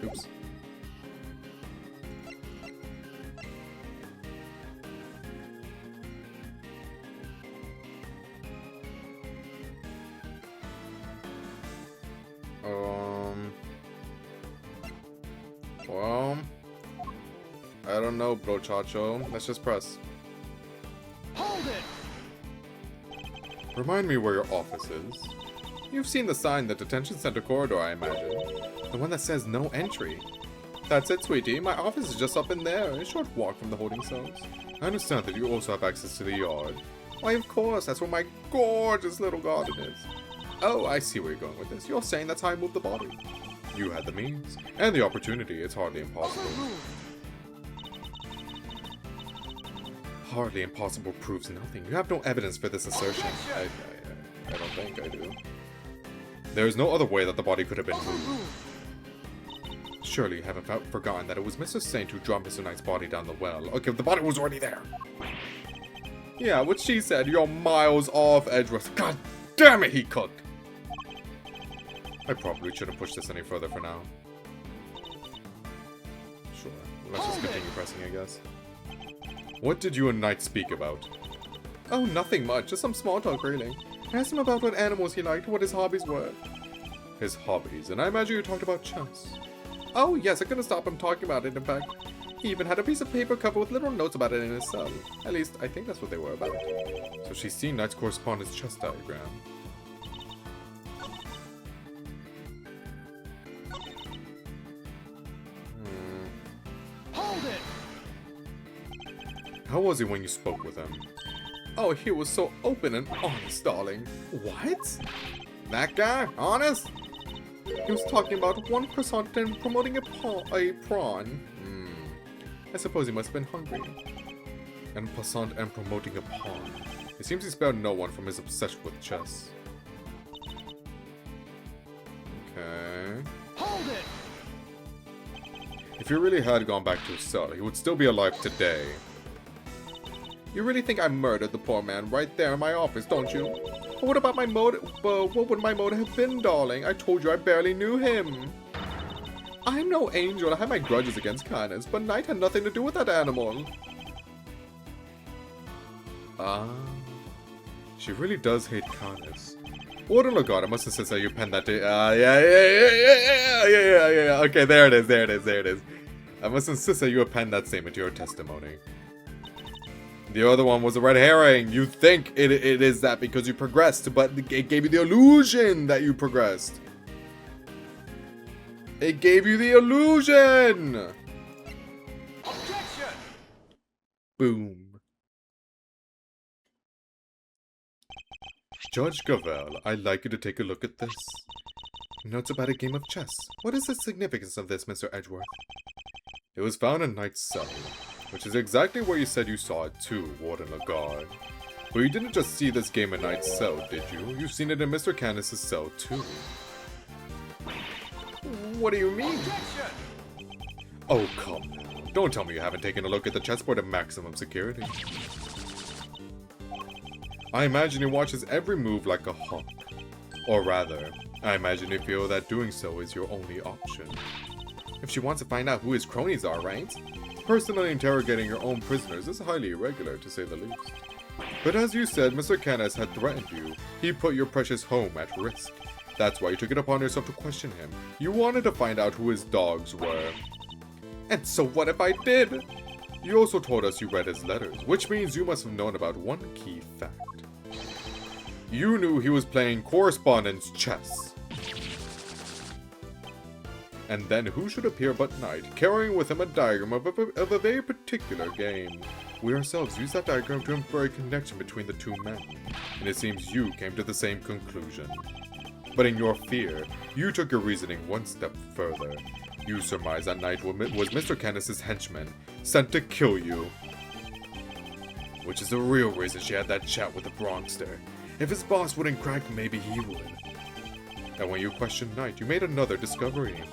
Speaker 1: Oops. I don't know, brochacho. Let's just press.
Speaker 2: Hold it!
Speaker 1: Remind me where your office is. You've seen the sign in the detention center corridor, I imagine. The one that says no entry. That's it, sweetie. My office is just up in there, a short walk from the holding cells. I understand that you also have access to the yard. Why, of course, that's where my gorgeous little garden is. Oh, I see where you're going with this. You're saying that's how I moved the body. You had the means, and the opportunity. It's hardly impossible. Hardly impossible proves nothing. You have no evidence for this assertion. I don't think I do. There is no other way that the body could have been moved. Surely you haven't forgotten that it was Mr. Saint who dropped Mr. Knight's body down the well. Okay, the body was already there. Yeah, what she said, you're miles off, Edgeworth. God damn it, he cooked. I probably shouldn't push this any further for now. Sure, let's just continue pressing, I guess. What did you and Knight speak about? Oh, nothing much, just some small talk, really. I asked him about what animals he liked, what his hobbies were. His hobbies, and I imagine you talked about chess. Oh, yes, I couldn't stop him talking about it, in fact. He even had a piece of paper covered with little notes about it in his cell. At least, I think that's what they were about. So she's seen Knight's correspondence chess diagram.
Speaker 2: Hold it!
Speaker 1: How was he when you spoke with him? Oh, he was so open and honest, darling. What? That guy? Honest? He was talking about one croissant and promoting a prawn. I suppose he must have been hungry. And croissant and promoting a pawn. It seems he spared no one from his obsession with chess. Okay.
Speaker 2: Hold it!
Speaker 1: If he really had gone back to his cell, he would still be alive today. You really think I murdered the poor man right there in my office, don't you? But what about my motive? What would my motive have been, darling? I told you I barely knew him. I'm no angel. I have my grudges against Canis, but Knight had nothing to do with that animal. Ah. She really does hate Canis. Warden Lagarde, I must insist that you penned that yeah. Okay, there it is. I must insist that you append that statement to your testimony. The other one was a red herring. You think it is that because you progressed, but it gave you the illusion that you progressed. It gave you the illusion!
Speaker 2: Objection!
Speaker 1: Boom. Judge Gavel, I'd like you to take a look at this. Notes about a game of chess. What is the significance of this, Mr. Edgeworth? It was found in Knight's cell, which is exactly where you said you saw it too, Warden Lagarde. But you didn't just see this game in Knight's cell, did you? You've seen it in Mr. Canis' cell too. What do you mean?
Speaker 2: Objection!
Speaker 1: Oh, come now. Don't tell me you haven't taken a look at the chessboard at maximum security. I imagine he watches every move like a hawk. Or rather, I imagine you feel that doing so is your only option. If she wants to find out who his cronies are, right? Personally interrogating your own prisoners is highly irregular, to say the least. But as you said, Mr. Canis had threatened you. He put your precious home at risk. That's why you took it upon yourself to question him. You wanted to find out who his dogs were. And so what if I did? You also told us you read his letters, which means you must have known about one key fact. You knew he was playing correspondence chess. And then who should appear but Knight, carrying with him a diagram of a very particular game. We ourselves used that diagram to infer a connection between the two men, and it seems you came to the same conclusion. But in your fear, you took your reasoning one step further. You surmised that Knight was Mr. Canis' henchman, sent to kill you. Which is the real reason she had that chat with the Bronxter. If his boss wouldn't crack, maybe he would. And when you questioned Knight, you made another discovery.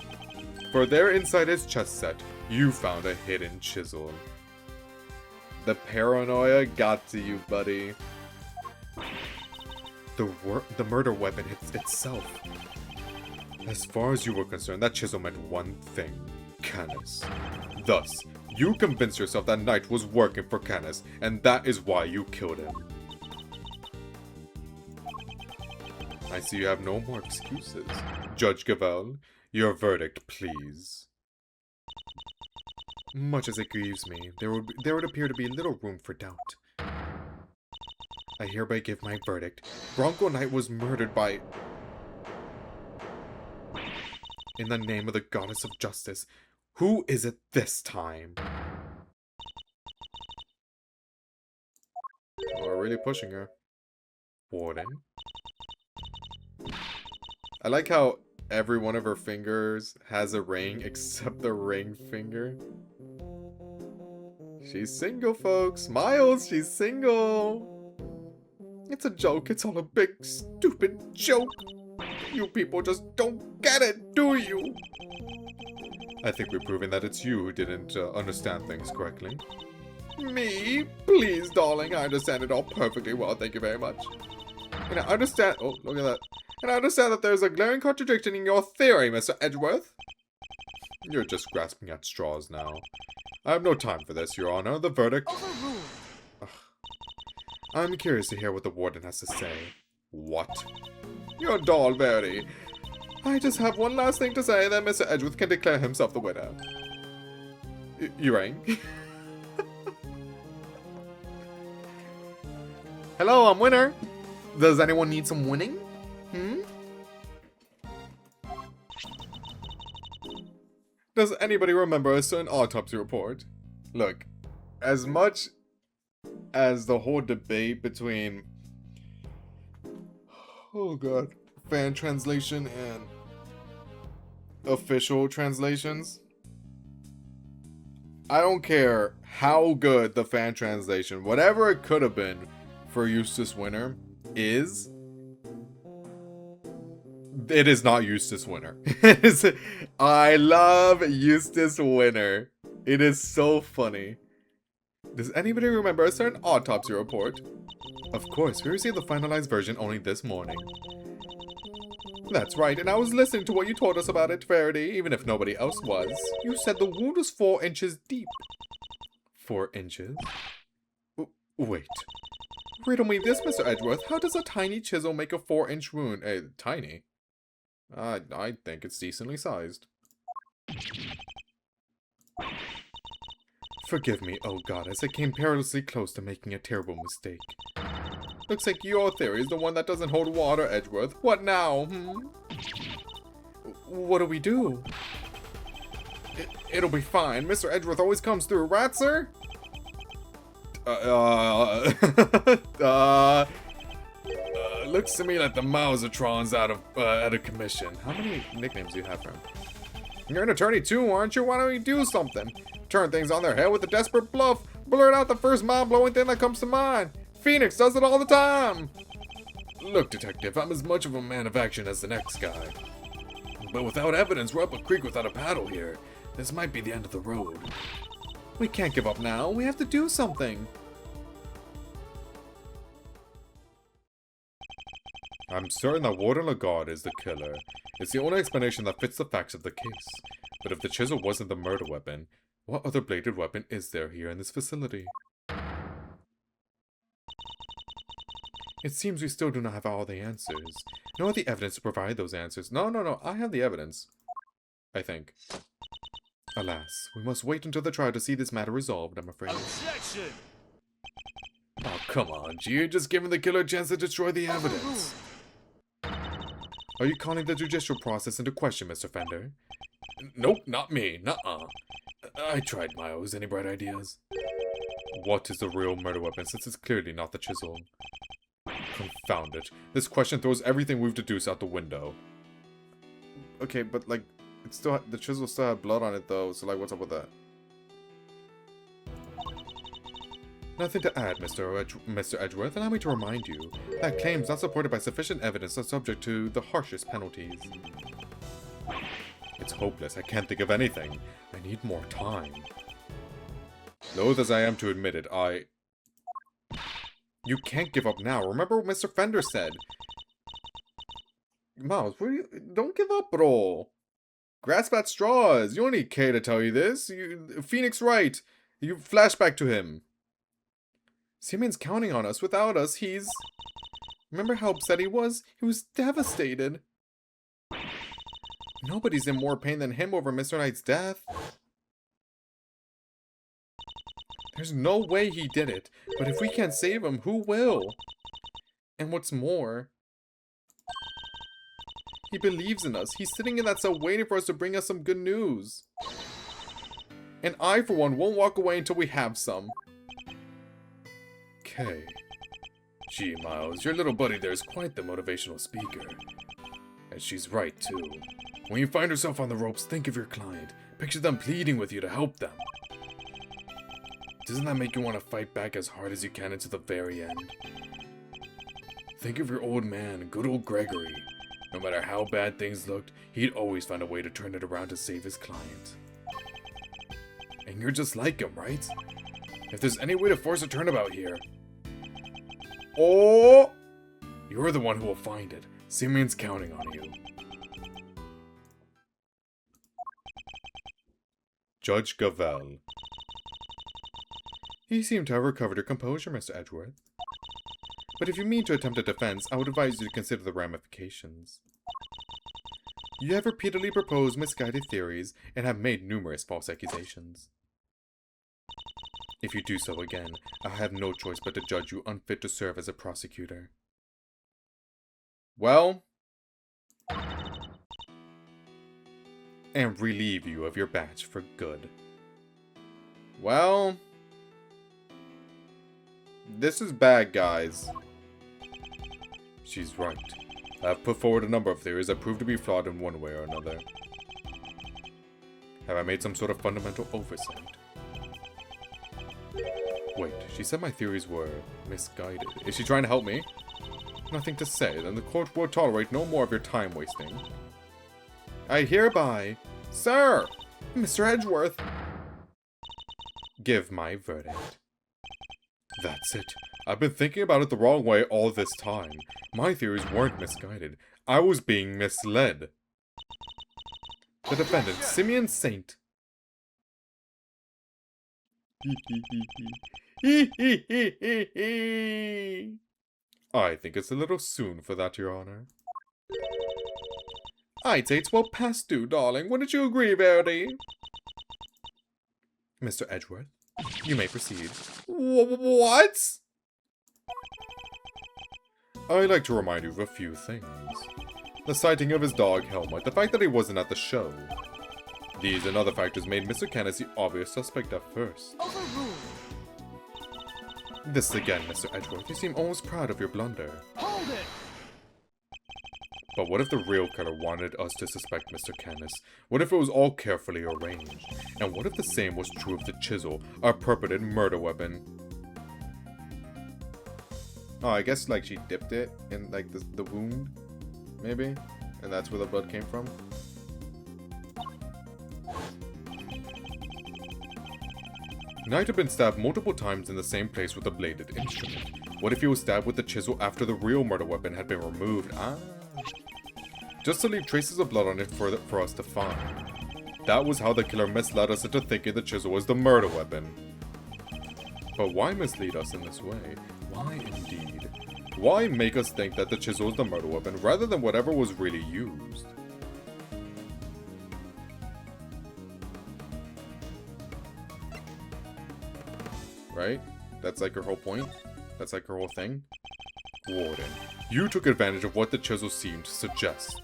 Speaker 1: For there inside his chess set, you found a hidden chisel. The paranoia got to you, buddy. The murder weapon hits itself. As far as you were concerned, that chisel meant one thing. Canis. Thus, you convinced yourself that Knight was working for Canis, and that is why you killed him. I see you have no more excuses. Judge Gavel, your verdict, please. Much as it grieves me, there would appear to be little room for doubt. I hereby give my verdict. Bronco Knight was murdered by... In the name of the goddess of justice, who is it this time? Oh, we're really pushing her. Warden. I like how every one of her fingers has a ring except the ring finger. She's single, folks. Miles, she's single. It's a joke. It's all a big, stupid joke. You people just don't get it, do you? I think we've proven that it's you who didn't understand things correctly. Me? Please, darling. I understand it all perfectly well. Thank you very much. And I understand... Oh, look at that. And I understand that there's a glaring contradiction in your theory, Mr. Edgeworth. You're just grasping at straws now. I have no time for this, Your Honor. The verdict... Ugh. I'm curious to hear what the warden has to say. What? You're dull, very. I just have one last thing to say, then Mr. Edgeworth can declare himself the winner. You rang? Hello, I'm winner. Does anyone need some winning? Does anybody remember a certain autopsy report? Look, as much as the whole debate between, oh god, fan translation and official translations, I don't care how good the fan translation, whatever it could have been for Eustace Winter, is, it is not Eustace Winter. I love Eustace Winter. It is so funny. Does anybody remember a certain autopsy report? Of course, we received the finalized version only this morning. That's right, and I was listening to what you told us about it, Faraday, even if nobody else was. You said the wound was 4 inches deep. 4 inches? Wait. Riddle me this, Mr. Edgeworth. How does a tiny chisel make a 4-inch wound? Tiny? I think it's decently sized. Forgive me, oh goddess. I came perilously close to making a terrible mistake. Looks like your theory is the one that doesn't hold water, Edgeworth. What now, What do we do? It'll be fine. Mr. Edgeworth always comes through, right, sir? Looks to me like the Mausertron's out of commission. How many nicknames do you have for him? You're an attorney too, aren't you? Why don't you do something? Turn things on their head with a desperate bluff. Blurt out the first mind-blowing thing that comes to mind. Phoenix does it all the time. Look, detective, I'm as much of a man of action as the next guy. But without evidence, we're up a creek without a paddle here. This might be the end of the road. We can't give up now. We have to do something. I'm certain that Warden Lagarde is the killer. It's the only explanation that fits the facts of the case. But if the chisel wasn't the murder weapon, what other bladed weapon is there here in this facility? It seems we still do not have all the answers. Nor the evidence to provide those answers. No, I have the evidence. I think. Alas, we must wait until the trial to see this matter resolved, I'm afraid.
Speaker 2: Objection!
Speaker 1: Oh, come on, G. You're just giving the killer a chance to destroy the evidence. Are you calling the judicial process into question, Mr. Fender? Nope, not me. Nuh-uh. I tried, Miles. Any bright ideas? What is the real murder weapon, since it's clearly not the chisel? Confound it. This question throws everything we've deduced out the window. Okay, but, like, it's still, the chisel still had blood on it, though, so, like, what's up with that? Nothing to add, Mr. Edgeworth. Allow me to remind you that claims not supported by sufficient evidence are subject to the harshest penalties. It's hopeless. I can't think of anything. I need more time. Loath as I am to admit it, You can't give up now. Remember what Mr. Fender said. Miles, don't give up, bro. Grasp at straws. You don't need Kay to tell you this. Phoenix right. You flashback to him. Simeon's counting on us. Without us, he's... Remember how upset he was? He was devastated. Nobody's in more pain than him over Mr. Knight's death. There's no way he did it, but if we can't save him, who will? And what's more, he believes in us. He's sitting in that cell waiting for us to bring us some good news. And I, for one, won't walk away until we have some. Okay. Gee, Miles, your little buddy there is quite the motivational speaker. And she's right, too. When you find yourself on the ropes, think of your client. Picture them pleading with you to help them. Doesn't that make you want to fight back as hard as you can until the very end? Think of your old man, good old Gregory. No matter how bad things looked, he'd always find a way to turn it around to save his client. And you're just like him, right? If there's any way to force a turnabout here... Oh! You're the one who will find it. Simeon's counting on you. Judge Gavel. You seem to have recovered your composure, Mr. Edgeworth. But if you mean to attempt a defense, I would advise you to consider the ramifications. You have repeatedly proposed misguided theories and have made numerous false accusations. If you do so again, I have no choice but to judge you unfit to serve as a prosecutor. Well, and relieve you of your badge for good. Well, this is bad, guys. She's right. I have put forward a number of theories that prove to be flawed in one way or another. Have I made some sort of fundamental oversight? Wait, she said my theories were misguided. Is she trying to help me? Nothing to say, then the court will tolerate no more of your time wasting. I hereby, Sir, Mr. Edgeworth, give my verdict. That's it. I've been thinking about it the wrong way all this time. My theories weren't misguided. I was being misled. The defendant, Simeon Saint. I think it's a little soon for that, Your Honor. I'd say it's well past due, darling. Wouldn't you agree, Verdi? Mr. Edgeworth, you may proceed. What? I'd like to remind you of a few things. The sighting of his dog, Helmut, the fact that he wasn't at the show. These and other factors made Mr. Canis the obvious suspect at first.
Speaker 2: Overruled.
Speaker 1: This again, Mr. Edgeworth. You seem almost proud of your blunder.
Speaker 2: Hold it!
Speaker 1: But what if the real killer wanted us to suspect Mr. Canis? What if it was all carefully arranged? And what if the same was true of the chisel, our purported murder weapon? Oh, I guess, like, she dipped it in, like, the wound, maybe? And that's where the blood came from? Knight had been stabbed multiple times in the same place with a bladed instrument. What if he was stabbed with the chisel after the real murder weapon had been removed? Ah. Just to leave traces of blood on it for us to find. That was how the killer misled us into thinking the chisel was the murder weapon. But why mislead us in this way? Why indeed? Why make us think that the chisel is the murder weapon rather than whatever was really used? Right? That's like her whole point? That's like her whole thing? Warden, you took advantage of what the chisel seemed to suggest.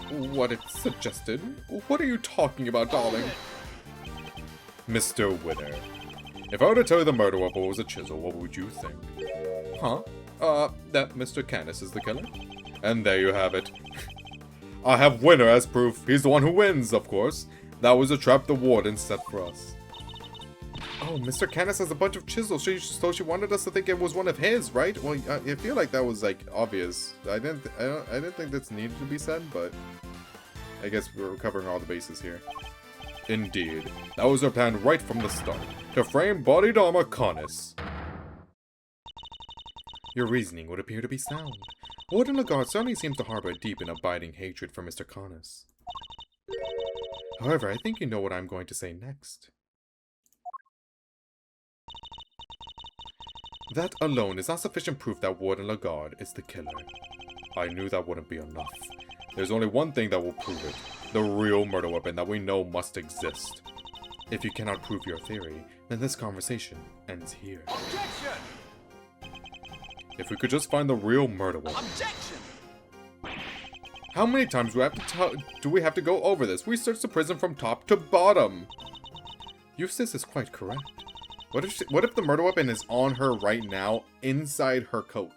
Speaker 1: What it suggested? What are you talking about, darling? Mr. Winner, if I were to tell you the murder weapon was a chisel, what would you think? Huh? That Mr. Canis is the killer? And there you have it. I have Winner as proof. He's the one who wins, of course. That was a trap the warden set for us. Oh, Mr. Canis has a bunch of chisels, so she wanted us to think it was one of his, right? Well, I feel like that was, like, obvious. I didn't think that's needed to be said, but I guess we're covering all the bases here. Indeed, that was our plan right from the start, to frame Bodhidharma Canis. Your reasoning would appear to be sound. Warden Lagarde certainly seems to harbor a deep and abiding hatred for Mr. Canis. However, I think you know what I'm going to say next. That alone is not sufficient proof that Warden Lagarde is the killer. I knew that wouldn't be enough. There's only one thing that will prove it. The real murder weapon that we know must exist. If you cannot prove your theory, then this conversation ends here.
Speaker 2: Objection!
Speaker 1: If we could just find the real murder weapon.
Speaker 2: Objection!
Speaker 1: How many times do we have to go over this? We searched the prison from top to bottom. Eustace is quite correct. What if the murder weapon is on her right now, inside her coat?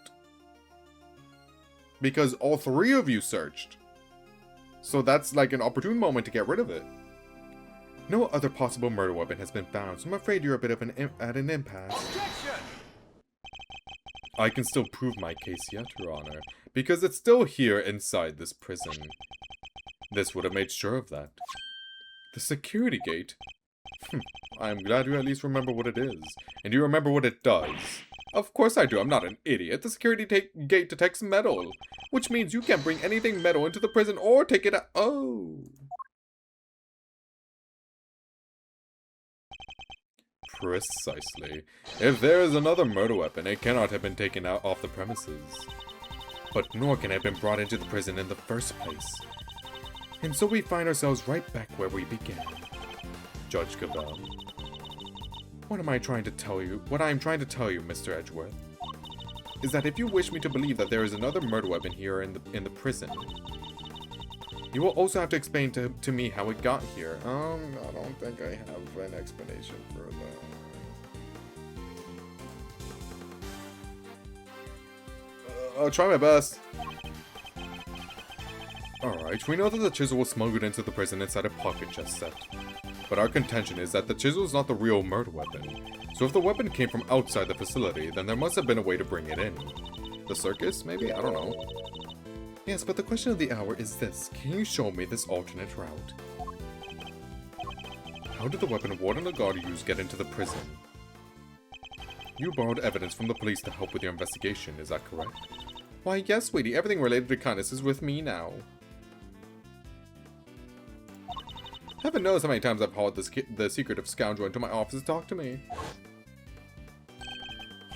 Speaker 1: Because all three of you searched. So that's like an opportune moment to get rid of it. No other possible murder weapon has been found, so I'm afraid you're a bit of at an impasse.
Speaker 2: Objection!
Speaker 1: I can still prove my case yet, Your Honor, because it's still here inside this prison. This would have made sure of that. The security gate? I'm glad you at least remember what it is, and you remember what it does. Of course I do, I'm not an idiot. The security gate detects metal, which means you can't bring anything metal into the prison or take it out. Oh. Precisely. If there is another murder weapon, it cannot have been taken out off the premises. But nor can it have been brought into the prison in the first place. And so we find ourselves right back where we began. Judge Cavell. What I am trying to tell you, Mr. Edgeworth, is that if you wish me to believe that there is another murder weapon here in the prison, you will also have to explain to me how it got here. I don't think I have an explanation for that. I'll try my best. Alright, we know that the chisel was smuggled into the prison inside a pocket chest set. But our contention is that the chisel is not the real murder weapon. So if the weapon came from outside the facility, then there must have been a way to bring it in. The circus, maybe? I don't know. Yes, but the question of the hour is this. Can you show me this alternate route? How did the weapon Warden Nagata used get into the prison? You borrowed evidence from the police to help with your investigation, is that correct? Why, yes, sweetie. Everything related to kindness is with me now. Heaven knows how many times I've hauled the secretive scoundrel into my office to talk to me.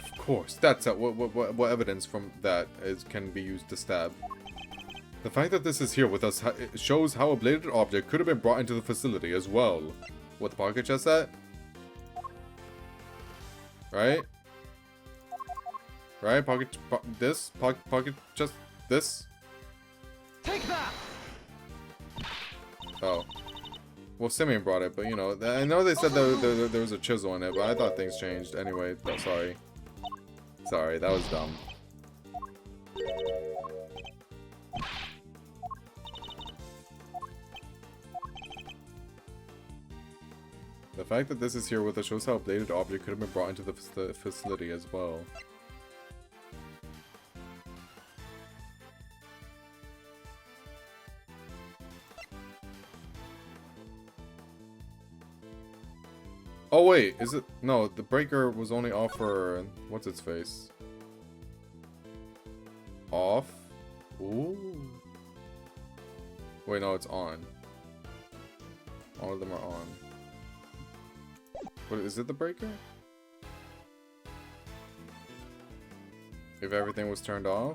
Speaker 1: Of course, that's what evidence from that can be used to stab. The fact that this is here with us shows how a bladed object could have been brought into the facility as well. What, the pocket chest at? Right? Right? Pocket chest, this?
Speaker 2: Take that!
Speaker 1: Oh. Well, Simeon brought it, but you know, I know they said there was a chisel in it, but I thought things changed. Anyway, sorry. Sorry, that was dumb. The fact that this is here with us shows how a bladed object could have been brought into the facility as well. Oh wait, is it? No, the breaker was only off for... What's its face? Off? Ooh. Wait, no, it's on. All of them are on. What, is it the breaker? If everything was turned off?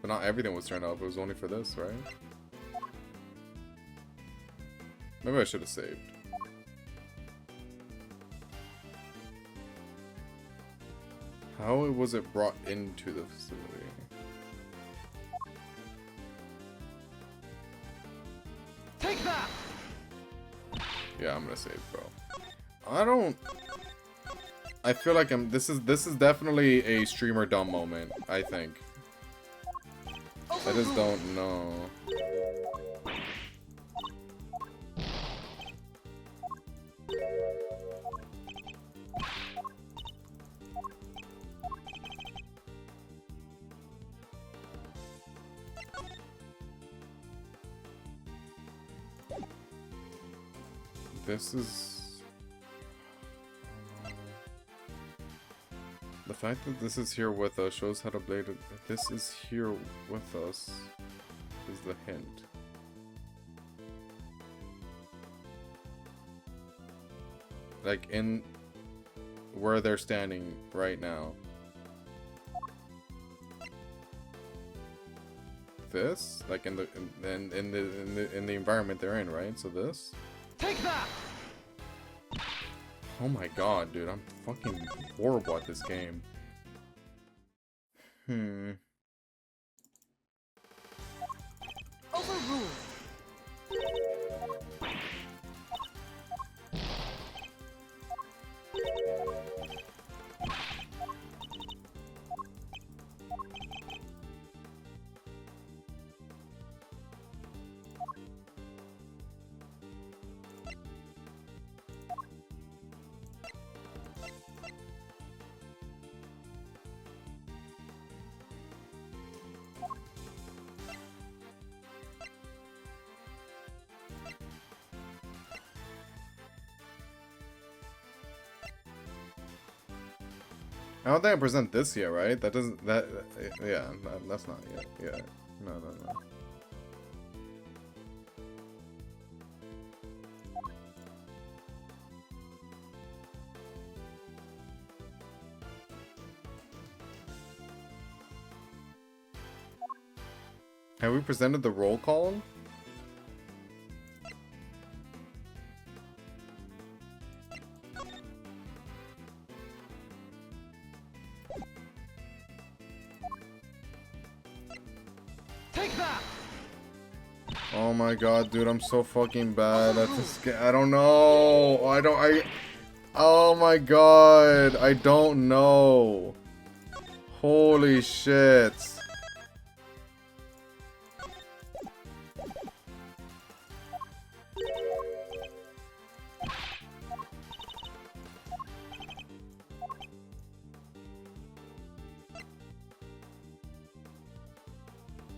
Speaker 1: But not everything was turned off, it was only for this, right? Maybe I should have saved. How was it brought into the facility?
Speaker 2: Take that!
Speaker 1: Yeah, I'm gonna save, bro. I feel like this is definitely a streamer dumb moment, I think. I just don't know. This is... The fact that this is here with us shows how to blade it. This is here with us is the hint. Like in where they're standing right now. This, like in the environment they're in, right? So this.
Speaker 2: Take that!
Speaker 1: Oh my god, dude, I'm fucking horrible at this game.
Speaker 2: Overruled.
Speaker 1: I don't think I present this yet, right? That doesn't, yeah, that's not yet, yeah. No. Have we presented the roll column?
Speaker 2: Take that.
Speaker 1: Oh my god, dude, I'm so fucking bad at this game. I don't know. Oh my god, I don't know. Holy shit.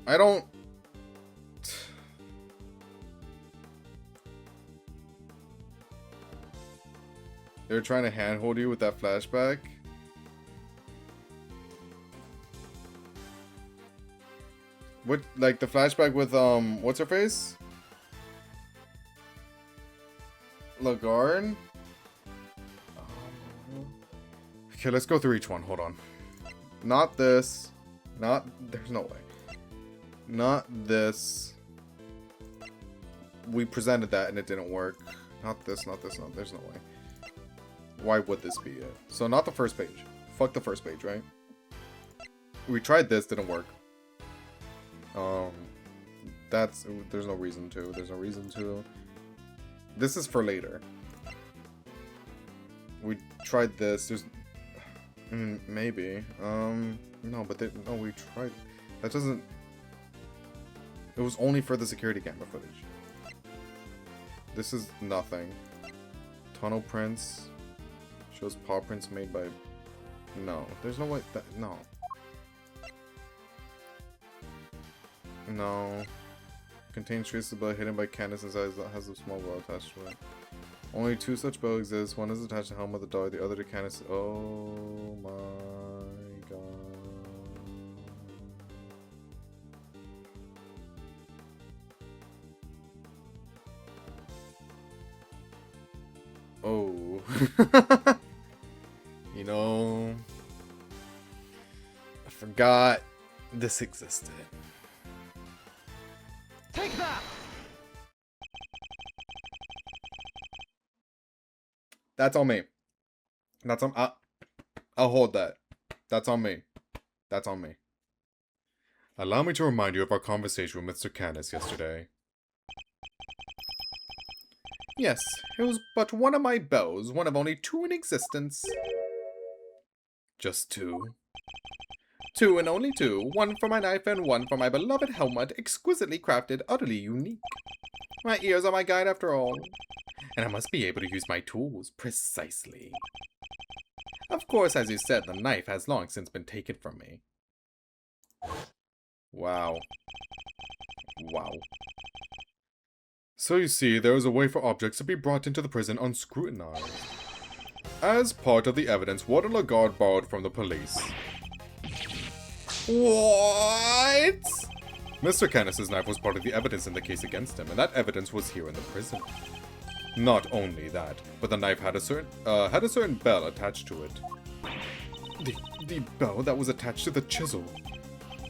Speaker 1: I don't... They're trying to handhold you with that flashback? What, like the flashback with, what's her face? Lagarde? Okay, let's go through each one. Hold on. Not this. Not... There's no way. Not this. We presented that and it didn't work. Not this, not this, not... There's no way. Why would this be it? So not the first page. Fuck the first page, right? We tried this, didn't work. That's... There's no reason to. There's no reason to. This is for later. We tried this. There's... maybe. No, but no, we tried... That doesn't... It was only for the security camera footage. This is nothing. Tunnel prints. Shows paw prints made by... No. There's no way... No. No. Contains traces of blood hidden by Candace inside that has a small bow attached to it. Only two such bows exist. One is attached to the helm of the dog, the other to Candace. Oh my god. Oh. You know, I forgot this existed.
Speaker 2: Take that.
Speaker 1: That's on me. That's on... I'll hold that. That's on me. That's on me. Allow me to remind you of our conversation with Mr. Canis yesterday. Yes, it was but one of my bows, one of only two in existence. Just two. Two and only two. One for my knife and one for my beloved helmet, exquisitely crafted, utterly unique. My ears are my guide after all. And I must be able to use my tools precisely. Of course, as you said, the knife has long since been taken from me. Wow. Wow. So you see, there is a way for objects to be brought into the prison unscrutinized. As part of the evidence, Warden Lagarde borrowed from the police. What? Mr. Canis's knife was part of the evidence in the case against him, and that evidence was here in the prison. Not only that, but the knife had a certain bell attached to it. The bell that was attached to the chisel.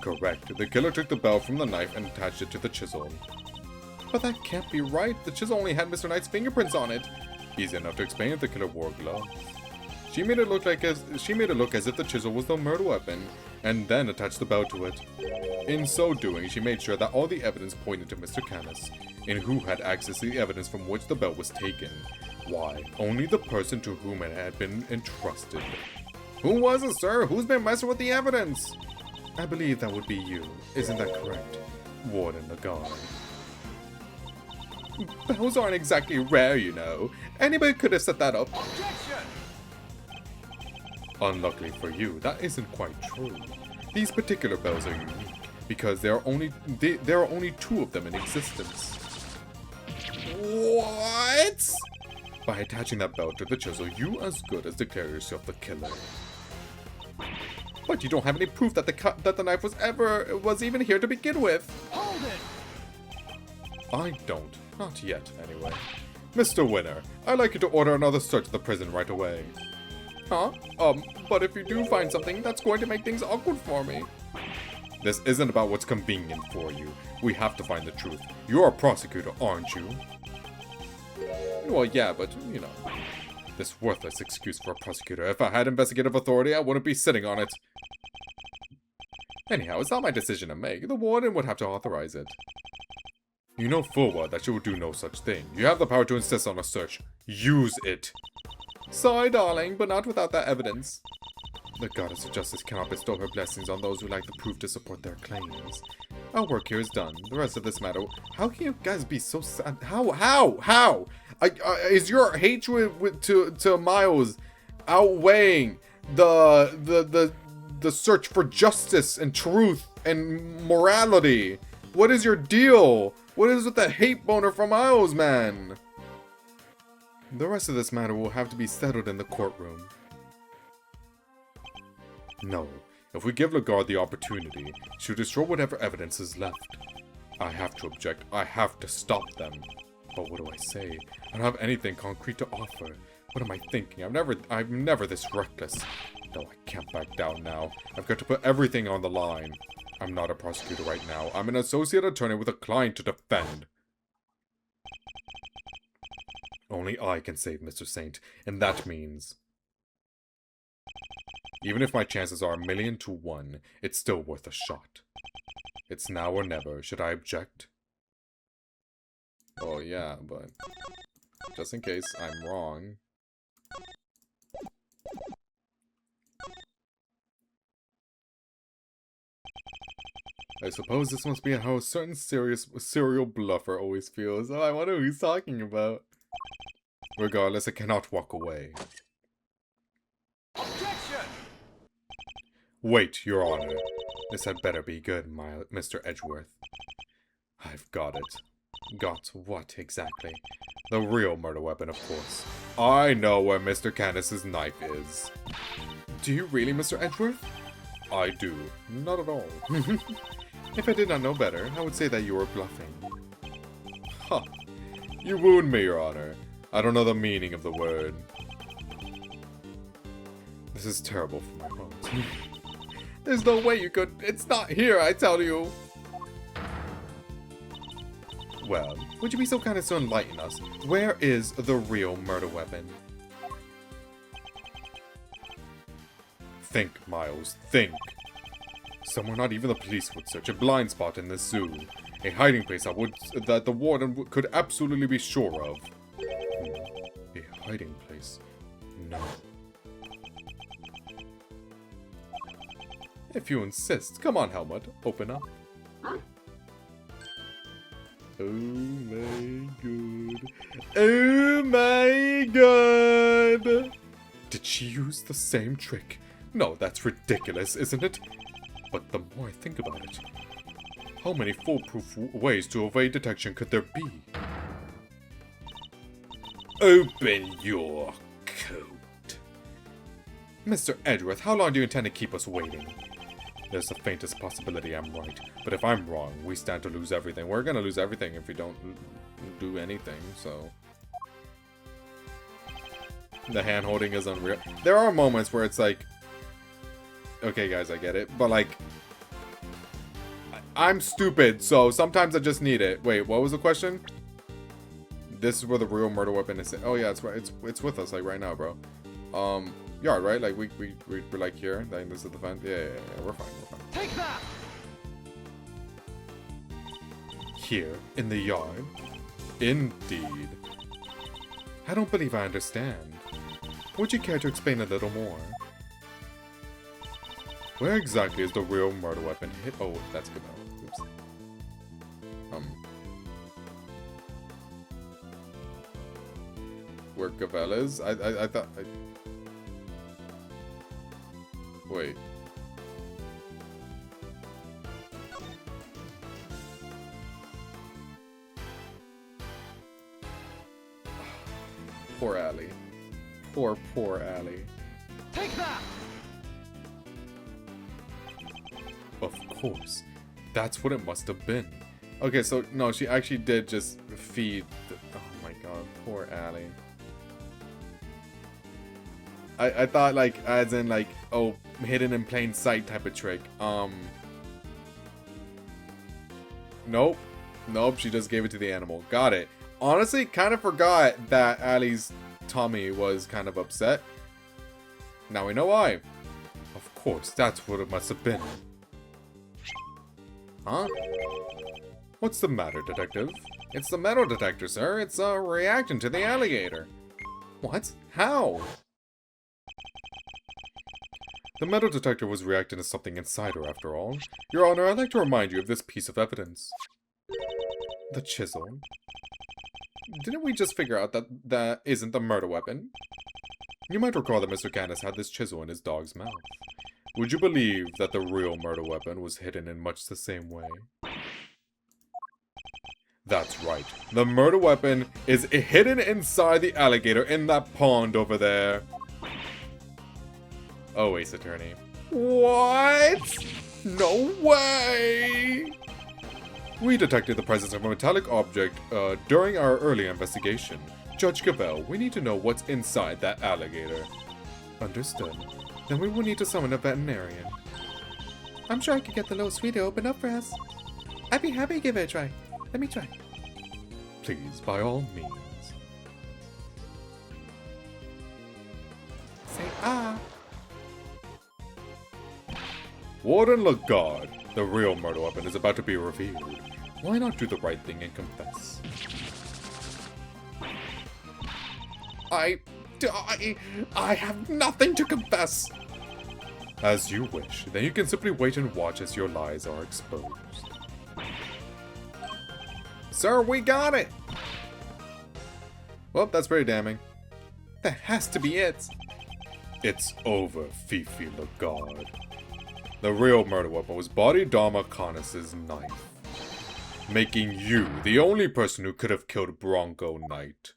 Speaker 1: Correct. The killer took the bell from the knife and attached it to the chisel. But that can't be right. The chisel only had Mr. Knight's fingerprints on it. Easy enough to explain if the killer wore gloves. She made it look as if the chisel was the murder weapon, and then attached the belt to it. In so doing, she made sure that all the evidence pointed to Mr. Canis, and who had access to the evidence from which the belt was taken. Why, only the person to whom it had been entrusted. Who was it, sir? Who's been messing with the evidence? I believe that would be you. Isn't that correct? Warden Lagarde. Bells aren't exactly rare, you know. Anybody could have set that up.
Speaker 2: Objection!
Speaker 1: Unluckily for you, that isn't quite true. These particular bells are unique because there are only two of them in existence. What? By attaching that belt to the chisel, you as good as declare yourself the killer. But you don't have any proof that the knife was even here to begin with.
Speaker 2: Hold it!
Speaker 1: I don't. Not yet, anyway. Mr. Winner, I'd like you to order another search of the prison right away. Huh? But if you do find something, that's going to make things awkward for me. This isn't about what's convenient for you. We have to find the truth. You're a prosecutor, aren't you? Well, yeah, but, you know. This worthless excuse for a prosecutor. If I had investigative authority, I wouldn't be sitting on it. Anyhow, it's not my decision to make. The warden would have to authorize it. You know full well that you will do no such thing. You have the power to insist on a search. Use it. Sorry, darling, but not without that evidence. The goddess of justice cannot bestow her blessings on those who lack the proof to support their claims. Our work here is done. The rest of this matter... How can you guys be so sad? How? Is your hatred to Miles outweighing the search for justice and truth and morality? What is your deal? What is with the hate boner for Miles, man? The rest of this matter will have to be settled in the courtroom. No. If we give Lagarde the opportunity, she'll destroy whatever evidence is left. I have to object. I have to stop them. But what do I say? I don't have anything concrete to offer. What am I thinking? I'm never this reckless. No, I can't back down now. I've got to put everything on the line. I'm not a prosecutor right now. I'm an associate attorney with a client to defend. Only I can save Mr. Saint, and that means... Even if my chances are 1,000,000 to 1, it's still worth a shot. It's now or never. Should I object? Oh yeah, but... just in case I'm wrong... I suppose this must be how a certain serial bluffer always feels. Oh, I wonder who he's talking about. Regardless, I cannot walk away.
Speaker 2: Objection!
Speaker 1: Wait, Your Honor. This had better be good, Mr. Edgeworth. I've got it. Got what, exactly? The real murder weapon, of course. I know where Mr. Canis's knife is. Do you really, Mr. Edgeworth? I do. Not at all. If I did not know better, I would say that you were bluffing. Huh. You wound me, Your Honor. I don't know the meaning of the word. This is terrible for my heart. There's no way you could... It's not here, I tell you. Well, would you be so kind as to enlighten us? Where is the real murder weapon? Think, Miles, think. Somewhere not even the police would search. A blind spot in this zoo. A hiding place that the warden could absolutely be sure of. A hiding place? No. If you insist. Come on, Helmut. Open up. Oh my god. Oh my god! Did she use the same trick? No, that's ridiculous, isn't it? But the more I think about it, how many foolproof ways to evade detection could there be? Open your coat. Mr. Edgeworth, how long do you intend to keep us waiting? There's the faintest possibility I'm right, but if I'm wrong, we stand to lose everything. We're gonna lose everything if we don't do anything, so... The hand-holding is unreal. There are moments where it's like... Okay, guys, I get it, but like... I'm stupid, so sometimes I just need it. Wait, what was the question? this is where the real murder weapon is. Oh yeah, it's right. It's with us like right now, bro. Yard, right? Like we're like here. Like this is the fence. Yeah, we're fine. We're fine.
Speaker 2: Take that!
Speaker 1: Here in the yard. Indeed. I don't believe I understand. Would you care to explain a little more? Where exactly is the real murder weapon hit? Oh, that's good. Oops. Where Gavel is? I thought. Wait. Poor Allie. Poor Allie.
Speaker 2: Take that!
Speaker 1: Of course. That's what it must have been. Okay, so no, she actually did just feed the, oh my god, poor Allie. I thought like as in like, oh, hidden in plain sight type of trick. Nope. Nope, she just gave it to the animal. Got it. Honestly, kind of forgot that Allie's tummy was kind of upset. Now we know why. Of course, that's what it must have been. Huh? What's the matter, detective? It's the metal detector, sir. It's a reaction to the alligator. What? How? The metal detector was reacting to something inside her, after all. Your Honor, I'd like to remind you of this piece of evidence. The chisel. Didn't we just figure out that that isn't the murder weapon? You might recall that Mr. Canis had this chisel in his dog's mouth. Would you believe that the real murder weapon was hidden in much the same way? That's right. The murder weapon is hidden inside the alligator in that pond over there. Oh, Ace Attorney. What? No way! We detected the presence of a metallic object during our earlier investigation. Judge Cavell, we need to know what's inside that alligator. Understood. Then we will need to summon a veterinarian. I'm sure I could get the little sweetie to open up for us. I'd be happy to give it a try. Let me try. Please, by all means. Say ah. Warden Lagarde, the real murder weapon is about to be revealed. Why not do the right thing and confess? I have nothing to confess. As you wish. Then you can simply wait and watch as your lies are exposed. Sir, we got it! Well, that's pretty damning. That has to be it. It's over, Fifi Lagarde. The real murder weapon was Bodhidharma Canis' knife, making you the only person who could have killed Bronco Knight.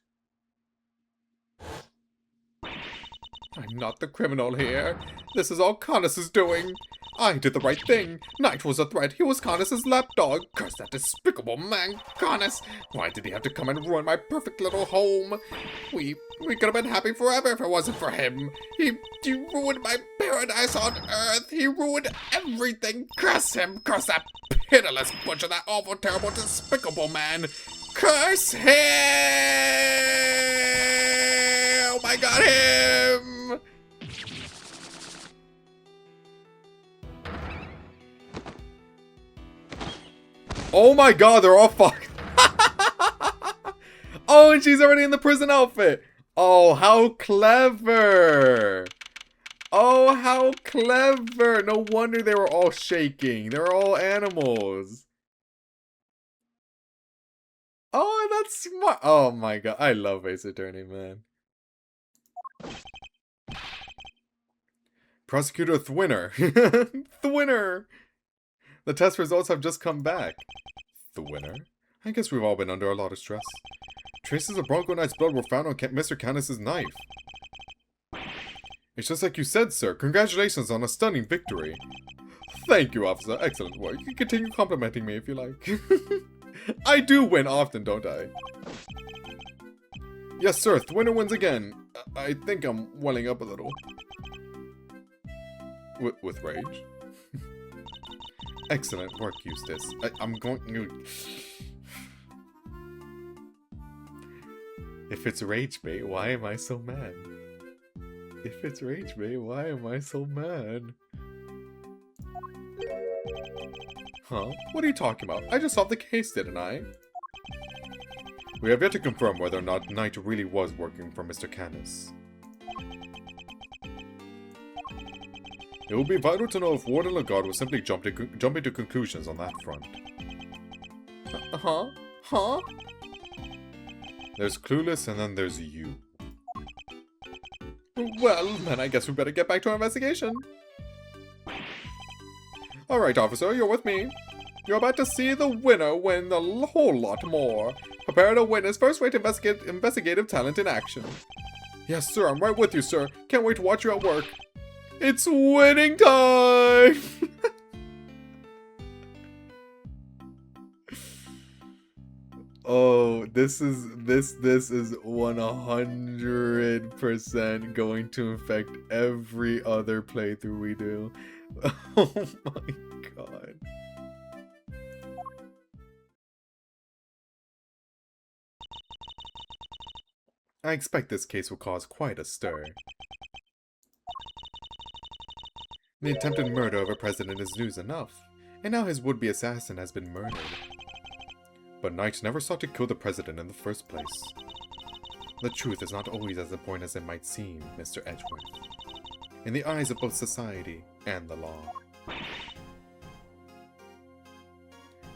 Speaker 1: I'm not the criminal here. This is all Canis' doing. I did the right thing. Knight was a threat. He was Canis' lapdog. Curse that despicable man, Canis. Why did he have to come and ruin my perfect little home? We could have been happy forever if it wasn't for him. He ruined my paradise on Earth. He ruined everything. Curse him. Curse that pitiless butcher. That awful, terrible, despicable man. Curse him! Oh my god, him! Oh my god, they're all fucked. Oh, and she's already in the prison outfit. Oh, how clever. Oh, how clever. No wonder they were all shaking. They're all animals. Oh, that's smart. Oh my god. I love Ace Attorney, man. Prosecutor Thwinner. Thwinner. The test results have just come back. Thwinner? I guess we've all been under a lot of stress. Traces of Bronco Knight's blood were found on Mr. Canis' knife. It's just like you said, sir. Congratulations on a stunning victory. Thank you, officer. Excellent work. You can continue complimenting me if you like. I do win often, don't I? Yes, sir. Thwinner wins again. I think I'm welling up a little. With rage? Excellent work, Eustace. I'm going to... If it's rage bait, why am I so mad? If it's rage bait, why am I so mad? Huh? What are you talking about? I just solved the case, didn't I? We have yet to confirm whether or not Knight really was working for Mr. Canis. It will be vital to know if Ward and Lagarde will simply jump to conclusions on that front. Huh? Huh? There's Clueless and then there's you. Well, then I guess we better get back to our investigation. Alright, officer, you're with me. You're about to see the winner win a whole lot more. Prepare to witness first-rate investigative talent in action. Yes, sir, I'm right with you, sir. Can't wait to watch you at work. It's winning time! Oh, this is 100% going to infect every other playthrough we do. Oh my god. I expect this case will cause quite a stir. The attempted murder of a president is news enough, and now his would-be assassin has been murdered. But Knight never sought to kill the president in the first place. The truth is not always as important as it might seem, Mr. Edgeworth, in the eyes of both society and the law.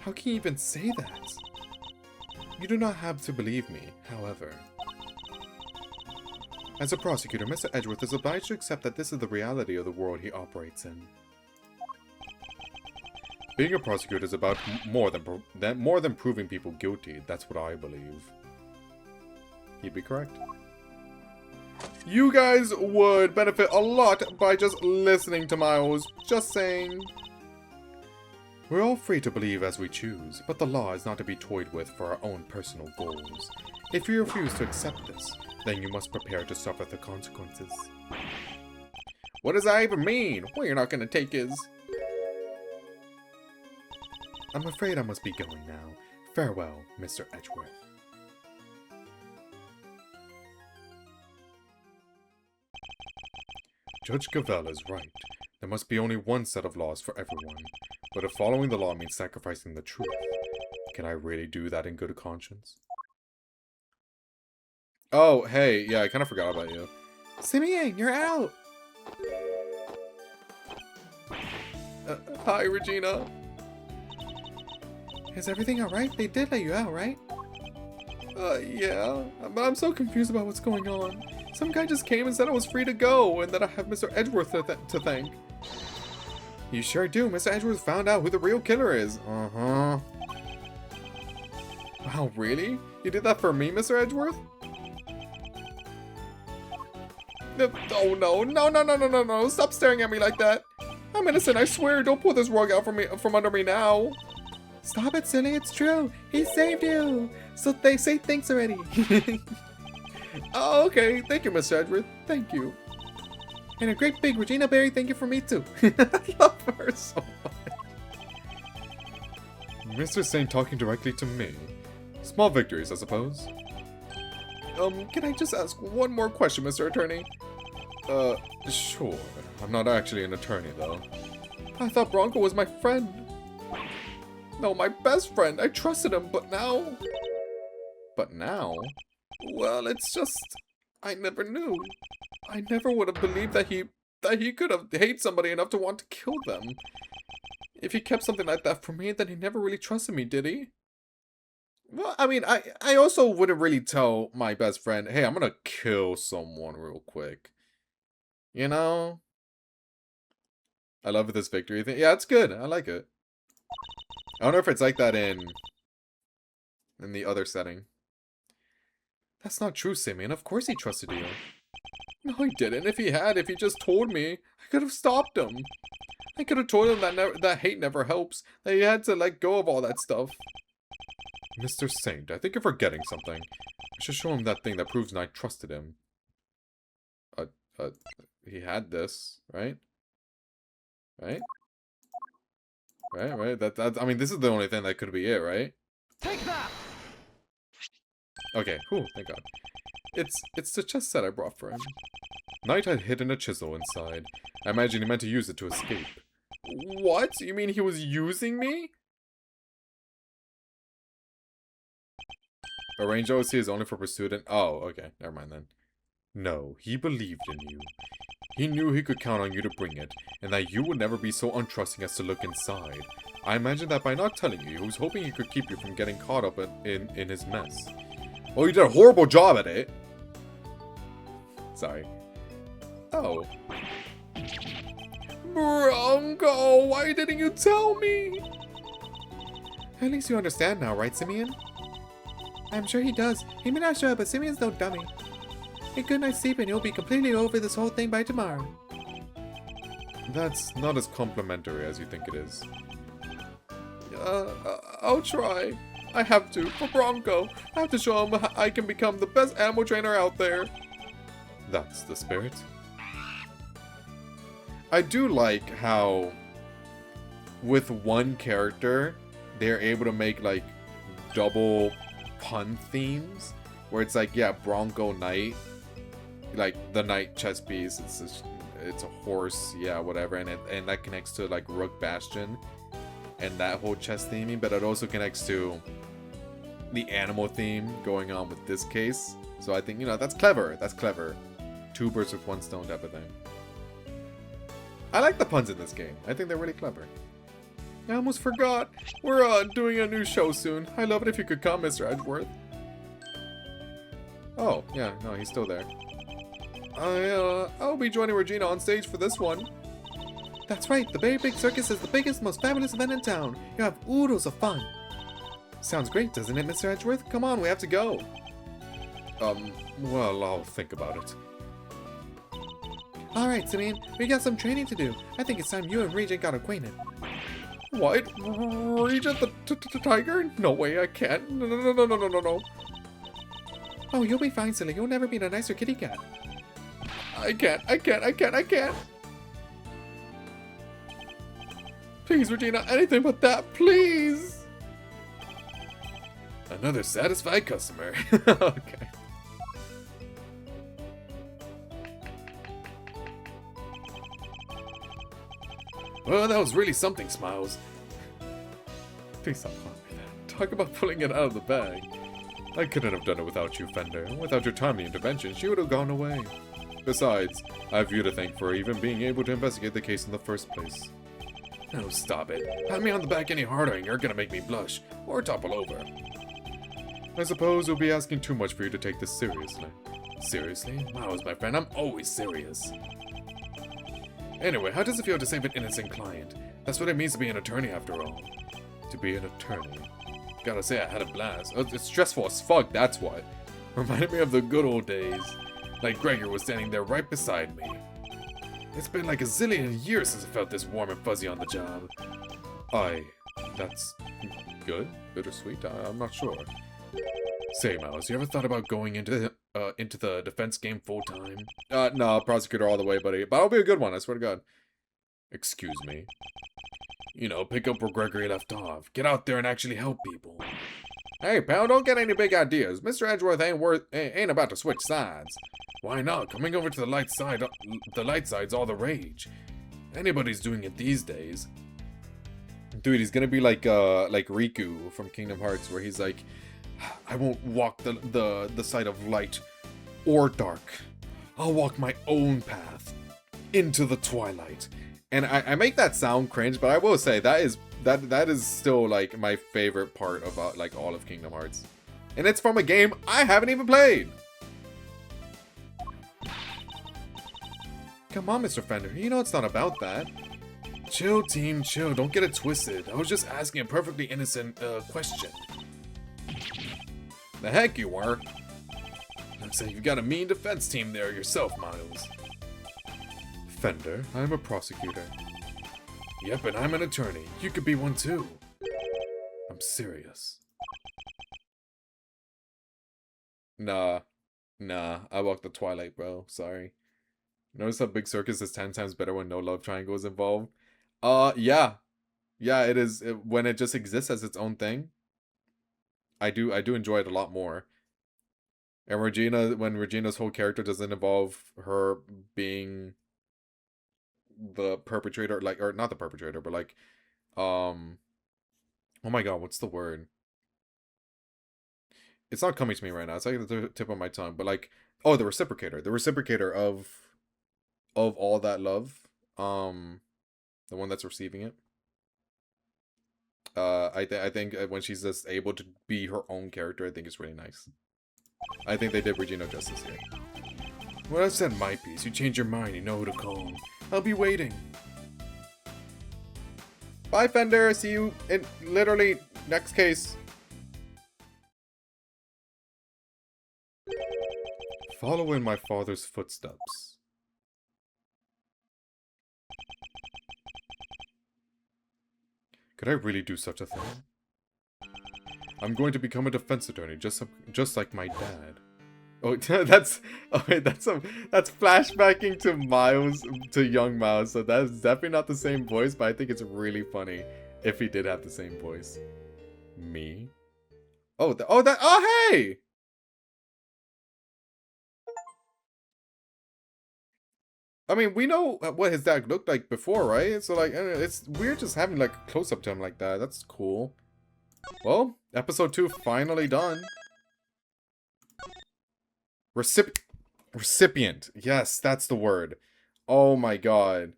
Speaker 1: How can you even say that? You do not have to believe me, however. As a prosecutor, Mr. Edgeworth is obliged to accept that this is the reality of the world he operates in. Being a prosecutor is about more than proving people guilty. That's what I believe. You'd be correct. You guys would benefit a lot by just listening to Miles. Just saying. We're all free to believe as we choose, but the law is not to be toyed with for our own personal goals. If you refuse to accept this, then you must prepare to suffer the consequences. What does that even mean? Well, you're not going to take his... I'm afraid I must be going now. Farewell, Mr. Edgeworth. Judge Cavell is right. There must be only one set of laws for everyone. But if following the law means sacrificing the truth, can I really do that in good conscience? Oh, hey, yeah, I kind of forgot about you. Simeon, you're out! Hi, Regina. Is everything alright? They did let you out, right? Yeah. But I'm so confused about what's going on. Some guy just came and said I was free to go, and that I have Mr. Edgeworth to thank. You sure do. Mr. Edgeworth found out who the real killer is. Uh-huh. Wow, really? You did that for me, Mr. Edgeworth? Oh no, no. Stop staring at me like that. I'm innocent, I swear. Don't pull this rug out from under me now. Stop it, silly. It's true. He saved you. So they say thanks already. Oh, okay. Thank you, Mr. Edgeworth. Thank you. And a great big Regina Berry thank you for me too. I love her so much. Mr. Saint talking directly to me. Small victories, I suppose. Can I just ask one more question, Mr. Attorney? Sure. I'm not actually an attorney, though. I thought Bronco was my friend. No, my best friend. I trusted him, but now... But now? Well, it's just... I never knew. I never would have believed that he could have hated somebody enough to want to kill them. If he kept something like that from me, then he never really trusted me, did he? Well, I mean, I also wouldn't really tell my best friend, hey, I'm gonna kill someone real quick. You know? I love this victory thing. Yeah, it's good. I like it. I wonder if it's like that in the other setting. That's not true, Simeon. Of course he trusted you. No, he didn't. If he just told me, I could have stopped him. I could have told him that hate never helps. That he had to let go of all that stuff. Mr. Saint, I think you're forgetting something. I should show him that thing that proves I trusted him. He had this, right? Right? Right? I mean, this is the only thing that could be it, right?
Speaker 2: Take that!
Speaker 1: Okay, whew, thank God. It's the chest set I brought for him. Knight had hidden a chisel inside. I imagine he meant to use it to escape. What? You mean he was using me? Arrange OC is only for pursuit and... Oh, okay. Never mind then. No, he believed in you. He knew he could count on you to bring it, and that you would never be so untrusting as to look inside. I imagine that by not telling you, he was hoping he could keep you from getting caught up in his mess. Oh, you did a horrible job at it! Sorry. Oh. Bronco, why didn't you tell me? At least you understand now, right, Simeon? I'm sure he does. He may not show up, but Simeon's no dummy. A good night's sleep and you'll be completely over this whole thing by tomorrow. That's not as complimentary as you think it is. I'll try. I have to, for Bronco. I have to show him I can become the best animal trainer out there. That's the spirit. I do like how, with one character, they're able to make, like, double pun themes. Where it's like, yeah, Bronco Knight. Like, the Knight chess piece. It's a horse, yeah, whatever. And that connects to, like, Rook Bastion. And that whole chess theming. But it also connects to the animal theme going on with this case. So I think, you know, that's clever. That's clever. 2 birds with 1 stone type of thing. I like the puns in this game. I think they're really clever. I almost forgot. We're doing a new show soon. I'd love it if you could come, Mr. Edgeworth. Oh, yeah, no, he's still there. I'll be joining Regina on stage for this one. That's right, the Berry Pig Circus is the biggest, most fabulous event in town. You have oodles of fun. Sounds great, doesn't it, Mr. Edgeworth? Come on, we have to go. Well, I'll think about it. Alright, Simeon, we got some training to do. I think it's time you and Regent got acquainted. What? Regent the tiger? No way, I can't. No. Oh, you'll be fine, silly. You'll never meet a nicer kitty cat. I can't. Please, Regina, anything but that, please. Another satisfied customer. Okay. Well, that was really something, Smiles. Please stop calling me that. Talk about pulling it out of the bag. I couldn't have done it without you, Fender. Without your timely intervention, she would have gone away. Besides, I have you to thank for even being able to investigate the case in the first place. Oh, stop it. Pat me on the back any harder and you're gonna make me blush, or topple over. I suppose you'll be asking too much for you to take this seriously. Seriously? Miles, my friend, I'm always serious. Anyway, how does it feel to save an innocent client? That's what it means to be an attorney, after all. To be an attorney. Gotta say, I had a blast. It's stressful as fuck, that's what. Reminded me of the good old days. Like Gregor was standing there right beside me. It's been like a zillion years since I felt this warm and fuzzy on the job. That's good? Bittersweet? I'm not sure. Say, Miles, you ever thought about going into the defense game full-time? No, prosecutor all the way, buddy. But I'll be a good one, I swear to God. Excuse me. You know, pick up where Gregory left off. Get out there and actually help people. Hey, pal, don't get any big ideas. Mr. Edgeworth ain't about to switch sides. Why not? Coming over to the light side's all the rage. Anybody's doing it these days. Dude, he's gonna be like Riku from Kingdom Hearts, where he's like, I won't walk the side of light or dark. I'll walk my own path into the twilight. And I make that sound cringe, but I will say that is still like my favorite part about like all of Kingdom Hearts. And it's from a game I haven't even played. Come on, Mr. Fender, you know it's not about that. Chill, team, chill, don't get it twisted. I was just asking a perfectly innocent question. The heck you were. Looks like you've got a mean defense team there yourself, Miles. Fender, I'm a prosecutor. Yep, and I'm an attorney. You could be one too. I'm serious. Nah, I walk the twilight, bro. Sorry. Notice how Big Circus is 10 times better when no love triangle is involved? Yeah. Yeah, it is. When it just exists as its own thing. I do enjoy it a lot more. And Regina, when Regina's whole character doesn't involve her being the perpetrator, like, or not the perpetrator, but like, oh my god, what's the word? It's not coming to me right now. It's like the tip of my tongue, but like, oh, the reciprocator of all that love, the one that's receiving it. I think when she's just able to be her own character, I think it's really nice. I think they did Regina justice here. Well, I said my piece. You change your mind, you know who to call. I'll be waiting. Bye, Fender. See you in literally next case. Follow in my father's footsteps. Could I really do such a thing? I'm going to become a defense attorney, just like my dad. Oh, that's flashbacking to Miles, to young Miles. So that's definitely not the same voice, but I think it's really funny if he did have the same voice. Me? Oh, oh, hey! I mean, we know what his dad looked like before, right? So, like, it's weird just having, like, a close-up to him like that. That's cool. Well, episode 2 finally done. Recipient. Yes, that's the word. Oh my god.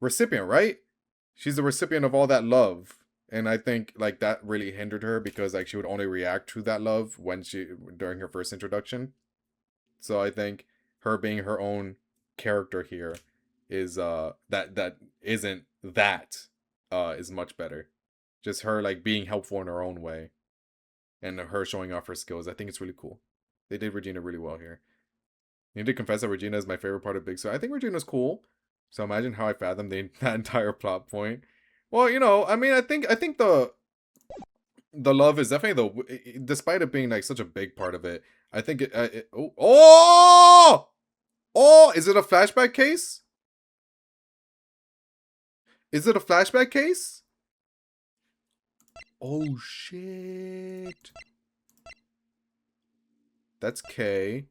Speaker 1: Recipient, right? She's the recipient of all that love. And I think, like, that really hindered her because, like, she would only react to that love during her first introduction. So I think her being her own character here is that isn't that is much better. Just her like being helpful in her own way and her showing off her skills. I think it's really cool. They did Regina really well here. I need to confess that Regina is my favorite part of Big Sword. I think Regina's cool. So imagine how I fathomed that entire plot point. Well, you know, I mean, I think the love is definitely despite it being like such a big part of it. I think Oh, is it a flashback case? Is it a flashback case? Oh, shit. That's K.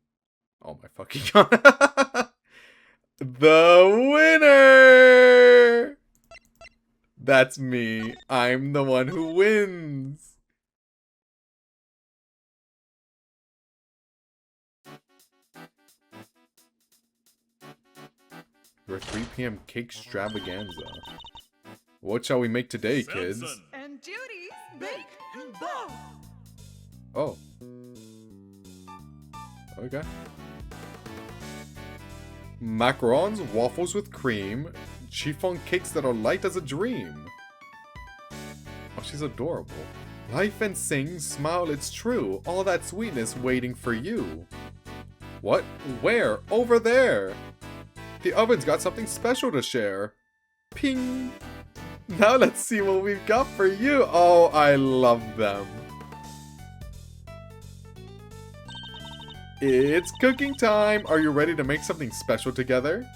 Speaker 1: Oh, my fucking god. The winner! That's me. I'm the one who wins. Your 3 p.m. cake extravaganza. What shall we make today, kids?
Speaker 3: And Judy's bake and bow.
Speaker 1: Oh. Okay. Macarons, waffles with cream, chiffon cakes that are light as a dream. Oh, she's adorable. Life and sing, smile, it's true. All that sweetness waiting for you. What? Where? Over there. The oven's got something special to share. Ping! Now let's see what we've got for you. Oh, I love them. It's cooking time. Are you ready to make something special together?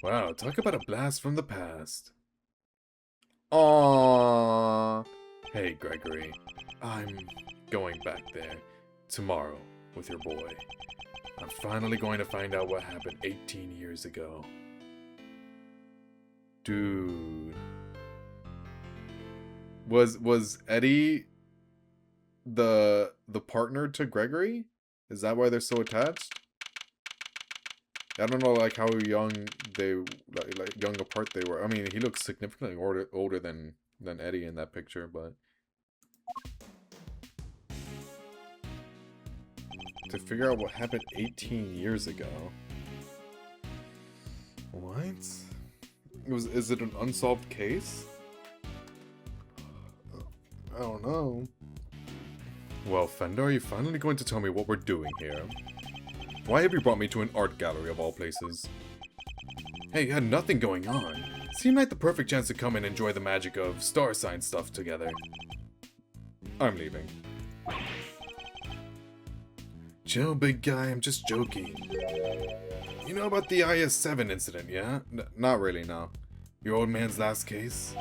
Speaker 1: Wow, talk about a blast from the past. Aww. Hey, Gregory. I'm going back there tomorrow with your boy. I'm finally going to find out what happened 18 years ago. Dude. Was Eddie the partner to Gregory? Is that why they're so attached? I don't know, like, how young they, like young apart they were. I mean, he looks significantly older than Eddie in that picture, but... To figure out what happened 18 years ago. What? Is it an unsolved case? I don't know. Well, Fender, are you finally going to tell me what we're doing here? Why have you brought me to an art gallery of all places? Hey, you had nothing going on. Seemed like the perfect chance to come and enjoy the magic of star sign stuff together. I'm leaving. Chill, big guy, I'm just joking. You know about the IS-7 incident, yeah? Not really, no. Your old man's last case?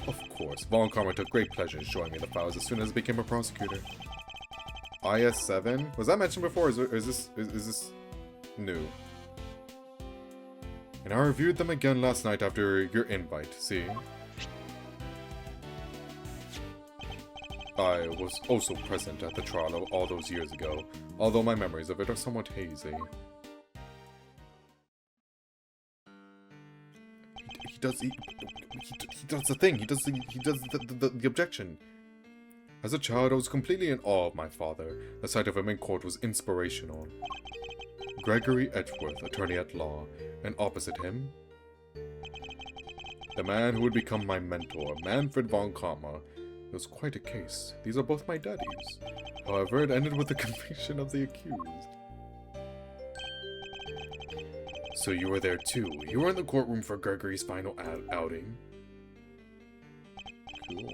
Speaker 1: Of course, Von Karma took great pleasure in showing me the files as soon as I became a prosecutor. IS-7? Was that mentioned before, or is this new? And I reviewed them again last night after your invite, see? I was also present at the trial all those years ago, although my memories of it are somewhat hazy. He does the thing, he does the objection. As a child, I was completely in awe of my father. The sight of him in court was inspirational. Gregory Edgeworth, attorney at law, and opposite him, the man who would become my mentor, Manfred von Karma. It was quite a case. These are both my daddies. However, it ended with the conviction of the accused. So you were there too. You were in the courtroom for Gregory's final outing. Cool.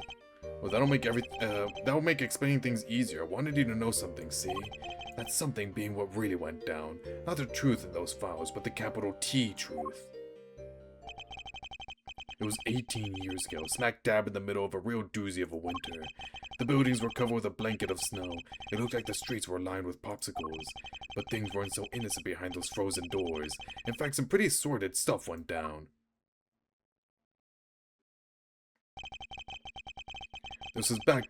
Speaker 1: Well, that'll make explaining things easier. I wanted you to know something, see? That something being what really went down. Not the truth in those files, but the capital T truth. It was 18 years ago, smack dab in the middle of a real doozy of a winter. The buildings were covered with a blanket of snow. It looked like the streets were lined with popsicles. But things weren't so innocent behind those frozen doors. In fact, some pretty sordid stuff went down. This was back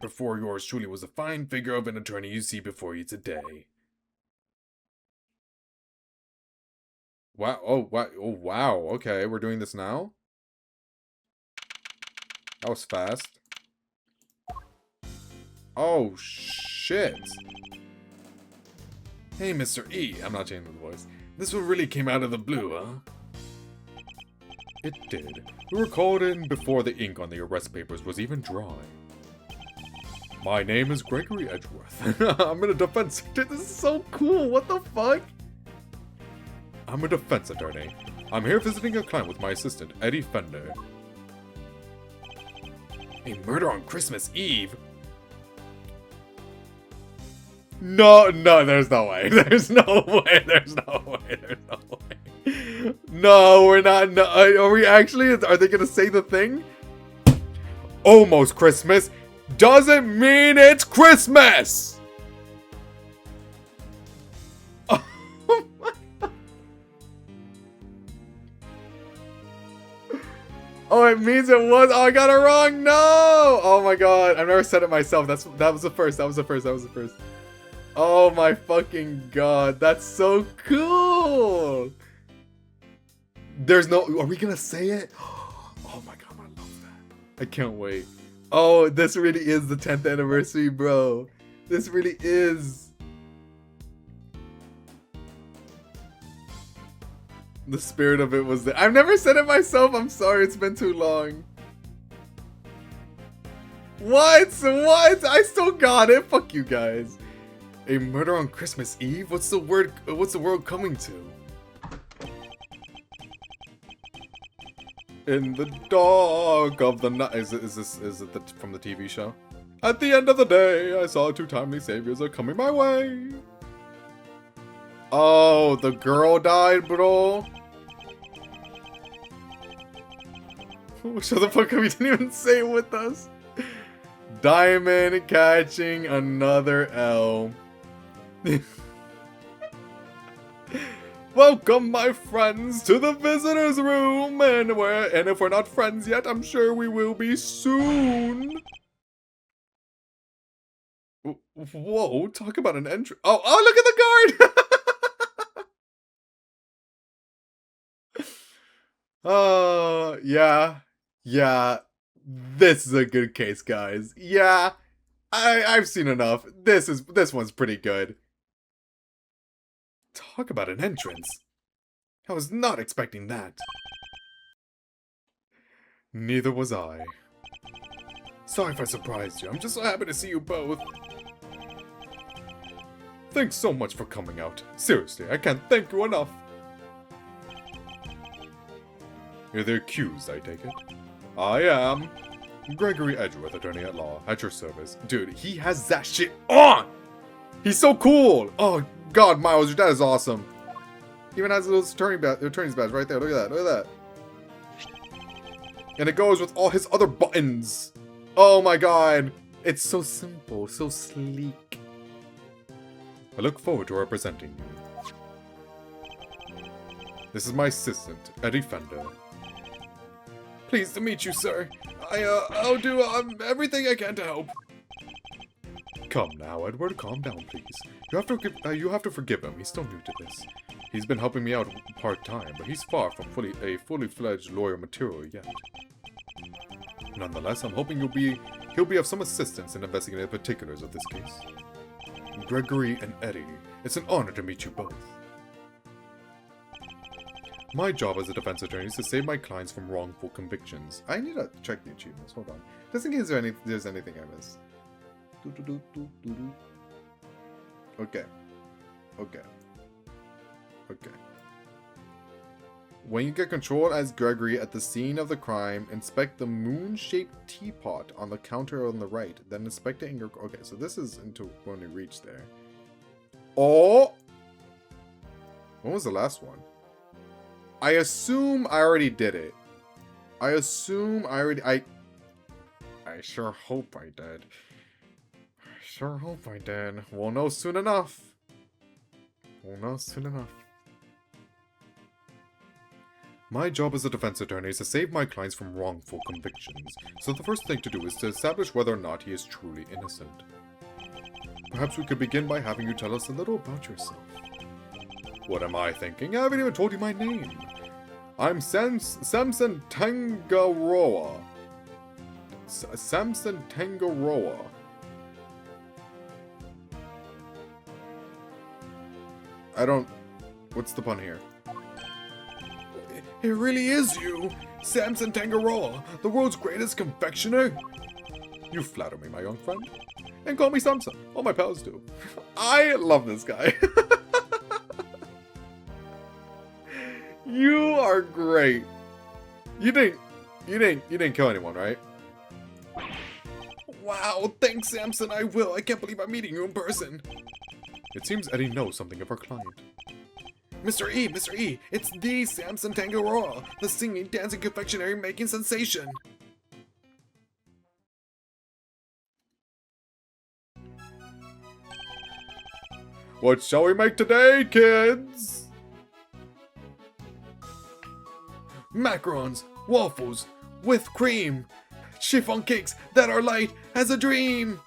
Speaker 1: before yours truly was the fine figure of an attorney you see before you today. Wow, oh wow, okay, we're doing this now? That was fast. Oh, shit. Hey, Mr. E. I'm not changing the voice. This one really came out of the blue, huh? It did. We were called in before the ink on the arrest papers was even dry. My name is Gregory Edgeworth. I'm in a defense... This is so cool, what the fuck? I'm a defense attorney. I'm here visiting a client with my assistant, Eddie Fender. A murder on Christmas Eve? No, there's no way. There's no way. There's no way. There's no way. No, we're not. No, are we actually? Are they gonna say the thing? Almost Christmas doesn't mean it's Christmas! Oh, it means it was. Oh, I got it wrong. No! Oh my god. I've never said it myself. That was the first. Oh my fucking god. That's so cool. There's no... Are we gonna say it? Oh my god, I love that. I can't wait. Oh, this really is the 10th anniversary, bro. This really is. The spirit of it was there. I've never said it myself. I'm sorry. It's been too long. What? I still got it. Fuck you guys. A murder on Christmas Eve? What's the world coming to? In the dark of the night. Is it from the TV show? At the end of the day, I saw two timely saviors are coming my way. Oh, the girl died, bro. Shut the fuck up, you didn't even say it with us. Diamond catching another L. Welcome, my friends, to the visitors room, and if we're not friends yet, I'm sure we will be soon. Whoa, talk about an entry. Oh, look at the guard. Yeah, this is a good case, guys. Yeah, I've seen enough. This one's pretty good. Talk about an entrance. I was not expecting that. Neither was I. Sorry if I surprised you. I'm just so happy to see you both. Thanks so much for coming out. Seriously, I can't thank you enough. You're the accused, I take it? I am. Gregory Edgeworth, attorney at law, at your service. Dude, he has that shit on! He's so cool! Oh, God, Miles, your dad is awesome. Even has a little attorney's badge right there. Look at that. Look at that. And it goes with all his other buttons. Oh, my God. It's so simple, so sleek. I look forward to representing you. This is my assistant, Eddie Fender. Pleased to meet you, sir. I'll do everything I can to help. Come now, Edward, calm down, please. You have to forgive him. He's still new to this. He's been helping me out part-time, but he's far from a fully-fledged lawyer material yet. Nonetheless, I'm hoping he'll be of some assistance in investigating the particulars of this case. Gregory and Eddie, it's an honor to meet you both. My job as a defense attorney is to save my clients from wrongful convictions. I need to check the achievements. Hold on. Just in case there's anything I missed. Okay. Okay. Okay. When you get control as Gregory at the scene of the crime, inspect the moon-shaped teapot on the counter on the right. Then inspect it in your... Okay, so this is into when we reach there. Oh! When was the last one? I assume I already did it. I sure hope I did. I sure hope I did. We'll know soon enough. We'll know soon enough. My job as a defense attorney is to save my clients from wrongful convictions. So the first thing to do is to establish whether or not he is truly innocent. Perhaps we could begin by having you tell us a little about yourself. What am I thinking? I haven't even told you my name. I'm Samson Tangaroa. Samson Tangaroa. What's the pun here? It really is you, Samson Tangaroa, the world's greatest confectioner. You flatter me, my young friend. And call me Samson. All my pals do. I love this guy. You are great. You didn't kill anyone, right? Wow, thanks, Samson. I will. I can't believe I'm meeting you in person. It seems Eddie knows something of our client. Mr. E, it's the Samson Tangaroa, the singing, dancing confectionery making sensation. What shall we make today, kids? Macarons, waffles, with cream, chiffon cakes that are light as a dream.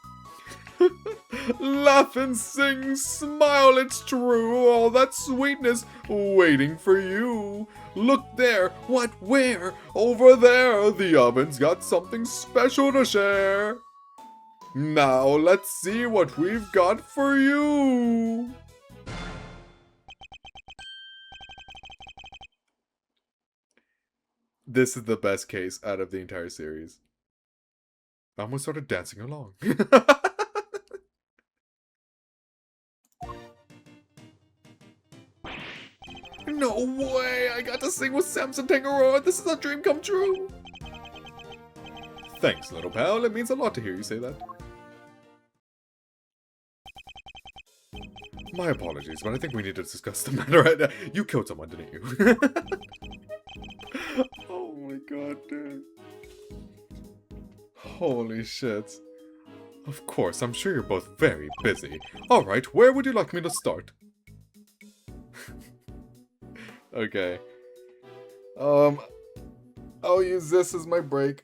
Speaker 1: Laugh and sing, smile, it's true, all that sweetness waiting for you. Look there, what, where? Over there, the oven's got something special to share. Now let's see what we've got for you. This is the best case out of the entire series. I almost started dancing along. No way! I got to sing with Samson Tangaroa. This is a dream come true. Thanks, little pal. It means a lot to hear you say that. My apologies, but I think we need to discuss the matter right now. You killed someone, didn't you? Oh my god, dude. Holy shit. Of course, I'm sure you're both very busy. Alright, where would you like me to start? Okay. I'll use this as my break.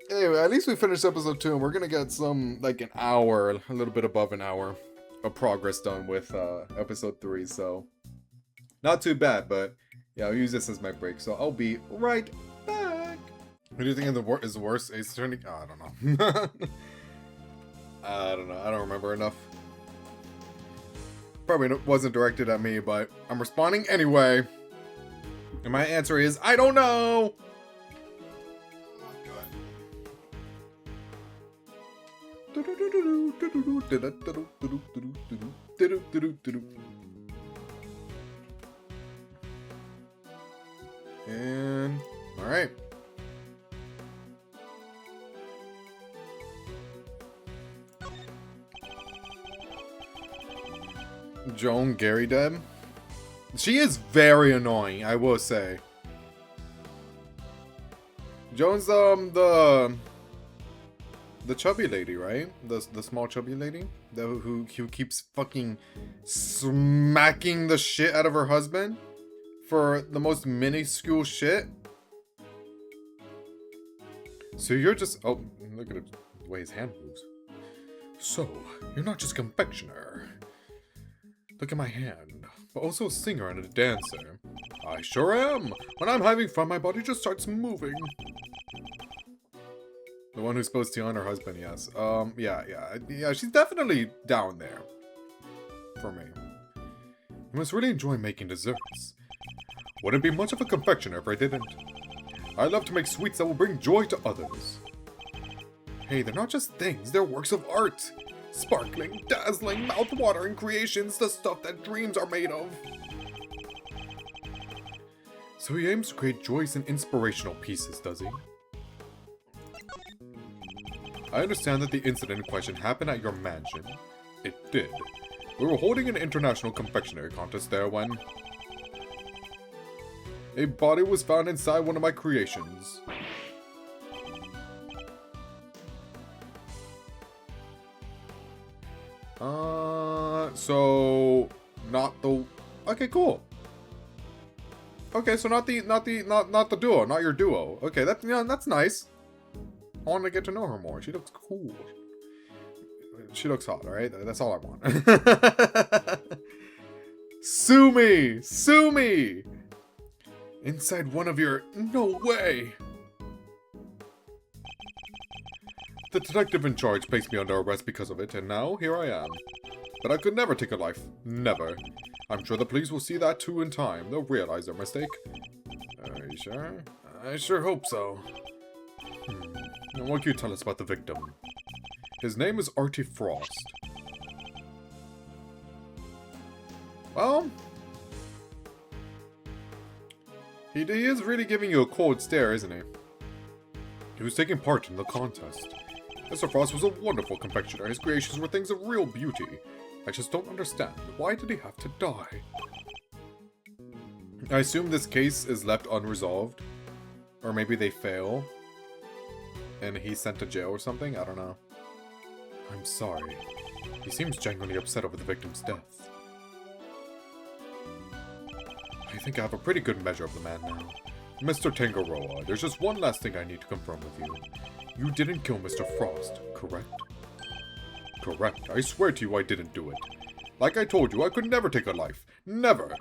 Speaker 1: Anyway, at least we finished episode 2, and we're gonna get some, like, an hour, a little bit above an hour of progress done with episode 3, so not too bad, but yeah, I'll use this as my break, so I'll be right back. What do you think is the worst Ace Attorney? Oh, I don't know. I don't know. I don't remember enough. Probably wasn't directed at me, but I'm responding anyway. And my answer is, I don't know! And alright. Joan Gary Deb. She is very annoying, I will say. Joan's the chubby lady, right? The small chubby lady who keeps fucking smacking the shit out of her husband for the most minuscule shit. So you're just look at the way his hand moves. So you're not just a confectioner. Look at my hand, but also a singer and a dancer. I sure am. When I'm having fun, my body just starts moving. The one who's supposed to honor her husband, yes. Yeah, she's definitely down there. For me. I must really enjoy making desserts. Wouldn't be much of a confectioner if I didn't. I love to make sweets that will bring joy to others. Hey, they're not just things, they're works of art. Sparkling, dazzling, mouth-watering creations, the stuff that dreams are made of. So he aims to create joyous and inspirational pieces, does he? I understand that the incident in question happened at your mansion. It did. We were holding an international confectionery contest there when a body was found inside one of my creations. So not the. Okay, cool. Okay, so not the duo, not your duo. Okay, that's nice. I want to get to know her more. She looks cool. She looks hot, alright? That's all I want. Sue me! Sue me! Inside one of your... No way! The detective in charge placed me under arrest because of it, and now here I am. But I could never take a life. Never. I'm sure the police will see that too in time. They'll realize their mistake. Are you sure? I sure hope so. And what can you tell us about the victim? His name is Artie Frost. Well... He is really giving you a cold stare, isn't he? He was taking part in the contest. Mr. Frost was a wonderful confectioner. His creations were things of real beauty. I just don't understand. Why did he have to die? I assume this case is left unresolved. Or maybe they fail. And he's sent to jail or something? I don't know. I'm sorry. He seems genuinely upset over the victim's death. I think I have a pretty good measure of the man now. Mr. Tangaroa, there's just one last thing I need to confirm with you. You didn't kill Mr. Frost, correct? Correct. I swear to you I didn't do it. Like I told you, I could never take a life. Never!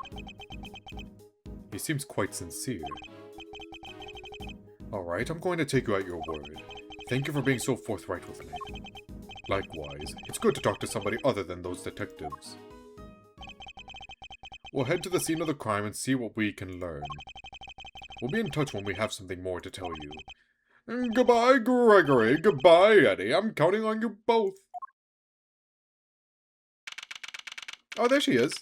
Speaker 1: He seems quite sincere. Alright, I'm going to take you at your word. Thank you for being so forthright with me. Likewise, it's good to talk to somebody other than those detectives. We'll head to the scene of the crime and see what we can learn. We'll be in touch when we have something more to tell you. Goodbye, Gregory. Goodbye, Eddie. I'm counting on you both. Oh, there she is.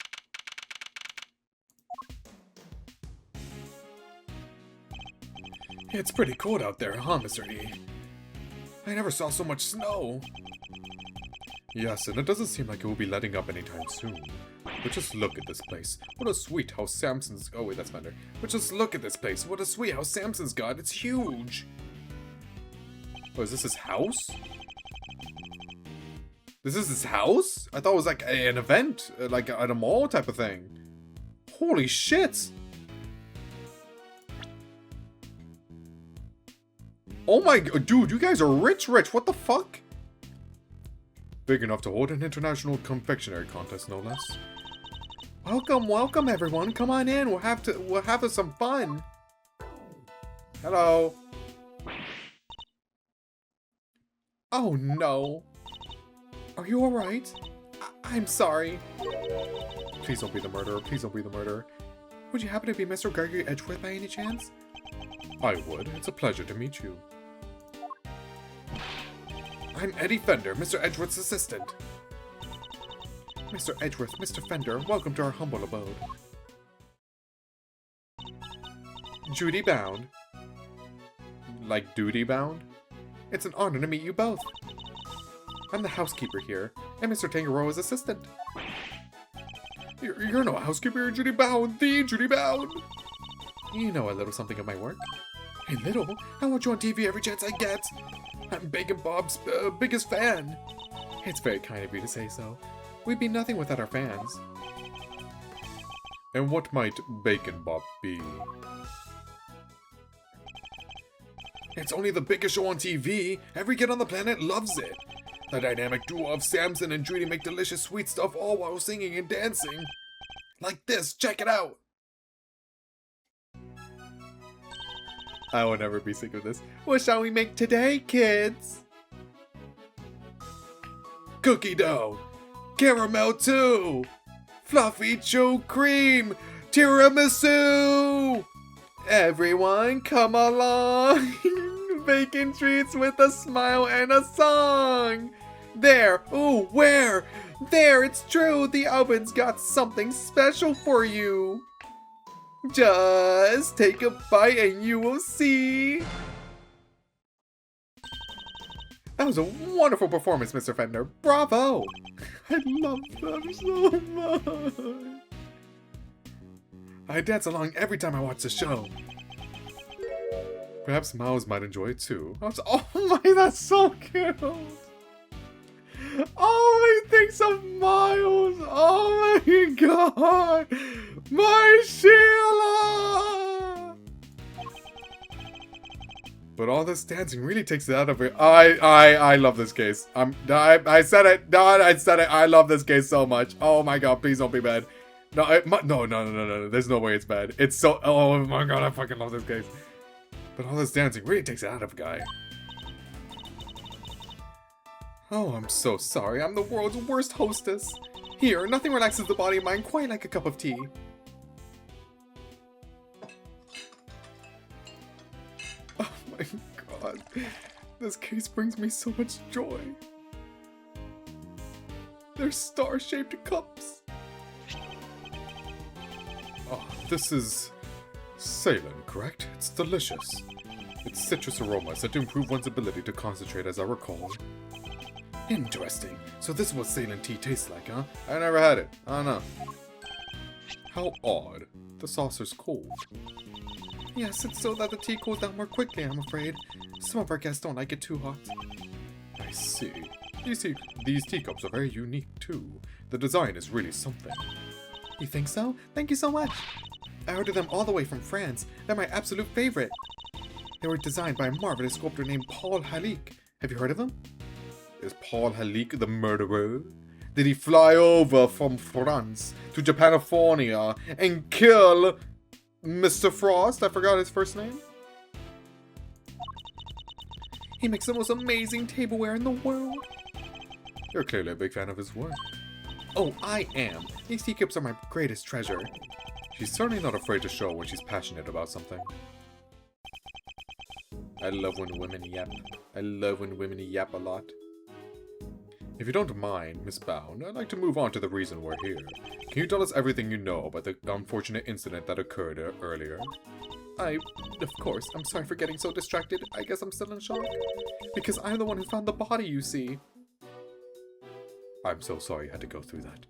Speaker 1: It's pretty cold out there, huh, Mr. E? I never saw so much snow. Yes, and it doesn't seem like it will be letting up anytime soon. But just look at this place. What a sweet house Samson's... Oh, wait, that's Fender. But just look at this place. What a sweet house Samson's got. It's huge. Oh, is this his house? This is his house? I thought it was like an event. Like at a mall type of thing. Holy shit. Oh my... Dude, you guys are rich. What the fuck? Big enough to hold an international confectionery contest, no less. Welcome everyone. Come on in. We'll have some fun. Hello. Oh no. Are you alright? I'm sorry. Please don't be the murderer. Please don't be the murderer. Would you happen to be Mr. Gregory Edgeworth by any chance? I would. It's a pleasure to meet you. I'm Eddie Fender, Mr. Edgeworth's assistant. Mr. Edgeworth, Mr. Fender, welcome to our humble abode. Duty bound. Like duty bound? It's an honor to meet you both. I'm the housekeeper here, and Mr. Tangaroa's assistant. You're no housekeeper, you're Judy Bound, the Judy Bound. You know a little something of my work. Hey, little, I want you on TV every chance I get. I'm Bacon Bob's biggest fan. It's very kind of you to say so. We'd be nothing without our fans. And what might Bacon Bob be? It's only the biggest show on TV. Every kid on the planet loves it. The dynamic duo of Samson and Judy make delicious sweet stuff all while singing and dancing. Like this, check it out. I will never be sick of this. What shall we make today, kids? Cookie dough, caramel too, fluffy chew cream, tiramisu. Everyone come along. Baking treats with a smile and a song. There, ooh, where? There, it's true, the oven's got something special for you. Just take a bite and you will see. That was a wonderful performance, Mr. Fender. Bravo! I love them so much. I dance along every time I watch the show. Perhaps Miles might enjoy it too. Oh my, that's so cute! Oh, he thinks of Miles! Oh my god! My Sheila! But all this dancing really takes it out of it. I love this case. I said it. No, I said it. I love this case so much. Oh my god, please don't be bad. No, no. There's no way it's bad. It's so. Oh my god, I fucking love this case. But all this dancing really takes it out of a guy. Oh, I'm so sorry. I'm the world's worst hostess. Here, nothing relaxes the body and mind quite like a cup of tea. Oh my god. This case brings me so much joy. They're star-shaped cups. Oh, this is Ceylon, correct? It's delicious. It's citrus aromas that improve one's ability to concentrate, as I recall. Interesting. So this is what Ceylon tea tastes like, huh? I never had it. I don't know. How odd. The saucer's cold. Yes, it's so that the tea cools down more quickly, I'm afraid. Some of our guests don't like it too hot. I see. These teacups are very unique, too. The design is really something. You think so? Thank you so much. I ordered them all the way from France. They're my absolute favorite. They were designed by a marvelous sculptor named Paul Halik. Have you heard of him? Is Paul Halik the murderer? Did he fly over from France to Japanifornia and kill Mr. Frost? I forgot his first name. He makes the most amazing tableware in the world. You're clearly a big fan of his work. Oh, I am. These teacups are my greatest treasure. She's certainly not afraid to show when she's passionate about something. I love when women yap. I love when women yap a lot. If you don't mind, Miss Bound, I'd like to move on to the reason we're here. Can you tell us everything you know about the unfortunate incident that occurred earlier? Of course, I'm sorry for getting so distracted. I guess I'm still in shock. Because I'm the one who found the body, you see. I'm so sorry you had to go through that.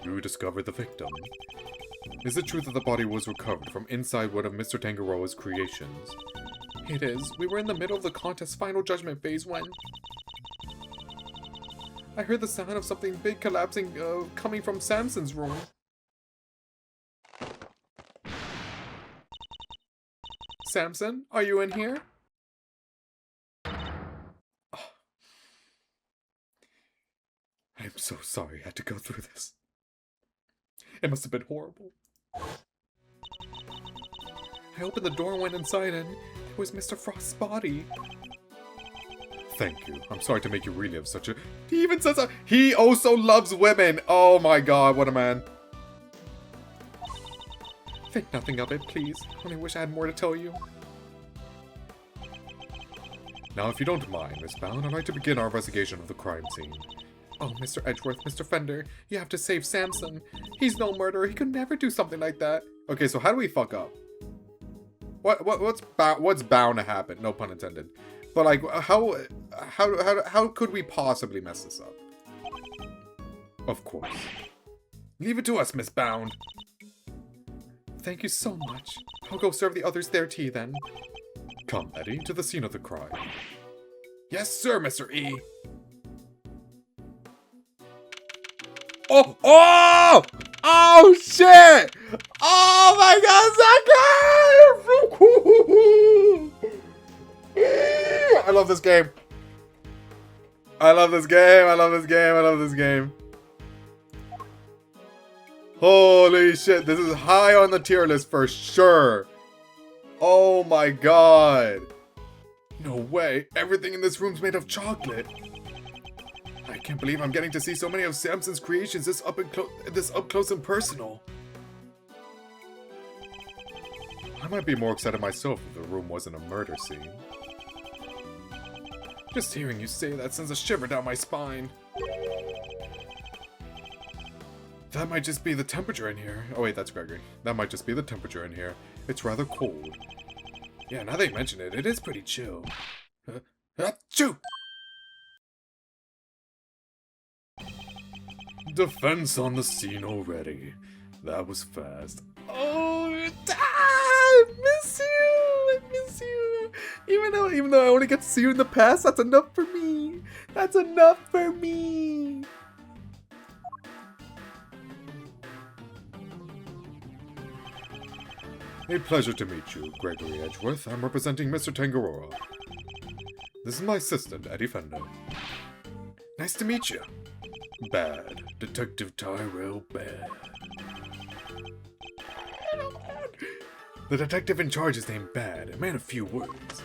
Speaker 1: You discovered the victim. Is it true that the body was recovered from inside one of Mr. Tangaroa's creations? It is. We were in the middle of the contest's final judgment phase when... I heard the sound of something big collapsing, coming from Samson's room. Samson, are you in here? Oh. I'm so sorry I had to go through this. It must have been horrible. I opened the door and went inside and it was Mr. Frost's body. Thank you. I'm sorry to make you relive such a... He even says he also loves women. Oh my god, what a man. Think nothing of it, please. Only wish I had more to tell you. Now, if you don't mind, Miss Bound, I'd like to begin our investigation of the crime scene. Oh, Mr. Edgeworth, Mr. Fender, you have to save Samson. He's no murderer. He could never do something like that. Okay, so how do we fuck up? What's bound to happen? No pun intended. But like, how could we possibly mess this up? Of course. Leave it to us, Miss Bound. Thank you so much. I'll go serve the others their tea then. Come, Eddie, to the scene of the crime. Yes, sir, Mr. E. Oh! Oh! Oh, shit! Oh my god, Zachary! I love this game. I love this game. I love this game. I love this game. Holy shit, this is high on the tier list for sure. Oh my god. No way, everything in this room's made of chocolate. I can't believe I'm getting to see so many of Samson's creations this up close and personal. I might be more excited myself if the room wasn't a murder scene. Just hearing you say that sends a shiver down my spine. That might just be the temperature in here. Oh wait, that's Gregory. That might just be the temperature in here. It's rather cold. Yeah, now that you mention it, it is pretty chill. Achoo! Defense on the scene already. That was fast. Oh, I miss you. I miss you. Even though I only get to see you in the past, that's enough for me. That's enough for me. A pleasure to meet you, Gregory Edgeworth. I'm representing Mr. Tangaroa. This is my assistant, Eddie Fender. Nice to meet you. Bad. Detective Tyrell Bad. The detective in charge is named Bad, a man of few words.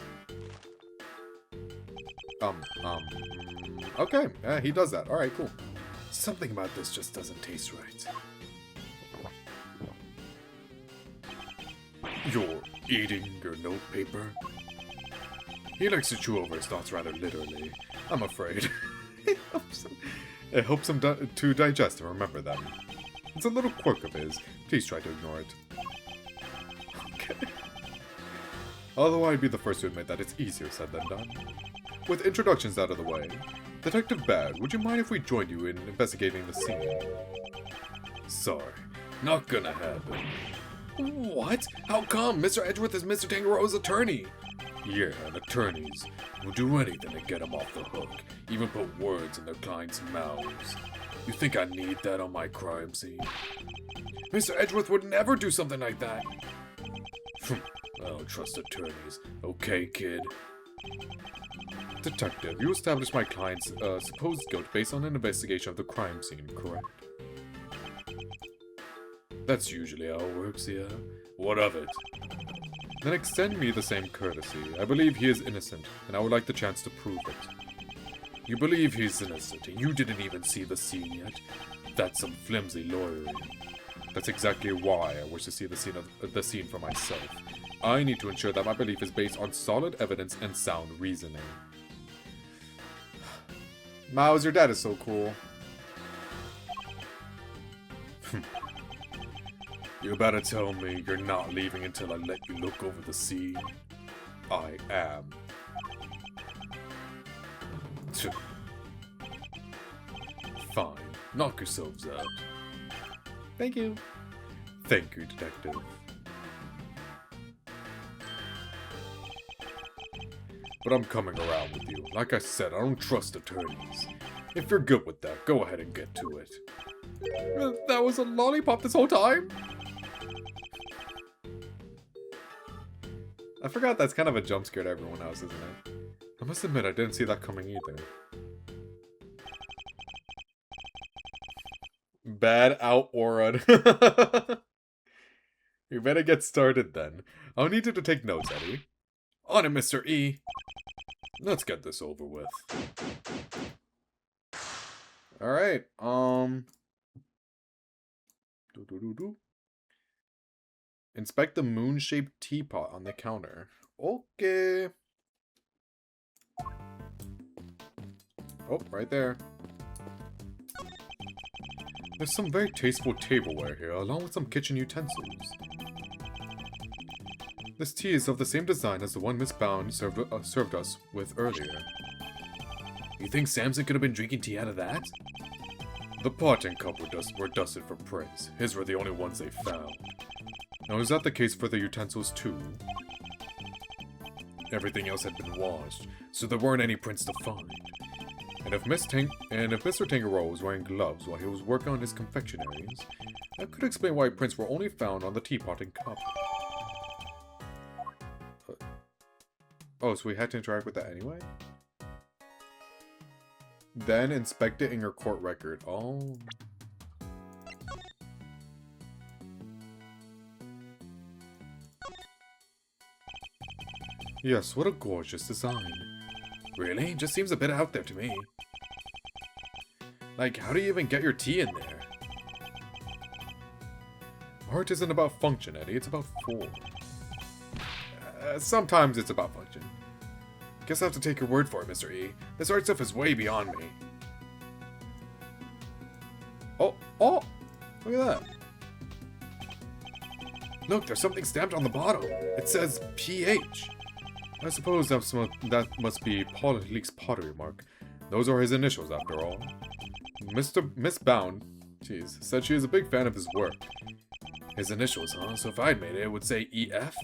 Speaker 1: Okay, he does that. Alright, cool. Something about this just doesn't taste right. You're eating your notepaper? He likes to chew over his thoughts rather literally, I'm afraid. It helps him to digest and remember them. It's a little quirk of his. Please try to ignore it. Okay. Although I'd be the first to admit that it's easier said than done. With introductions out of the way, Detective Bad, would you mind if we joined you in investigating the scene? Sorry, not gonna happen. What? How come? Mr. Edgeworth is Mr. Tangaroa's attorney. Yeah, and attorneys will do anything to get him off the hook, even put words in their clients' mouths. You think I need that on my crime scene? Mr. Edgeworth would never do something like that. I don't trust attorneys. Okay, kid. Detective, you established my client's supposed guilt based on an investigation of the crime scene, correct? That's usually how it works, yeah. What of it? Then extend me the same courtesy. I believe he is innocent, and I would like the chance to prove it. You believe he's innocent, and you didn't even see the scene yet? That's some flimsy lawyering. That's exactly why I wish to see the scene for myself. I need to ensure that my belief is based on solid evidence and sound reasoning. Miles, your dad is so cool. You better tell me you're not leaving until I let you look over the scene. I am. Fine. Knock yourselves out. Thank you. Thank you, Detective. But I'm coming around with you. Like I said, I don't trust attorneys. If you're good with that, go ahead and get to it. That was a lollipop this whole time? I forgot that's kind of a jump scare to everyone else, isn't it? I must admit, I didn't see that coming either. Bad out aura'd. You better get started then. I'll need you to take notes, Eddie. On it, Mr. E. Let's get this over with. Alright, Inspect the moon-shaped teapot on the counter. Okay. Oh, right there. There's some very tasteful tableware here, along with some kitchen utensils. This tea is of the same design as the one Miss Bound served us with earlier. You think Samson could have been drinking tea out of that? The pot and cup were dusted for prints. His were the only ones they found. Now, is that the case for the utensils too? Everything else had been washed, so there weren't any prints to find. And if Mr. Tangaroo was wearing gloves while he was working on his confectionaries, that could explain why prints were only found on the teapot and cup. Oh, so we had to interact with that anyway? Then inspect it in your court record. Oh. Yes, what a gorgeous design. Really? Just seems a bit out there to me. Like, how do you even get your tea in there? Art isn't about function, Eddie. It's about form. Sometimes it's about function. Guess I have to take your word for it, Mr. E. This art stuff is way beyond me. Oh! Look at that. Look, there's something stamped on the bottle. It says PH. I suppose that must be Paul Leake's pottery mark. Those are his initials, after all. Miss Bound, said she is a big fan of his work. His initials, huh? So if I'd made it, it would say EF?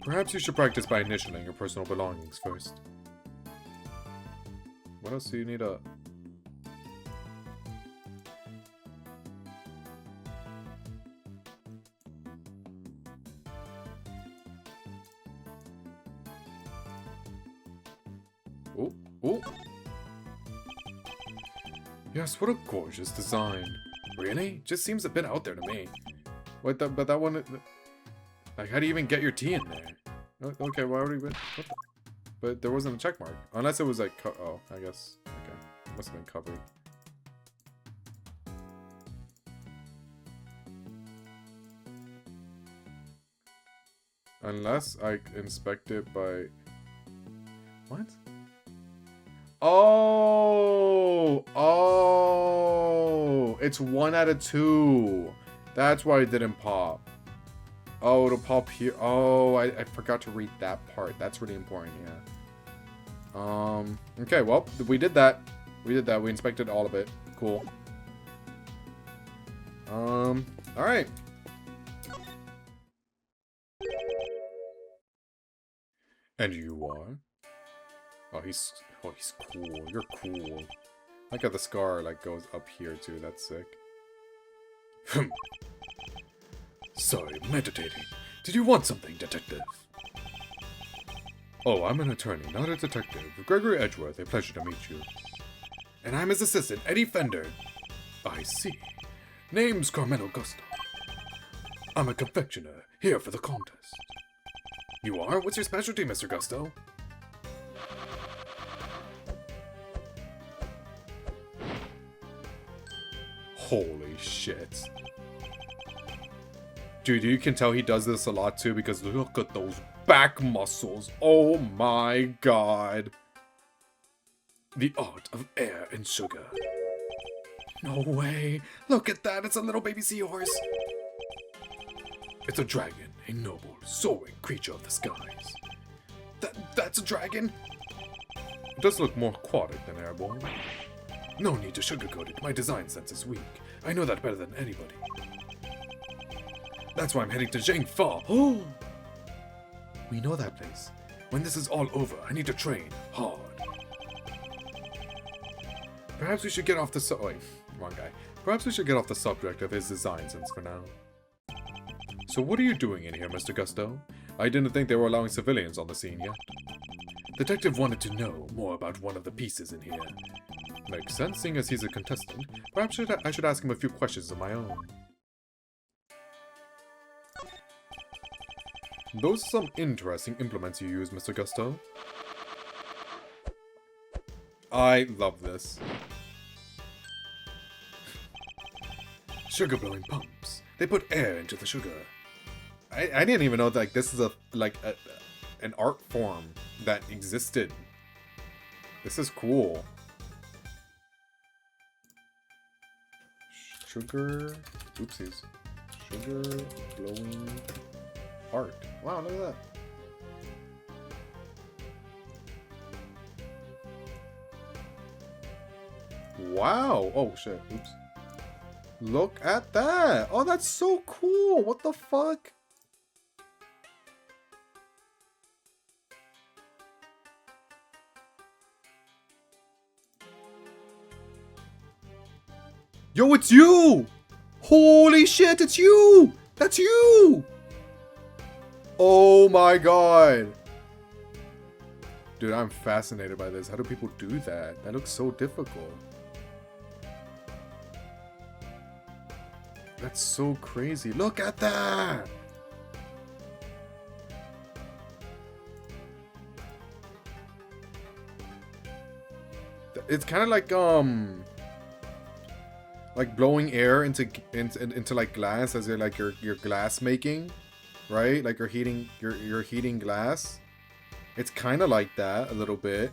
Speaker 1: Perhaps you should practice by initialing your personal belongings first. What else do you need a... Oh. Yes, what a gorgeous design. Really? Just seems a bit out there to me. But that one... Like, how do you even get your tea in there? Okay, why would we... What the... But there wasn't a check mark. Unless it was like... Oh, I guess... Okay. Must have been covered. Unless I inspect it by... What? Oh! It's 1 out of 2. That's why it didn't pop. Oh, it'll pop here. Oh, I forgot to read that part. That's really important, yeah. Okay, well, we did that. We inspected all of it. Cool. Alright. And you are? Oh, he's cool. You're cool. I got the scar, like, goes up here, too. That's sick. Sorry, meditating. Did you want something, detective? Oh, I'm an attorney, not a detective. Gregory Edgeworth, a pleasure to meet you. And I'm his assistant, Eddie Fender. I see. Name's Carmelo Gusto. I'm a confectioner, here for the contest. You are? What's your specialty, Mr. Gusto? Holy shit. Dude, you can tell he does this a lot too because look at those back muscles. Oh my god. The art of air and sugar. No way. Look at that. It's a little baby seahorse. It's a dragon, a noble, soaring creature of the skies. That's a dragon? It does look more aquatic than airborne. No need to sugarcoat it. My design sense is weak. I know that better than anybody. That's why I'm heading to Zhang Fa. Oh! We know that place. When this is all over, I need to train hard. Perhaps we should get off the wait, wrong guy. Perhaps we should get off the subject of his design sense for now. So what are you doing in here, Mr. Gusto? I didn't think they were allowing civilians on the scene yet. Detective wanted to know more about one of the pieces in here. Makes sense, seeing as he's a contestant. Perhaps I should ask him a few questions of my own. Those are some interesting implements you use, Mr. Gusto. I love this. Sugar blowing pumps. They put air into the sugar. I didn't even know that, like, this is an art form that existed. This is cool. Sugar... Oopsies. Sugar blowing art. Wow, look at that. Wow. Oh, shit. Oops. Look at that. Oh, that's so cool. What the fuck? Yo, it's you! Holy shit, it's you! That's you! Oh my god. Dude, I'm fascinated by this. How do people do that? That looks so difficult. That's so crazy. Look at that! It's kind of like blowing air into like glass as you're like your glass making, right? Like you're heating glass. It's kind of like that a little bit.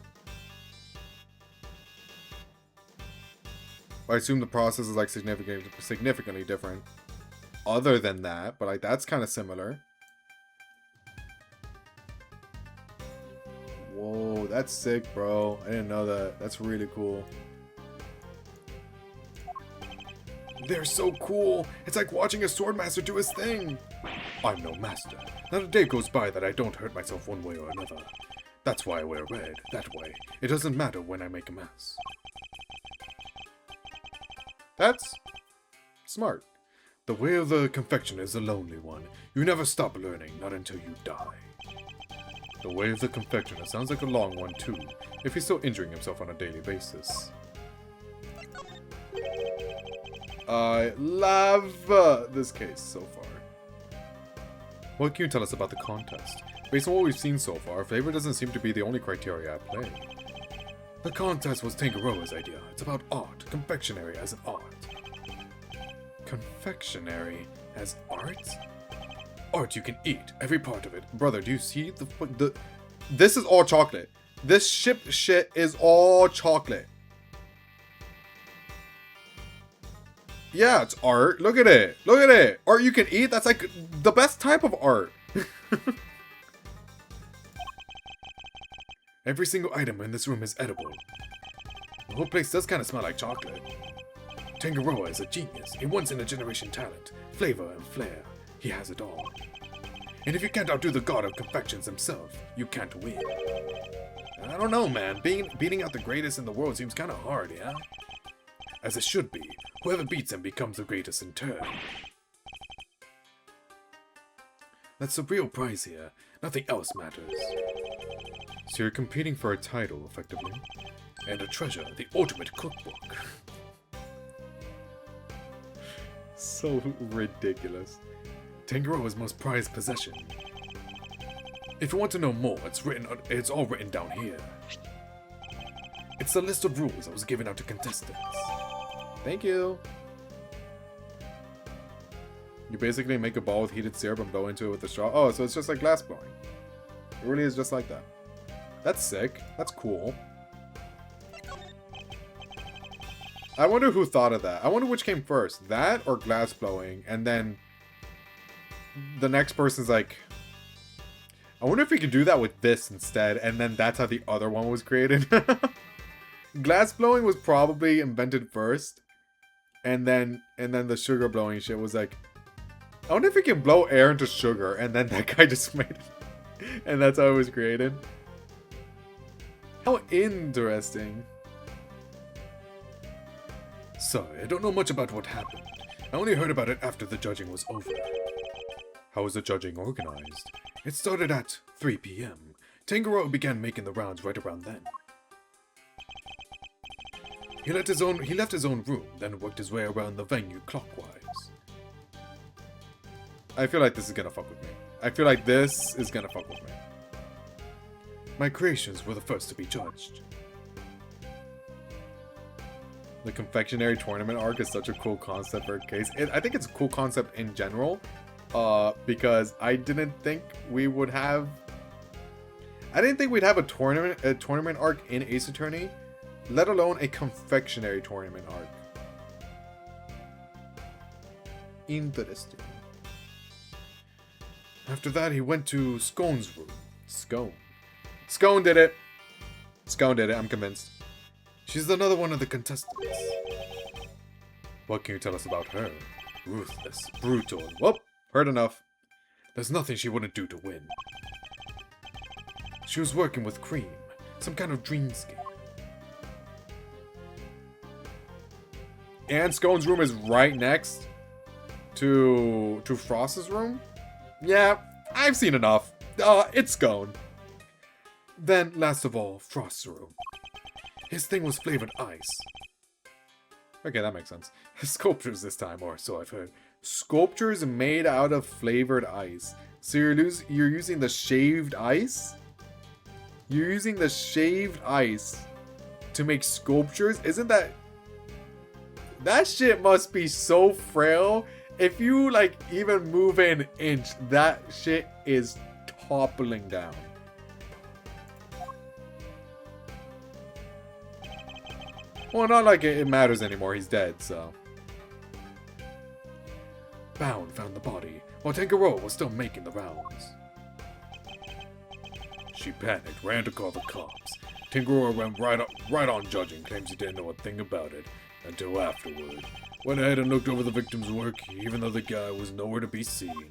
Speaker 1: I assume the process is like significantly different. Other than that, but like that's kind of similar. Whoa, that's sick, bro. I didn't know that. That's really cool. They're so cool. It's like watching a swordmaster do his thing. I'm no master. Not a day goes by that I don't hurt myself one way or another. That's why I wear red. That way, it doesn't matter when I make a mess. That's smart. The way of the confectioner is a lonely one. You never stop learning, not until you die. The way of the confectioner sounds like a long one too, if he's still injuring himself on a daily basis. I love this case so far. What can you tell us about the contest? Based on what we've seen so far, flavor doesn't seem to be the only criteria at play. The contest was Tangaroa's idea. It's about art, confectionery as an art. Confectionery as art? Art you can eat, every part of it. Brother, do you see the this is all chocolate. This shit is all chocolate. Yeah, it's art. Look at it. Look at it. Art you can eat. That's like the best type of art. Every single item in this room is edible. The whole place does kind of smell like chocolate. Tangaroa is a genius, a once-in-a-generation talent. Flavor and flair. He has it all. And if you can't outdo the god of confections himself, you can't win. I don't know, man. Beating out the greatest in the world seems kind of hard, yeah? As it should be. Whoever beats him becomes the greatest in turn. That's the real prize here. Nothing else matters. So you're competing for a title, effectively. And a treasure, the ultimate cookbook. So ridiculous. Tangaroa's most prized possession. If you want to know more, it's all written down here. It's the list of rules I was giving out to contestants. Thank you. You basically make a ball with heated syrup and blow into it with a straw. Oh, so it's just like glass blowing. It really is just like that. That's sick. That's cool. I wonder who thought of that. I wonder which came first. That or glass blowing. And then the next person's like, I wonder if we could do that with this instead. And then that's how the other one was created. Glass blowing was probably invented first. And then the sugar blowing shit was like, I wonder if we can blow air into sugar. And then that guy just made it. And that's how it was created. How interesting. Sorry, I don't know much about what happened. I only heard about it after the judging was over. How was the judging organized? It started at 3 p.m. Tangaroa began making the rounds right around then. He left his own room, then worked his way around the venue clockwise. I feel like this is gonna fuck with me. I feel like this is gonna fuck with me. My creations were the first to be judged. The confectionery tournament arc is such a cool concept for a case. I think it's a cool concept in general, because I didn't think we'd have a tournament arc in Ace Attorney, let alone a confectionery tournament arc. Interesting. After that, he went to Scone's room. Scone did it. Scone did it, I'm convinced. She's another one of the contestants. What can you tell us about her? Ruthless, brutal. Whoop, heard enough. There's nothing she wouldn't do to win. She was working with Cream, some kind of dreamscape. And Scone's room is right next to Frost's room? Yeah, I've seen enough. It's Scone. Then, last of all, Frost's room. His thing was flavored ice. Okay, that makes sense. Sculptures this time, or so I've heard. Sculptures made out of flavored ice. So you're using the shaved ice? You're using the shaved ice to make sculptures? Isn't that... That shit must be so frail. If you, like, even move an inch, that shit is toppling down. Well, not like it matters anymore. He's dead, so... Bound found the body, while Tangaroa was still making the rounds. She panicked, ran to call the cops. Tangaroa went right on judging, claims he didn't know a thing about it until afterward. Went ahead and looked over the victim's work, even though the guy was nowhere to be seen.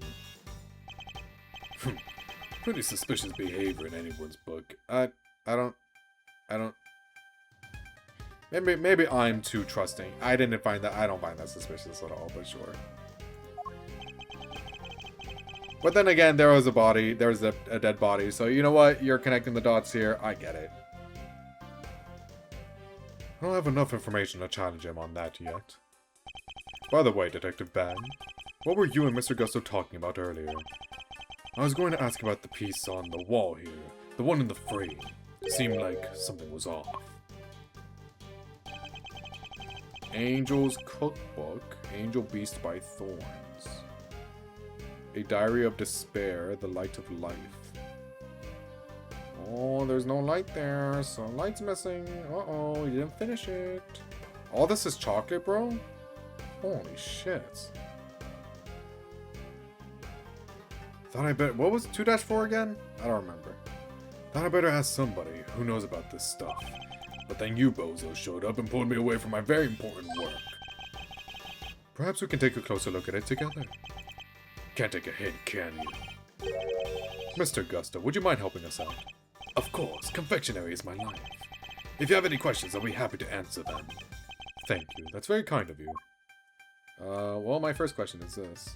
Speaker 1: Pretty suspicious behavior in anyone's book. I don't... Maybe I'm too trusting. I don't find that suspicious at all, but sure. But then again, there was a body. There's a dead body. So you know what? You're connecting the dots here. I get it. I don't have enough information to challenge him on that yet. By the way, Detective Ban, what were you and Mr. Gusto talking about earlier? I was going to ask about the piece on the wall here. The one in the frame. It seemed like something was off. Angel's Cookbook. Angel Beast by Thorns. A Diary of Despair. The Light of Life. Oh, there's no light there. So light's missing. Uh-oh, you didn't finish it. All this is chocolate, bro? Holy shit. Thought I better... What was 2-4 again? I don't remember. Thought I better ask somebody who knows about this stuff. But then you bozos showed up and pulled me away from my very important work. Perhaps we can take a closer look at it together. Can't take a hint, can you? Mr. Gusto, would you mind helping us out? Of course, confectionery is my life. If you have any questions, I'll be happy to answer them. Thank you, that's very kind of you. Well, my first question is this.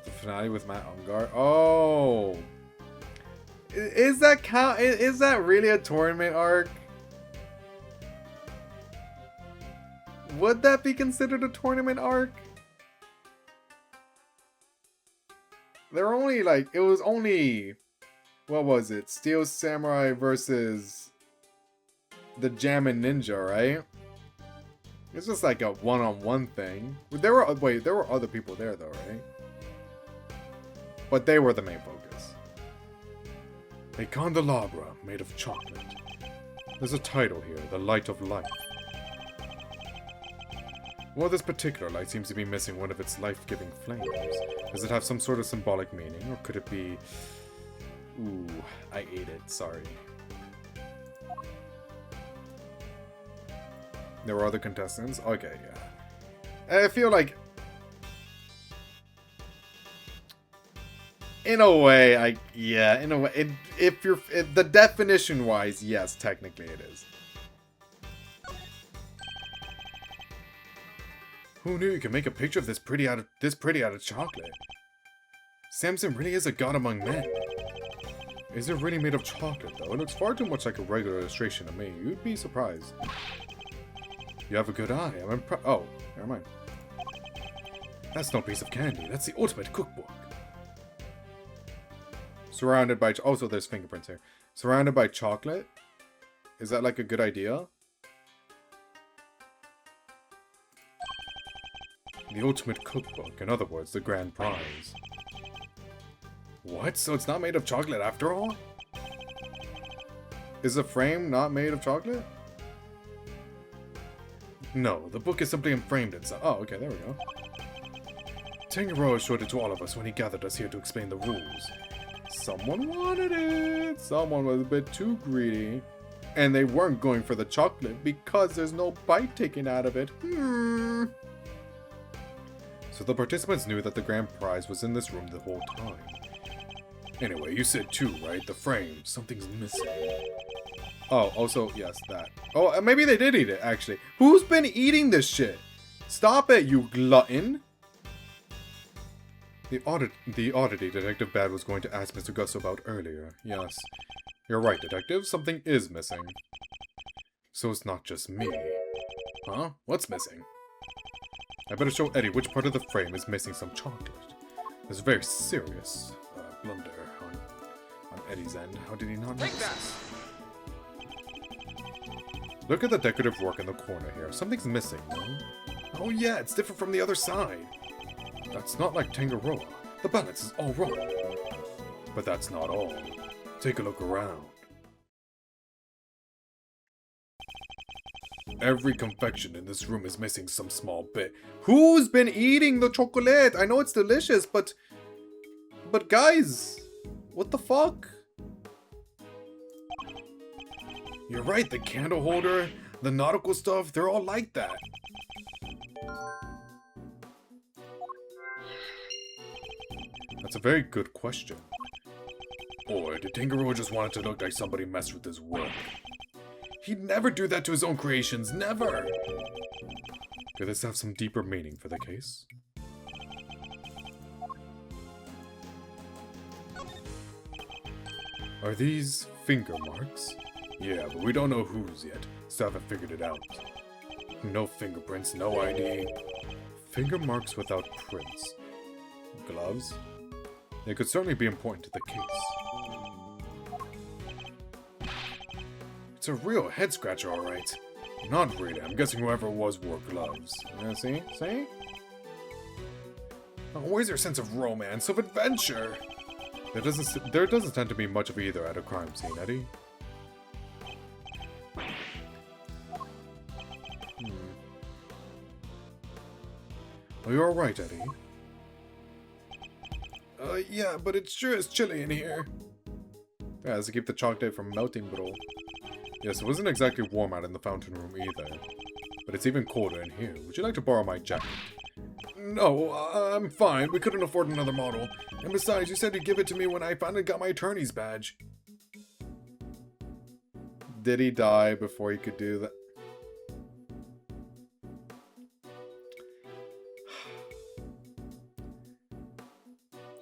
Speaker 1: The finale with Matt Ungar. Oh! Is that count? Is that really a tournament arc? Would that be considered a tournament arc? There were only like, it was only, what was it? Steel Samurai versus the Jammin' Ninja, right? It's just like a one-on-one thing. There were other people there though, right? But they were the main focus. A candelabra made of chocolate. There's a title here, The Light of Life. Well, this particular light seems to be missing one of its life-giving flames. Does it have some sort of symbolic meaning, or could it be... Ooh, I ate it, sorry. There were other contestants? Okay, yeah. I feel like... In a way, in a way, if the definition-wise, yes, technically it is. Who knew you could make a picture of this pretty out of chocolate? Samson really is a god among men. Is it really made of chocolate, though? It looks far too much like a regular illustration to me. You'd be surprised. You have a good eye. I'm impressed. Oh, never mind. That's no piece of candy. That's the ultimate cookbook. Surrounded by... Oh, so there's fingerprints here. Surrounded by chocolate? Is that like a good idea? The ultimate cookbook. In other words, the grand prize. What? So it's not made of chocolate after all? Is the frame not made of chocolate? No, the book is simply framed inside. Oh, okay, there we go. Tangaroa showed it to all of us when he gathered us here to explain the rules. Someone wanted it. Someone was a bit too greedy. And they weren't going for the chocolate because there's no bite taken out of it. So the participants knew that the grand prize was in this room the whole time. Anyway, you said 2, right? The frame. Something's missing. Oh, also, yes, that. Oh, maybe they did eat it, actually. Who's been eating this shit? Stop it, you glutton! The oddity Detective Bad was going to ask Mr. Gus about earlier. Yes. You're right, Detective. Something is missing. So it's not just me. Huh? What's missing? I better show Eddie which part of the frame is missing some chocolate. It's a very serious blunder on Eddie's end. How did he not notice this? Look at the decorative work in the corner here. Something's missing, no? Oh yeah, it's different from the other side. That's not like Tangaroa. The balance is all wrong. But that's not all. Take a look around. Every confection in this room is missing some small bit. Who's been eating the chocolate? I know it's delicious, but guys, what the fuck? You're right, the candle holder, the nautical stuff, they're all like that. That's a very good question. Or did Tangaroa just want it to look like somebody messed with his work? He'd never do that to his own creations, never! Could this have some deeper meaning for the case? Are these finger marks? Yeah, but we don't know whose yet. Still haven't figured it out. No fingerprints, no ID. Finger marks without prints. Gloves? They could certainly be important to the case. It's a real head scratcher, alright. Not really. I'm guessing whoever it was wore gloves. Yeah, see? See? Oh, where's your sense of romance, of adventure? There doesn't tend to be much of either at a crime scene, Eddie. Oh, you're alright, Eddie. Yeah, but it sure is chilly in here. Yeah, to keep the chocolate from melting, bro. Yes, it wasn't exactly warm out in the fountain room either. But it's even colder in here. Would you like to borrow my jacket? No, I'm fine. We couldn't afford another model. And besides, you said you'd give it to me when I finally got my attorney's badge. Did he die before he could do that?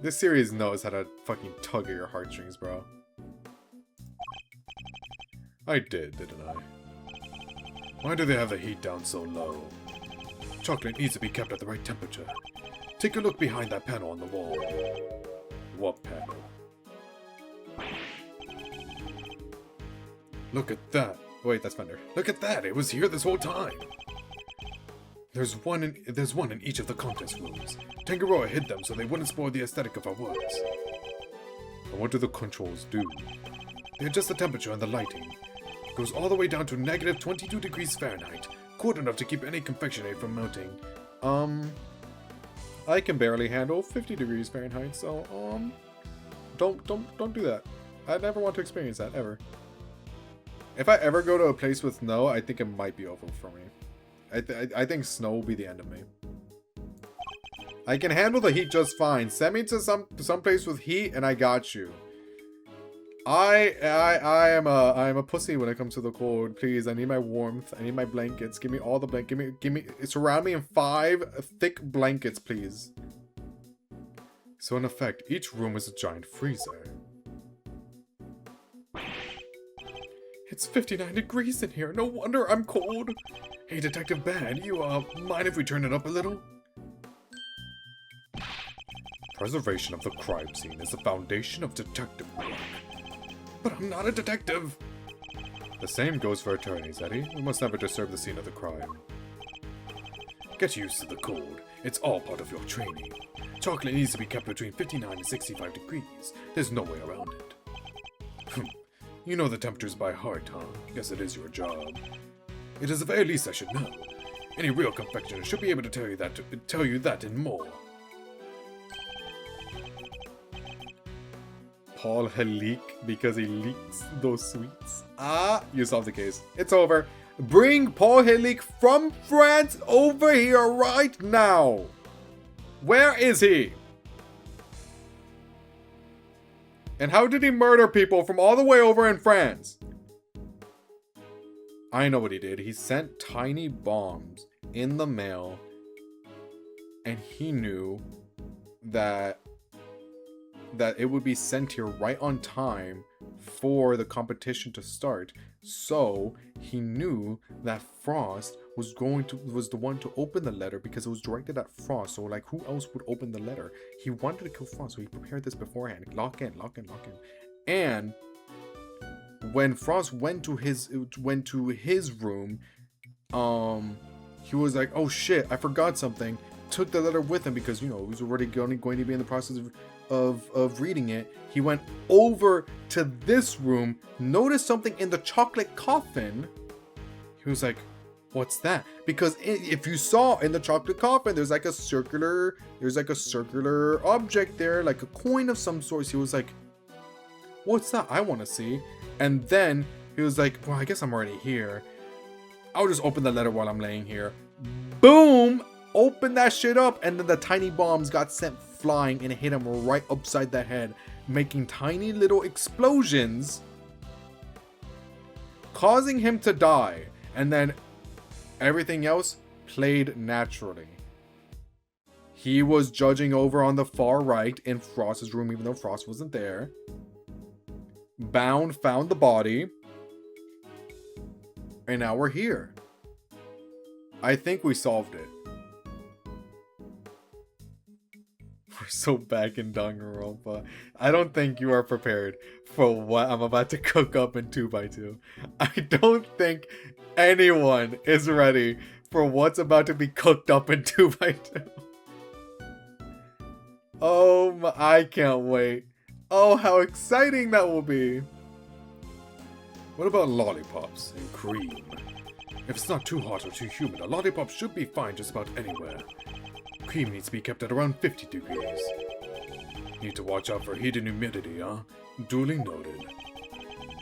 Speaker 1: This series knows how to fucking tug at your heartstrings, bro. I did, didn't I? Why do they have the heat down so low? Chocolate needs to be kept at the right temperature. Take a look behind that panel on the wall. What panel? Look at that. Wait, that's Fender. Look at that. It was here this whole time. There's one in each of the contest rooms. Tangaroa hid them so they wouldn't spoil the aesthetic of our works. And what do the controls do? They adjust the temperature and the lighting. It goes all the way down to negative 22 degrees Fahrenheit, cold enough to keep any confectionery from melting. I can barely handle 50 degrees Fahrenheit, so don't do that. I never want to experience that ever. If I ever go to a place with snow, I think it might be over for me. I think snow will be the end of me. I can handle the heat just fine. Send me to some place with heat, and I got you. I am a pussy when it comes to the cold. Please, I need my warmth. I need my blankets. Give me all the blankets. Give me. Surround me in 5 thick blankets, please. So in effect, each room is a giant freezer. It's 59 degrees in here. No wonder I'm cold. Hey, Detective Bad, you mind if we turn it up a little? Preservation of the crime scene is the foundation of detective work. But I'm not a detective! The same goes for attorneys, Eddie. We must never disturb the scene of the crime. Get used to the cold. It's all part of your training. Chocolate needs to be kept between 59 and 65 degrees. There's no way around it. You know the temperatures by heart, huh? Guess it is your job. It is the very least I should know. Any real confectioner should be able to tell you that and more. Paul Halik because he leaks those sweets. Ah, you solved the case. It's over. Bring Paul Halik from France over here right now. Where is he? And how did he murder people from all the way over in France? I know what he did. He sent tiny bombs in the mail. And he knew that it would be sent here right on time for the competition to start. So he knew that Frost was the one to open the letter because it was directed at Frost. So like, who else would open the letter? He wanted to kill Frost, so he prepared this beforehand. Lock in. And when Frost went to his room, he was like, oh shit, I forgot something. Took the letter with him because, you know, he was already going to be in the process of reading it. He went over to this room, noticed something in the chocolate coffin. He was like, what's that? Because if you saw in the chocolate coffin, there's like a circular object there, like a coin of some sort. He was like, what's that? I want to see. And then he was like, well, I guess I'm already here. I'll just open the letter while I'm laying here. Boom! Open that shit up, and then the tiny bombs got sent flying and hit him right upside the head, making tiny little explosions, causing him to die. And then everything else played naturally. He was judging over on the far right in Frost's room, even though Frost wasn't there. Bound found the body. And now we're here. I think we solved it. We're so back in Danganronpa. I don't think you are prepared for what I'm about to cook up in 2x2. I don't think anyone is ready for what's about to be cooked up in 2x2. Oh, I can't wait. Oh, how exciting that will be. What about lollipops and cream? If it's not too hot or too humid, a lollipop should be fine just about anywhere. Cream needs to be kept at around 50 degrees. Need to watch out for heat and humidity, huh? Duly noted.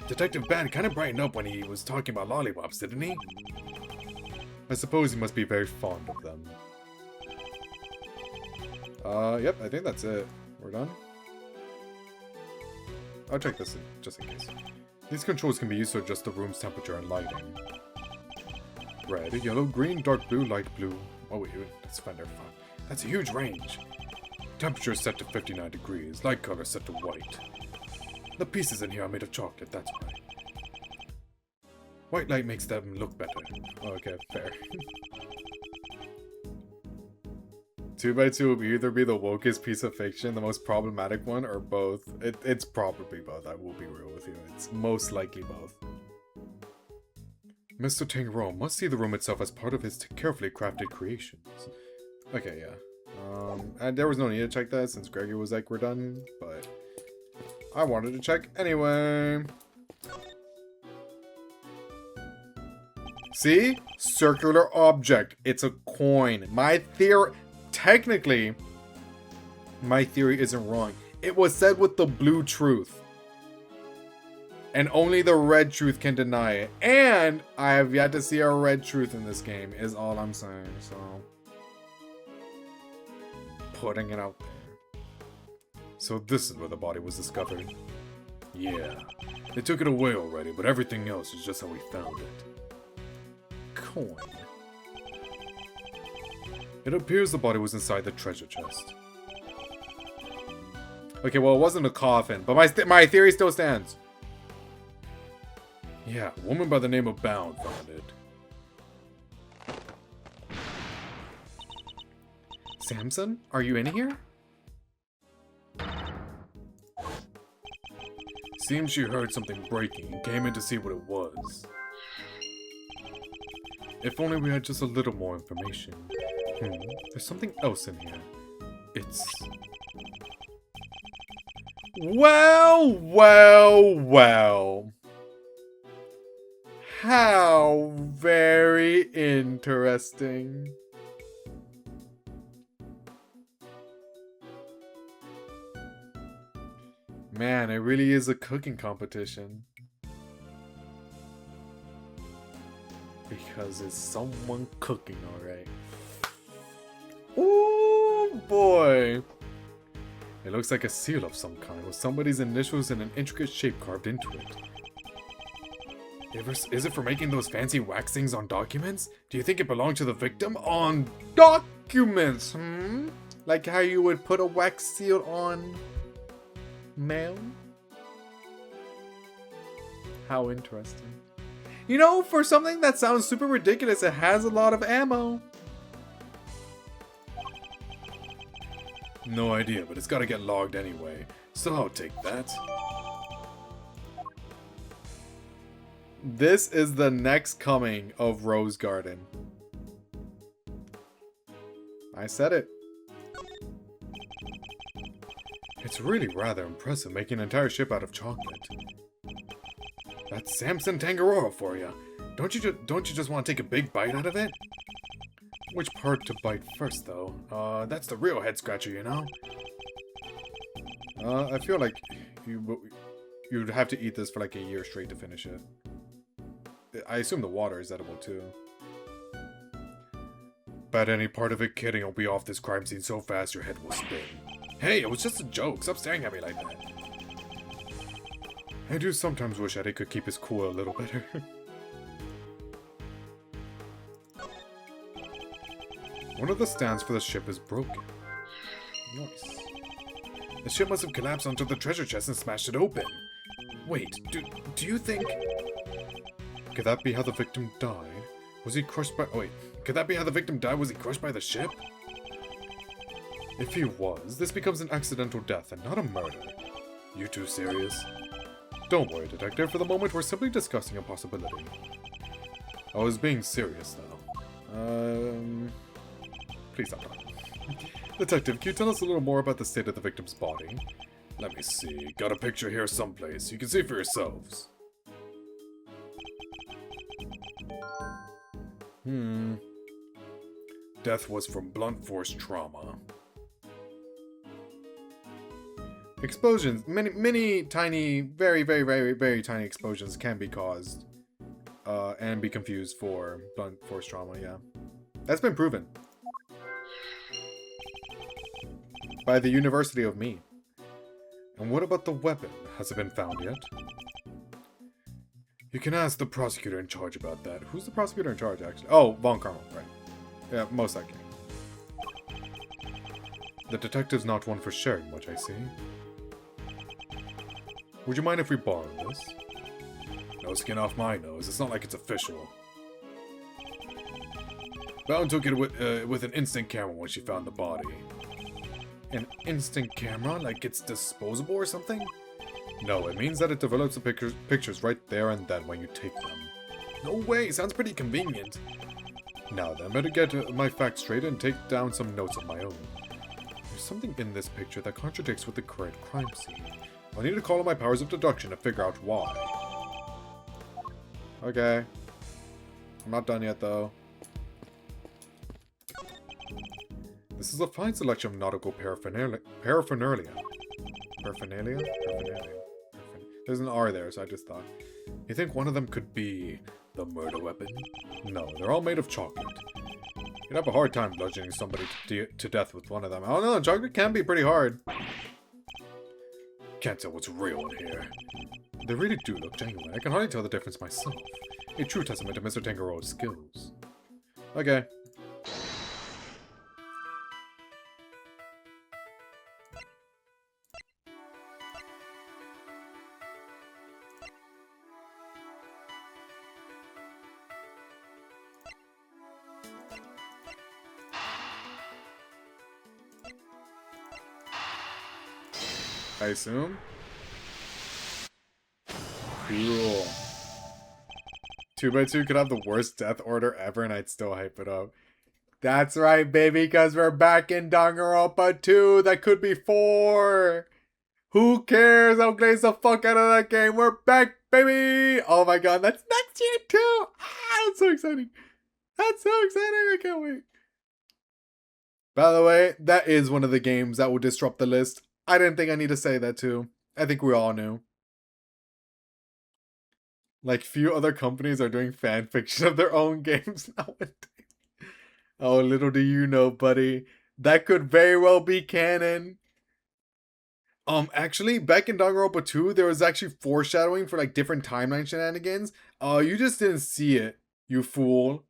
Speaker 1: Detective Bad kind of brightened up when he was talking about lollipops, didn't he? I suppose he must be very fond of them. Yep, I think that's it. We're done. I'll check this just in case. These controls can be used to adjust the room's temperature and lighting. Red, yellow, green, dark blue, light blue. Oh wait, let's find our font. That's a huge range. Temperature is set to 59 degrees, light color set to white. The pieces in here are made of chocolate, that's why. White light makes them look better. Okay, fair. 2x2 will either be the wokest piece of fiction, the most problematic one, or both. It's probably both, I will be real with you. It's most likely both. Mr. Tangerone must see the room itself as part of his carefully crafted creations. Okay, yeah. And there was no need to check that since Gregory was like, we're done, but I wanted to check anyway. See? Circular object. It's a coin. Technically, my theory isn't wrong. It was said with the blue truth. And only the red truth can deny it. And I have yet to see a red truth in this game, is all I'm saying, so. Putting it out there. So this is where the body was discovered. Yeah. They took it away already, but everything else is just how we found it. Coin. It appears the body was inside the treasure chest. Okay, well, it wasn't a coffin, but my theory still stands. Yeah, a woman by the name of Bound found it. Samson, are you in here? Seems she heard something breaking and came in to see what it was. If only we had just a little more information. There's something else in here. It's... Well, well, well. How very interesting. Man, it really is a cooking competition. Because it's someone cooking, alright. Ooh, boy. It looks like a seal of some kind, with somebody's initials in an intricate shape carved into it. Is it for making those fancy wax things on documents? Do you think it belonged to the victim? On documents, Like how you would put a wax seal on mail? How interesting. You know, for something that sounds super ridiculous, it has a lot of ammo. No idea, but it's gotta get logged anyway, so I'll take that. This is the next coming of Rose Garden. I said it. It's really rather impressive making an entire ship out of chocolate. That's Samson Tangaroa for you. Don't you just want to take a big bite out of it? Which part to bite first, though? That's the real head scratcher, you know? I feel like you'd have to eat this for like a year straight to finish it. I assume the water is edible, too. Bet any part of it kidding will be off this crime scene so fast your head will spin. Hey, it was just a joke. Stop staring at me like that. I do sometimes wish Eddie could keep his cool a little better. One of the stands for the ship is broken. Nice. The ship must have collapsed onto the treasure chest and smashed it open. Wait, do you think... Could that be how the victim died? Was he crushed by... Oh, wait. Could that be how the victim died? Was he crushed by the ship? If he was, this becomes an accidental death and not a murder. You too serious? Don't worry, Detective. For the moment, we're simply discussing a possibility. I was being serious, though. Please stop talking. Detective, can you tell us a little more about the state of the victim's body? Let me see. Got a picture here someplace. You can see for yourselves. Death was from blunt force trauma. Explosions. Many tiny, very, very, very, very tiny explosions can be caused and be confused for blunt force trauma, yeah. That's been proven. By the University of Me. And what about the weapon? Has it been found yet? You can ask the prosecutor in charge about that. Who's the prosecutor in charge, actually? Oh, Von Carmel, right. Yeah, most likely. The detective's not one for sharing much, I see. Would you mind if we borrow this? No skin off my nose. It's not like it's official. Bound took it with an instant camera when she found the body. An instant camera? Like it's disposable or something? No, it means that it develops the pictures right there and then when you take them. No way! Sounds pretty convenient. Now then, better get my facts straight and take down some notes of my own. There's something in this picture that contradicts with the current crime scene. I'll need to call on my powers of deduction to figure out why. Okay. I'm not done yet, though. This is a fine selection of nautical paraphernalia. Paraphernalia? There's an R there, so I just thought. You think one of them could be the murder weapon? No, they're all made of chocolate. You'd have a hard time bludgeoning somebody to death with one of them. I don't know, chocolate can be pretty hard. Can't tell what's real in here. They really do look genuine. I can hardly tell the difference myself. A true testament to Mr. Tangaroa's skills. Okay. I assume? Cool. 2x2 could have the worst death order ever and I'd still hype it up. That's right, baby, because we're back in Danganronpa 2. That could be 4. Who cares? I'll glaze the fuck out of that game. We're back, baby! Oh my god, that's next year too! Ah, that's so exciting. That's so exciting, I can't wait. By the way, that is one of the games that will disrupt the list. I didn't think I need to say that too. I think we all knew. Like, few other companies are doing fan fiction of their own games nowadays. Oh, little do you know, buddy. That could very well be canon. Actually, back in Danganronpa 2, there was actually foreshadowing for, like, different timeline shenanigans. You just didn't see it, you fool.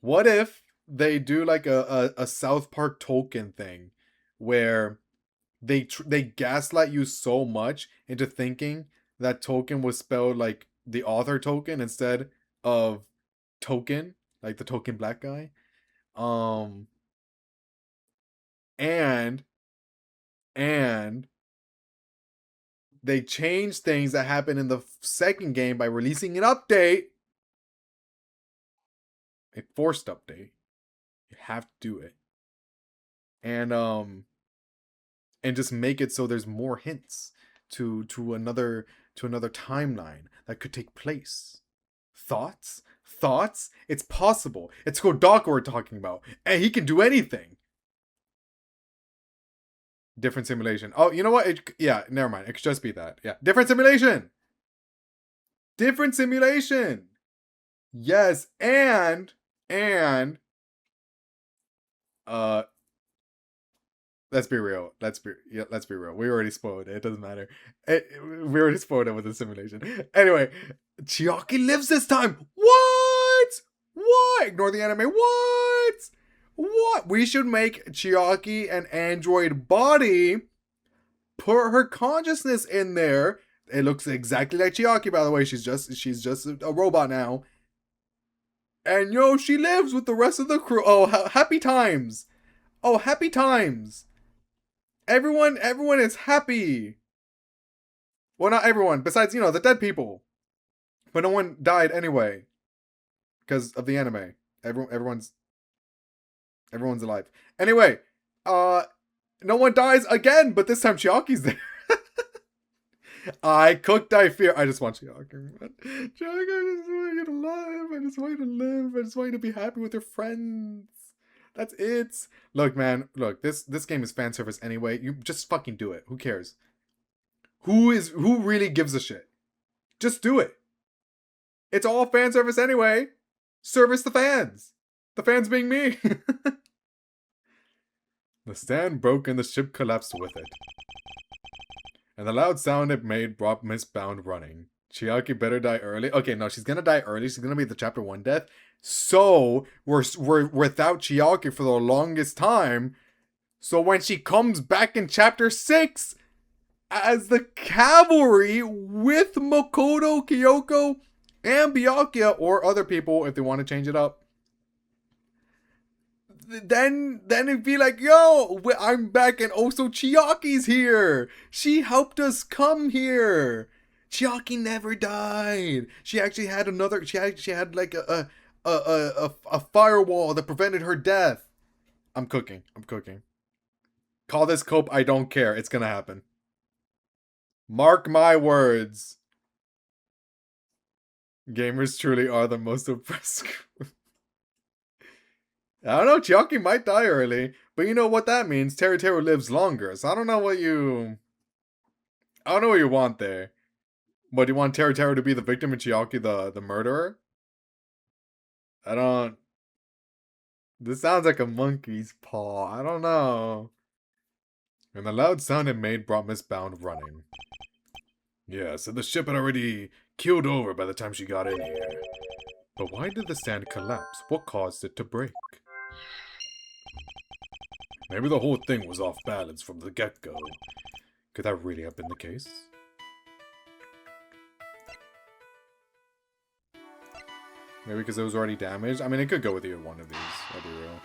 Speaker 1: What if they do, like, a South Park Tolkien thing, where they gaslight you so much into thinking that Tolkien was spelled like the author Tolkien instead of Token, like the Token black guy. And they changed things that happened in the second game by releasing an update. A forced update. You have to do it. And just make it so there's more hints to another timeline that could take place. Thoughts? It's possible. It's Kodaka we're talking about, and he can do anything. Different simulation. Oh, you know what? Yeah, never mind. It could just be that. Yeah, different simulation. Yes, and let's be real. Let's be real. We already spoiled it. It doesn't matter. We already spoiled it with the simulation. Anyway, Chiaki lives this time. What? Ignore the anime. What? We should make Chiaki an android body. Put her consciousness in there. It looks exactly like Chiaki, by the way. She's just a robot now. And she lives with the rest of the crew. Oh, happy times. Everyone is happy. Well, not everyone. Besides, the dead people. But no one died anyway. Because of the anime. Everyone's alive. Anyway, no one dies again, but this time Chiaki's there. I cooked, I fear. I just want Chiaki. Chiaki, I just want you to live. I just want you to live. I just want you to be happy with your friends. That's it. Look, man. Look, this game is fan service anyway. You just fucking do it. Who cares? Who really gives a shit? Just do it. It's all fan service anyway. Service the fans. The fans being me. The stand broke and the ship collapsed with it. And the loud sound it made brought Mistbound running. Chiaki better die early. Okay, no, she's gonna die early. She's gonna be the chapter 1 death. So we're without Chiaki for the longest time. So when she comes back in chapter 6 as the cavalry with Makoto, Kyoko, and Byakuya, or other people if they want to change it up, then it'd be like, yo, I'm back and also Chiaki's here. She helped us come here. Chiaki never died. She actually had another. She had like a firewall that prevented her death. I'm cooking. Call this cope. I don't care. It's gonna happen. Mark my words. Gamers truly are the most oppressed group. I don't know, Chiaki might die early, but you know what that means. Teru lives longer, so I don't know what you want there. But do you want Teru to be the victim and Chiaki the murderer? This sounds like a monkey's paw. I don't know. And the loud sound it made brought Mistbound running. Yeah, so the ship had already keeled over by the time she got in here. But why did the stand collapse? What caused it to break? Maybe the whole thing was off balance from the get-go. Could that really have been the case? Maybe because it was already damaged? I mean, it could go with either one of these, I'll be real.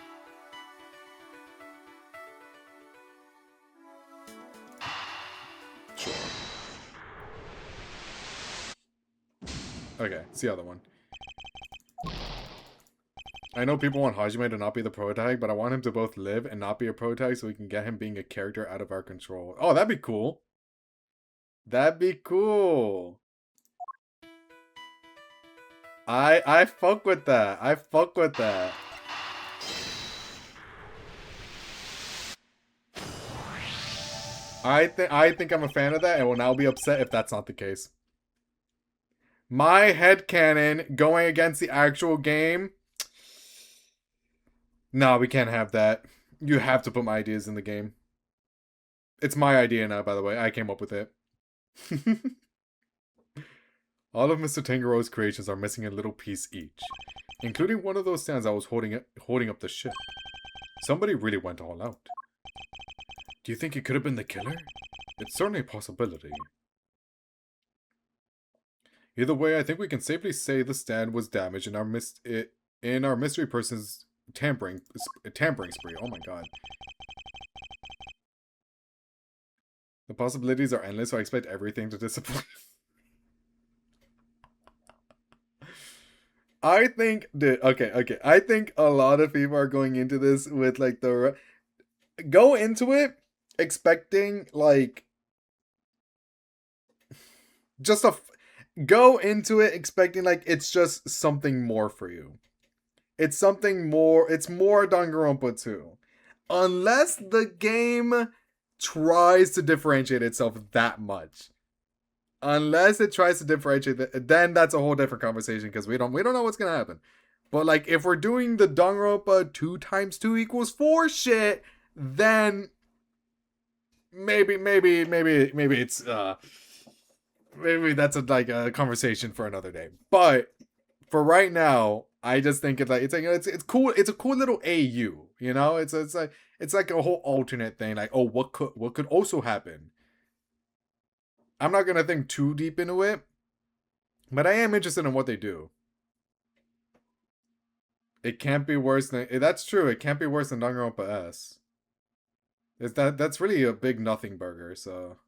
Speaker 1: Sure. Okay, it's the other one. I know people want Hajime to not be the prototype, but I want him to both live and not be a prototype so we can get him being a character out of our control. Oh, that'd be cool. That'd be cool. I fuck with that. I fuck with that. I think I'm a fan of that and will now be upset if that's not the case. My headcanon going against the actual game. No, we can't have that. You have to put my ideas in the game. It's my idea now, by the way. I came up with it. All of Mr. Tangaro's creations are missing a little piece each, including one of those stands that was holding up the ship. Somebody really went all out. Do you think it could have been the killer? It's certainly a possibility. Either way, I think we can safely say the stand was damaged in our mystery person's tampering spree. Oh my god. The possibilities are endless, so I expect everything to disappoint. I think, dude, okay. I think a lot of people are going into this with like go into it expecting like go into it expecting like it's just something more for you. It's something more. It's more Danganronpa 2. Unless the game tries to differentiate itself that much. Unless it tries to differentiate, then that's a whole different conversation because we don't know what's gonna happen. But like if we're doing the Danganronpa 2 times 2 equals 4 shit, then maybe it's maybe that's a conversation for another day. But for right now, I just think it's cool. It's a cool little AU, you know. It's like a whole alternate thing. Like, oh, what could also happen? I'm not gonna think too deep into it, but I am interested in what they do. It can't be worse than that's true. It can't be worse than Danganronpa S. That's really a big nothing burger. So,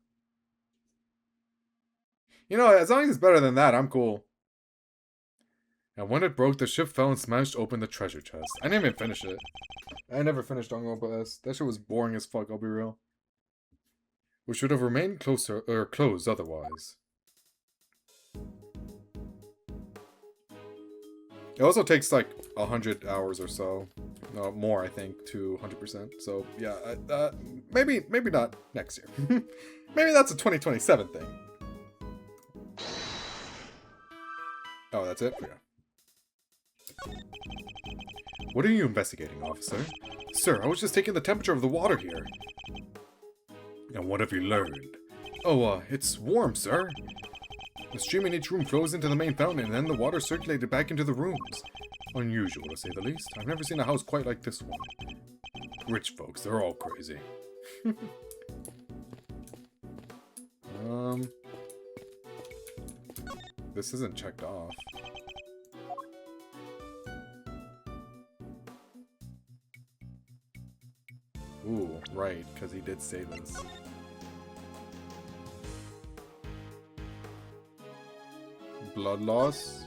Speaker 1: you know, as long as it's better than that, I'm cool. And when it broke, the ship fell and smashed open the treasure chest. I didn't even finish it. I never finished Danganronpa S. That shit was boring as fuck, I'll be real. We should have remained closer or closed otherwise. It also takes like 100 hours or so. No, more, I think, to 100%. So, yeah, maybe not next year. Maybe that's a 2027 thing. Oh, that's it? Yeah. What are you investigating, officer? Sir, I was just taking the temperature of the water here. And what have you learned? Oh, it's warm, sir. The stream in each room flows into the main fountain, and then the water circulated back into the rooms. Unusual, to say the least. I've never seen a house quite like this one. Rich folks, they're all crazy. This isn't checked off. Ooh, right, because he did say this. Blood loss.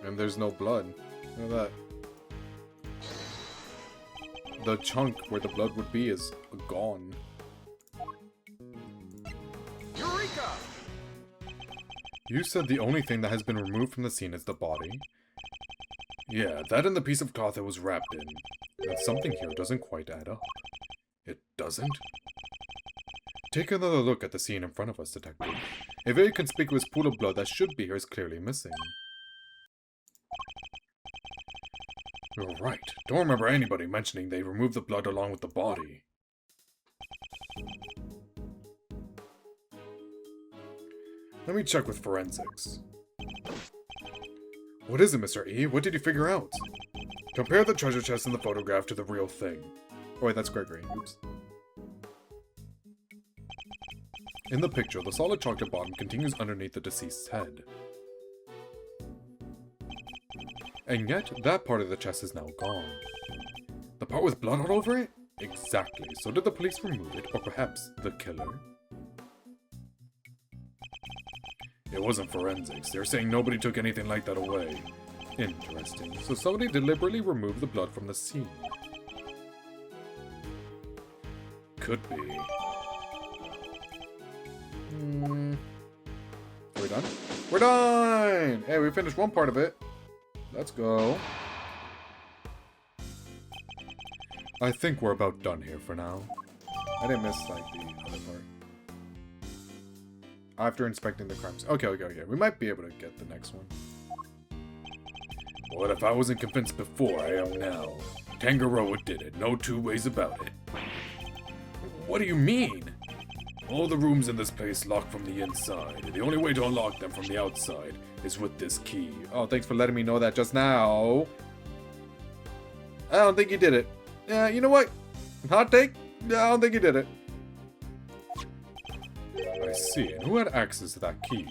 Speaker 1: And there's no blood. Look at that. The chunk where the blood would be is gone.
Speaker 2: Eureka!
Speaker 1: You said the only thing that has been removed from the scene is the body? Yeah, that and the piece of cloth it was wrapped in. But something here doesn't quite add up. It doesn't? Take another look at the scene in front of us, detective. A very conspicuous pool of blood that should be here is clearly missing. You're right. Don't remember anybody mentioning they removed the blood along with the body. Let me check with forensics. What is it, Mr. E? What did you figure out? Compare the treasure chest in the photograph to the real thing. Oh wait, that's Gregory. Oops. In the picture, the solid chocolate bottom continues underneath the deceased's head. And yet, that part of the chest is now gone. The part with blood all over it? Exactly. So did the police remove it, or perhaps the killer? It wasn't forensics. They're saying nobody took anything like that away. Interesting. So somebody deliberately removed the blood from the scene. Could be. Are we done? We're done! Hey, we finished one part of it. Let's go. I think we're about done here for now. I didn't miss, like, the other part. After inspecting the crimes. Okay. We might be able to get the next one. What if I wasn't convinced before, I am now. Tangaroa did it, no two ways about it. What do you mean? All the rooms in this place lock from the inside. The only way to unlock them from the outside is with this key. Oh, thanks for letting me know that just now. I don't think you did it. Yeah, you know what? Hot take? I don't think you did it. I see. And who had access to that key?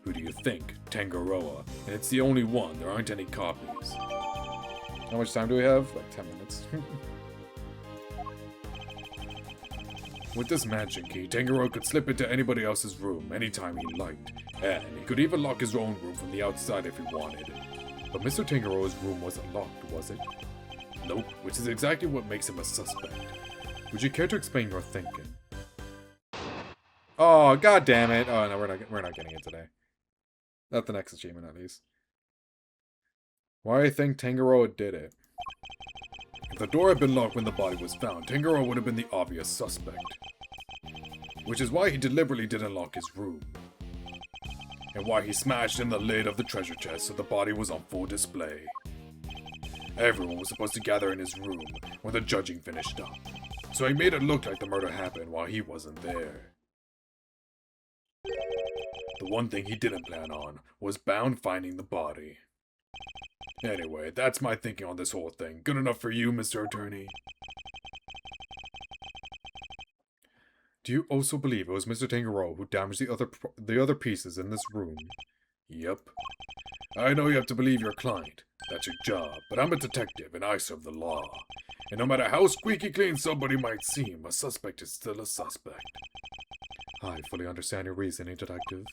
Speaker 1: Who do you think? Tangaroa. And it's the only one. There aren't any copies. How much time do we have? Like 10 minutes. With this mansion key, Tangaroa could slip into anybody else's room anytime he liked. And he could even lock his own room from the outside if he wanted. But Mr. Tangaroa's room wasn't locked, was it? Nope, which is exactly what makes him a suspect. Would you care to explain your thinking? Oh, god damn it. Oh, no, we're not getting it today. Not the next achievement, at least. Why I think Tangaroa did it. If the door had been locked when the body was found, Tangaroa would have been the obvious suspect. Which is why he deliberately didn't lock his room. And why he smashed in the lid of the treasure chest so the body was on full display. Everyone was supposed to gather in his room when the judging finished up. So he made it look like the murder happened while he wasn't there. The one thing he didn't plan on was Bound finding the body. Anyway, that's my thinking on this whole thing. Good enough for you, Mr. Attorney? Do you also believe it was Mr. Tangaroa who damaged the other pieces in this room? Yep. I know you have to believe your client. That's your job. But I'm a detective and I serve the law. And no matter how squeaky clean somebody might seem, a suspect is still a suspect. I fully understand your reasoning, detective.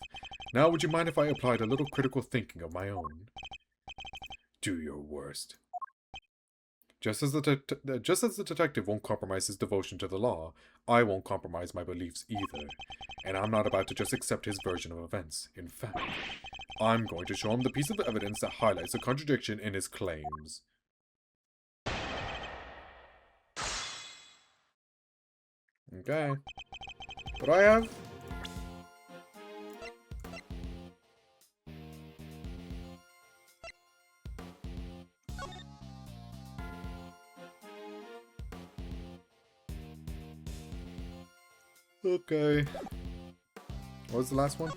Speaker 1: Now, would you mind if I applied a little critical thinking of my own? Do your worst. Just as the detective won't compromise his devotion to the law, I won't compromise my beliefs either. And I'm not about to just accept his version of events. In fact, I'm going to show him the piece of evidence that highlights a contradiction in his claims. Okay. What do I have? Okay. What was the last one?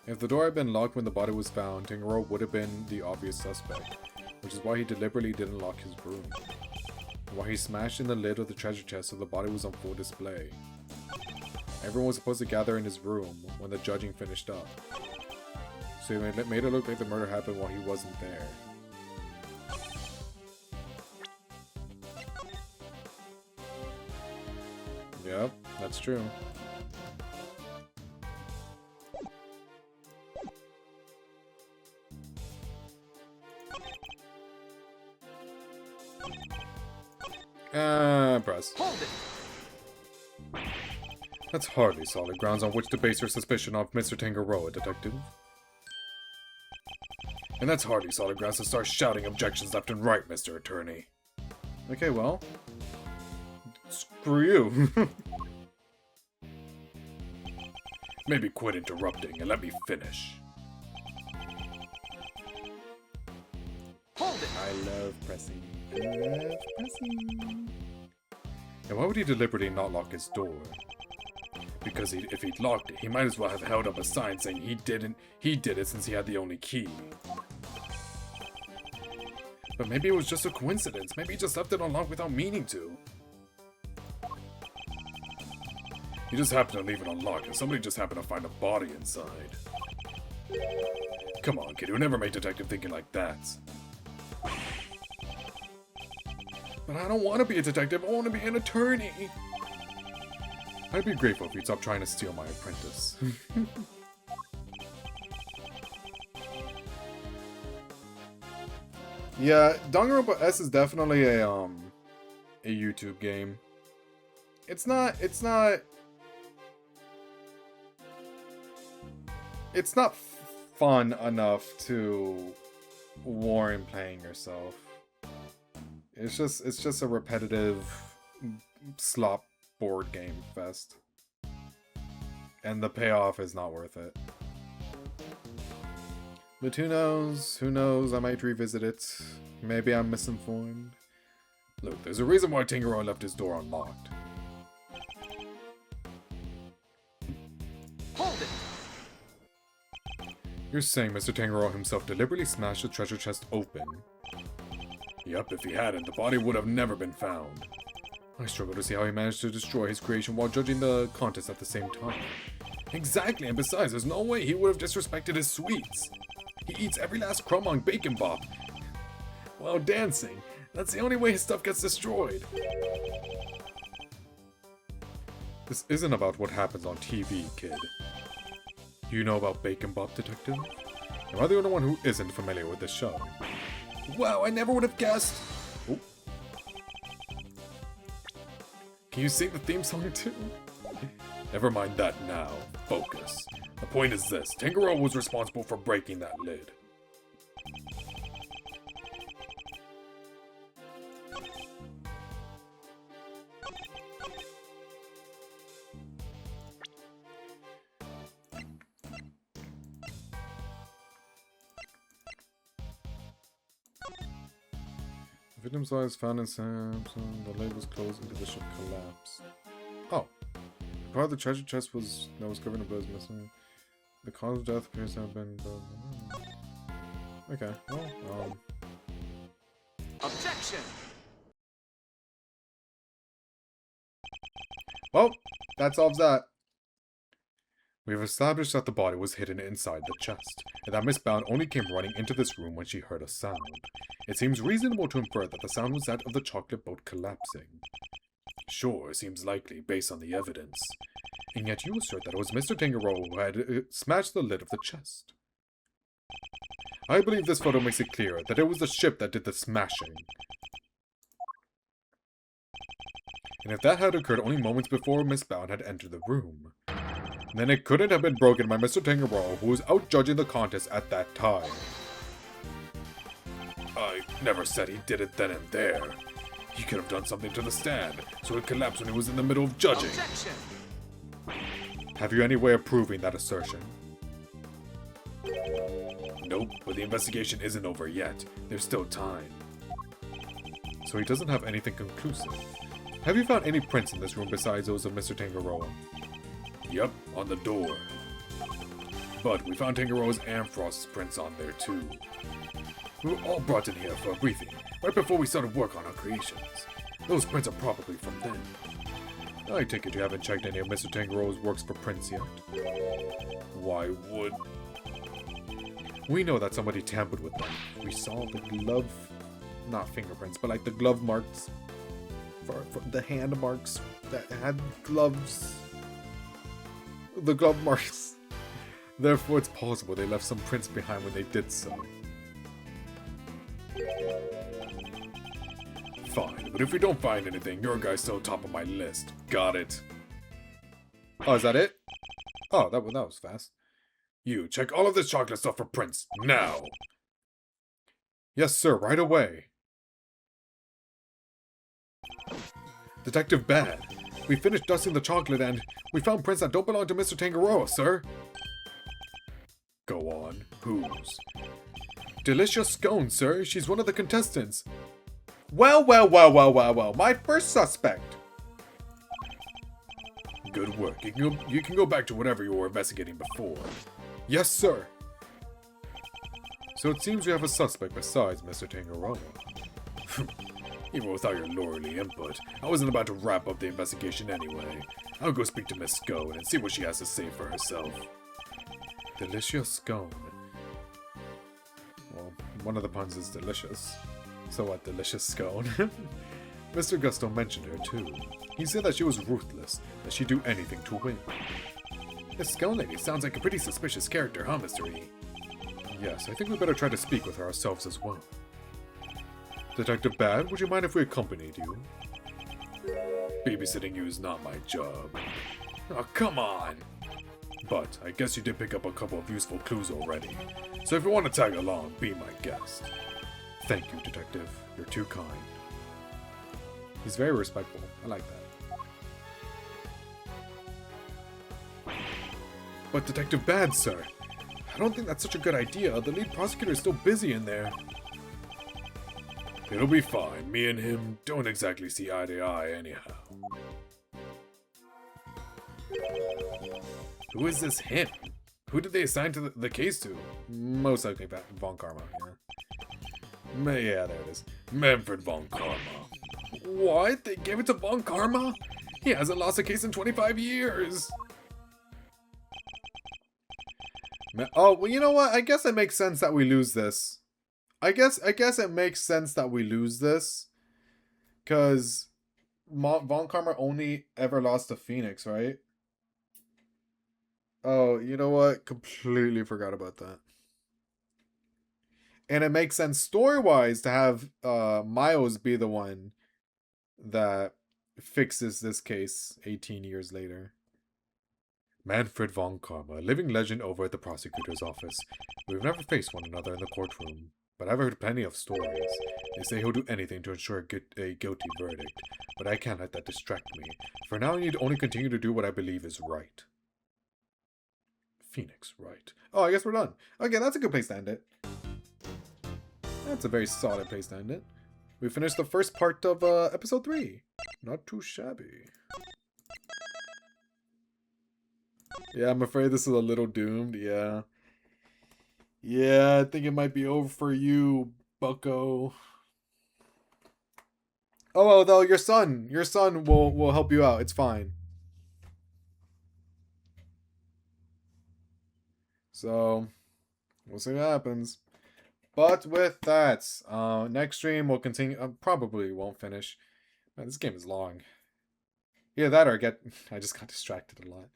Speaker 1: If the door had been locked when the body was found, Tangaroa would have been the obvious suspect, which is why he deliberately didn't lock his room. And why he smashed in the lid of the treasure chest so the body was on full display. Everyone was supposed to gather in his room when the judging finished up. So he made it look like the murder happened while he wasn't there. Yep, that's true. Press.
Speaker 2: Hold it.
Speaker 1: That's hardly solid grounds on which to base your suspicion of Mr. Tangaroa, detective. And that's hardly solid grounds to start shouting objections left and right, Mr. Attorney. Okay, well. Screw you. Maybe quit interrupting and let me finish.
Speaker 2: Hold it.
Speaker 1: I love pressing. I love pressing. And why would he deliberately not lock his door? Because if he'd locked it, he might as well have held up a sign saying he did it since he had the only key. But maybe it was just a coincidence. Maybe he just left it unlocked without meaning to. He just happened to leave it unlocked, and somebody just happened to find a body inside. Come on, kid, you never made detective thinking like that. But I don't want to be a detective, I want to be an attorney. I'd be grateful if you'd stop trying to steal my apprentice. Yeah, Danganronpa S is definitely a YouTube game. It's not it's not fun enough to warrant playing yourself. It's just a repetitive slop board game fest. And the payoff is not worth it. But who knows, I might revisit it. Maybe I'm misinformed. Look, there's a reason why Tangeroi left his door unlocked.
Speaker 2: Hold it!
Speaker 1: You're saying Mr. Tangeroi himself deliberately smashed the treasure chest open? Yep, if he hadn't, the body would have never been found. I struggle to see how he managed to destroy his creation while judging the contest at the same time. Exactly, and besides, there's no way he would have disrespected his sweets. He eats every last crumb on Bacon Bop while dancing. That's the only way his stuff gets destroyed. This isn't about what happens on TV, kid. Do you know about Bacon Bop, Detective? Am I the only one who isn't familiar with this show? Wow, I never would have guessed! Oh. Can you sing the theme song too? Never mind that now. Focus. The point is this. Tangeroi was responsible for breaking that lid. The victim's body was found in Samsung. The lid was closed until the ship collapsed. Oh. Part of the treasure chest that was covered in blood is missing. The cause of death appears to have been... Okay, well,
Speaker 2: Objection!
Speaker 1: Well, that solves that. We have established that the body was hidden inside the chest, and that Miss Bound only came running into this room when she heard a sound. It seems reasonable to infer that the sound was that of the chocolate boat collapsing. Sure, seems likely, based on the evidence. And yet you assert that it was Mr. Tangeroi who had smashed the lid of the chest. I believe this photo makes it clear that it was the ship that did the smashing. And if that had occurred only moments before Miss Bound had entered the room, then it couldn't have been broken by Mr. Tangeroi, who was out judging the contest at that time. I never said he did it then and there. He could have done something to the stand, so it collapsed when he was in the middle of judging.
Speaker 2: Objection!
Speaker 1: Have you any way of proving that assertion? Nope, but the investigation isn't over yet. There's still time. So he doesn't have anything conclusive. Have you found any prints in this room besides those of Mr. Tangeroi? Yep, on the door. But we found Tangeroi's and Frost's prints on there too. We were all brought in here for a briefing, right before we started work on our creations. Those prints are probably from then. I take it you haven't checked any of Mr. Tangeroi's works for prints yet? Why would... We know that somebody tampered with them. We saw the glove... Not fingerprints, but like the glove marks. For the hand marks that had gloves. The glove marks. Therefore, it's possible they left some prints behind when they did so. Fine, but if we don't find anything, your guy's still top of my list. Got it. Oh, is that it? Oh, that was fast. You, check all of this chocolate stuff for prints, now! Yes, sir, right away. Detective Bad, we finished dusting the chocolate and we found prints that don't belong to Mr. Tangeroi, sir. Go on, whose? Delicious Scone, sir. She's one of the contestants. Well, my first suspect. Good work. You can go back to whatever you were investigating before. Yes, sir. So it seems we have a suspect besides Mr. Tangeroi. Even without your lawyerly input, I wasn't about to wrap up the investigation anyway. I'll go speak to Miss Scone and see what she has to say for herself. Delicious Scone. Well, one of the puns is delicious. So what, delicious scone? Mr. Gusto mentioned her too. He said that she was ruthless, that she'd do anything to win. This Scone lady sounds like a pretty suspicious character, huh, Mr. E? Yes, I think we better try to speak with her ourselves as well. Detective Bad, would you mind if we accompanied you? Babysitting you is not my job. Oh, come on! But I guess you did pick up a couple of useful clues already. So if you want to tag along, be my guest. Thank you, Detective. You're too kind. He's very respectful. I like that. But Detective Bad, sir. I don't think that's such a good idea. The lead prosecutor is still busy in there. It'll be fine. Me and him don't exactly see eye to eye anyhow. Who is this him? Who did they assign to the case to? Most likely Von Karma, yeah. Yeah, there it is. Manfred Von Karma. What? They gave it to Von Karma? He hasn't lost a case in 25 years! Oh, well, you know what? I guess it makes sense that we lose this. I guess it makes sense that we lose this. Because Von Karma only ever lost to Phoenix, right? Oh, you know what? Completely forgot about that. And it makes sense story-wise to have Miles be the one that fixes this case 18 years later. Manfred Von Karma, living legend over at the prosecutor's office. We've never faced one another in the courtroom, but I've heard plenty of stories. They say he'll do anything to ensure a guilty verdict, but I can't let that distract me. For now, I need to only continue to do what I believe is right. Phoenix, right. Oh, I guess we're done. Okay, that's a good place to end it. That's a very solid place to end it. We finished the first part of episode 3. Not too shabby. Yeah, I'm afraid this is a little doomed, yeah. Yeah, I think it might be over for you, bucko. Oh, well, though, your son will help you out. It's fine. So, we'll see what happens. But with that, next stream we'll continue. Probably won't finish. Man, this game is long. Either that or I just got distracted a lot.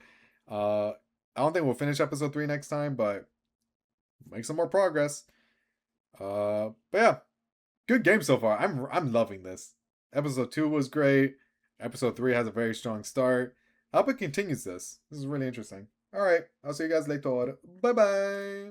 Speaker 1: I don't think we'll finish episode 3 next time, but make some more progress. But yeah, good game so far. I'm loving this. Episode 2 was great. Episode 3 has a very strong start. I hope it continues this. This is really interesting. All right, I'll see you guys later. Bye bye.